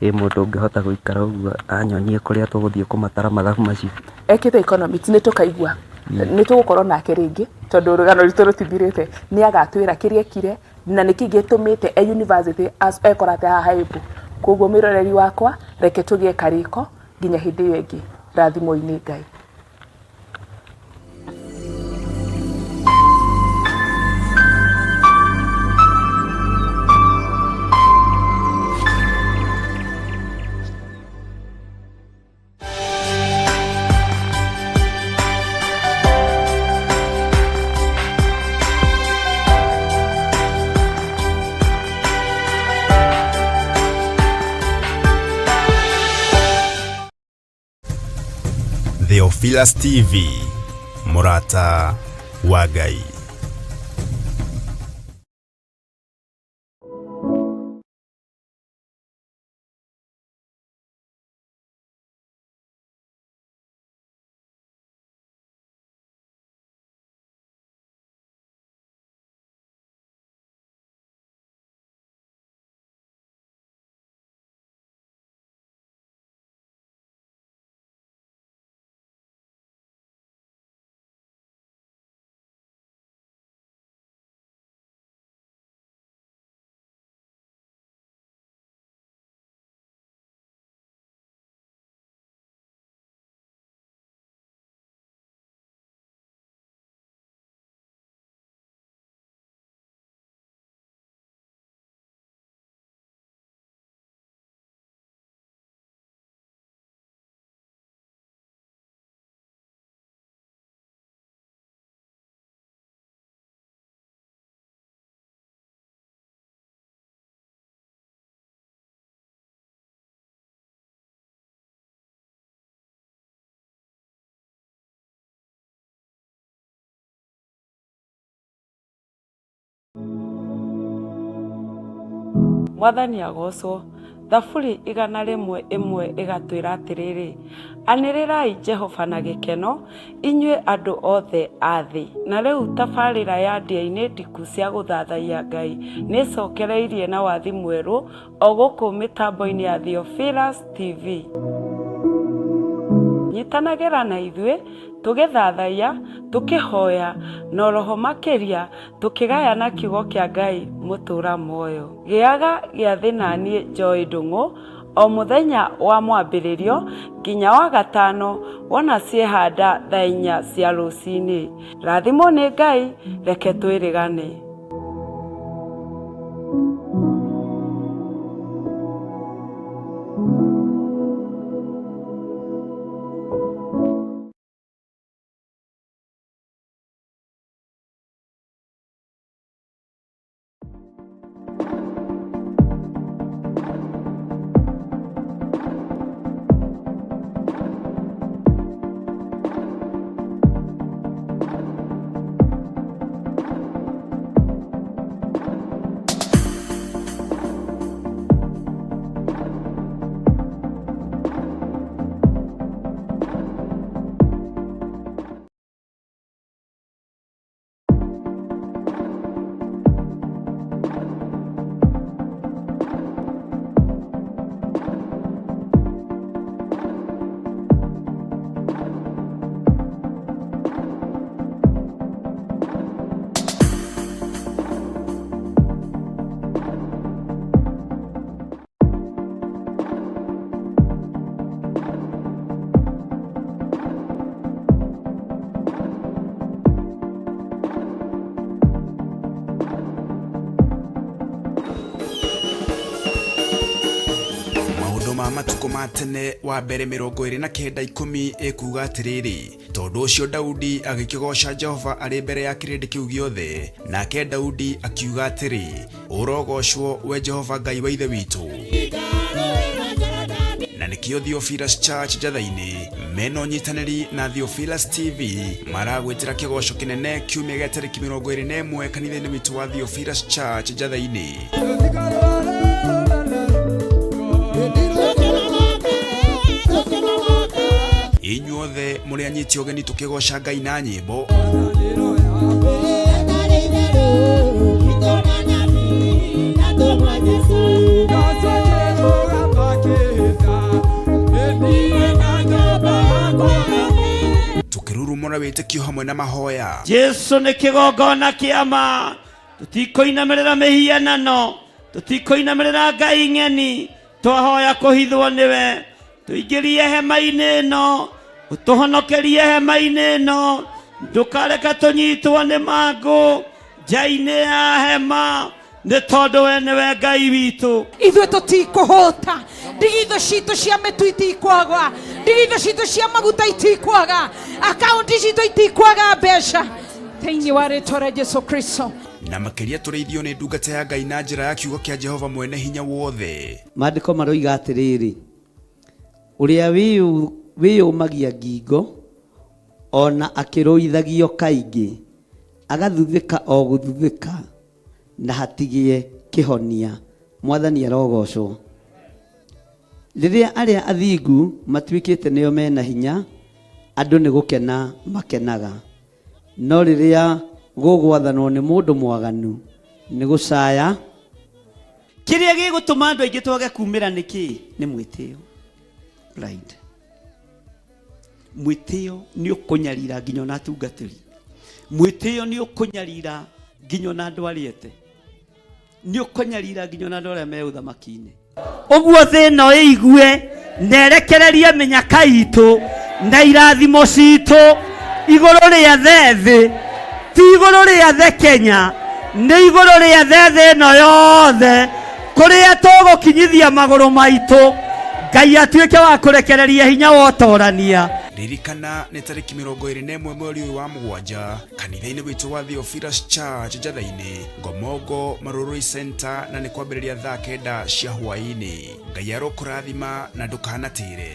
Mũndũ ũngĩhota gũikara ũguo anyonyie kũrĩa tũgũthiĩ kũmatara mathabu macio. Ekĩte economics nĩ tũkaigua nĩ tũgũkorwo nake rĩngĩ tondũ rũgano rwitũ rũtithirĩte, nĩ agatwĩra kĩrĩa ekire na nĩ kĩngĩ gĩtũmĩte university ekora atĩ haha haibu. Koguo mwĩroreri wakwa, reke tũgĩe karĩko nginya hĩndĩ ĩyo ĩngĩ. Rathimo-inĩ Ngai. Theophilus TV, Murata wa Ngai. Mwathani agocwo. Thaburi 101 igatwĩra atĩrĩrĩ, anĩrĩrai Jehova na gĩkeno, inyuĩ andũ othe a thĩ. Na rĩu tabarĩra ya ndĩa-inĩ ndiku cia gũthathaiya Ngai nĩcokereirie na wathi mwerũ o gũkũ mĩtambo-inĩ ya Theophilus TV. Nyitanagĩra na ithuĩ tũgĩthathaiya, tũkĩhoya na roho makĩria tũkĩgayana kiugo kĩa Ngai mũtũra muoyo. Gĩaga gĩathĩ na niĩ Joy Ndung'u o mũthenya wa mwambĩrĩrio nginya wa gatano wona ciehanda thaa 4 cia rũcinĩ. Rathimo nĩ Ngai, reke twĩrĩgane. Matuko matene wa mbere 29:10 ekuga atiriri, tondu ucio Daudi agikigosha Jehova ari mbere ya kirindi kiu giothe, nake Daudi akiuga atiri, urogoshwo we Jehova Ngai wa ithe witu. Na nĩ nikio Theophilus Church Jathaini mena unyitaniri na Theophilus TV maragwitira kigoco kinene kiumia tariki 21 kanitha-ini witu wa Theophilus Church Jathaini. Inyuothe muri anyiti ogeni tukigoca Ngai na nyimbo. Tukirurumura witikio hamwe na mahoya. Jesu ni kigongona kiama, tutikoinamirira mihianano, tutikoinamirira Ngai ng'eni, twahoya kuhithwo niwe, tuingirie hema-ini ino, utuhonokerie hema-ini ino, ndukareka tunyitwo ni mangu nja-ini ya hema, ni tondu we niwe Ngai witu. Ithuĩ tũtikũhũta, ndigitho citũ cia mĩtu itikwaga, ndigitho citũ cia maguta itikwaga, akaunti citũ itikwaga mbeca thĩinĩ wa rĩĩtwa rĩa Jesu Kristo. Na makiria tũrĩithio nĩ ndungata ya Ngai na njĩra ya kiugo kĩa Jehova mwene hinya wothe. Maandĩko maroiga atĩrĩrĩ, ũrĩa wĩyũmagia ngingo ona akĩrũithagio kaingĩ agathuthĩka o gũthuthĩka na hatigie kĩhonia. Mwathani arogocwo. Rĩrĩa arĩa athingu matuĩkĩte nĩo mena hinya, andũ nĩ gũkena makenaga, no rĩrĩa gũgwathanwo nĩ mũndũ mwaganu nĩ gũcaya. Kĩrĩa gĩgũtũma andũ aingĩ twage kumĩra nĩ kĩĩ? Nĩ mwĩtĩo. Pride. Mwĩtĩo nĩ ũkũnyarira nginya na atungatĩri. Mwĩtĩo nĩ ũkũnyarira nginya na andũ arĩa ete. Nĩ ũkũnyarira nginya na andũ arĩa me ũthamaki-inĩ. Ũguo thĩ ĩno ĩigue nerekererie mĩnyaka itũ na irathimo citũ igũrũ rĩa thĩ, ti igũrũ rĩa thĩ Kenya, nĩ igũrũ rĩa thĩ ĩno yothe kũrĩa tũgũkinyithia magũrũ maitũ. Ngai atuĩke wa kũrekereria hinya wa ũtorania. Ririkana nĩ tariki 21 mweri wa mũgwanja kanitha-inĩ witu wa Theophilus Church Jathaini, Ngomongo Marurui Center, na nĩ kwambĩrĩria thaa 9 cia hwaĩ-inĩ. Ngai arokũrathima na ndũkanatĩre.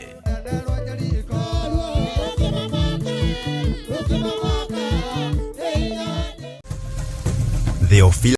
Theophilus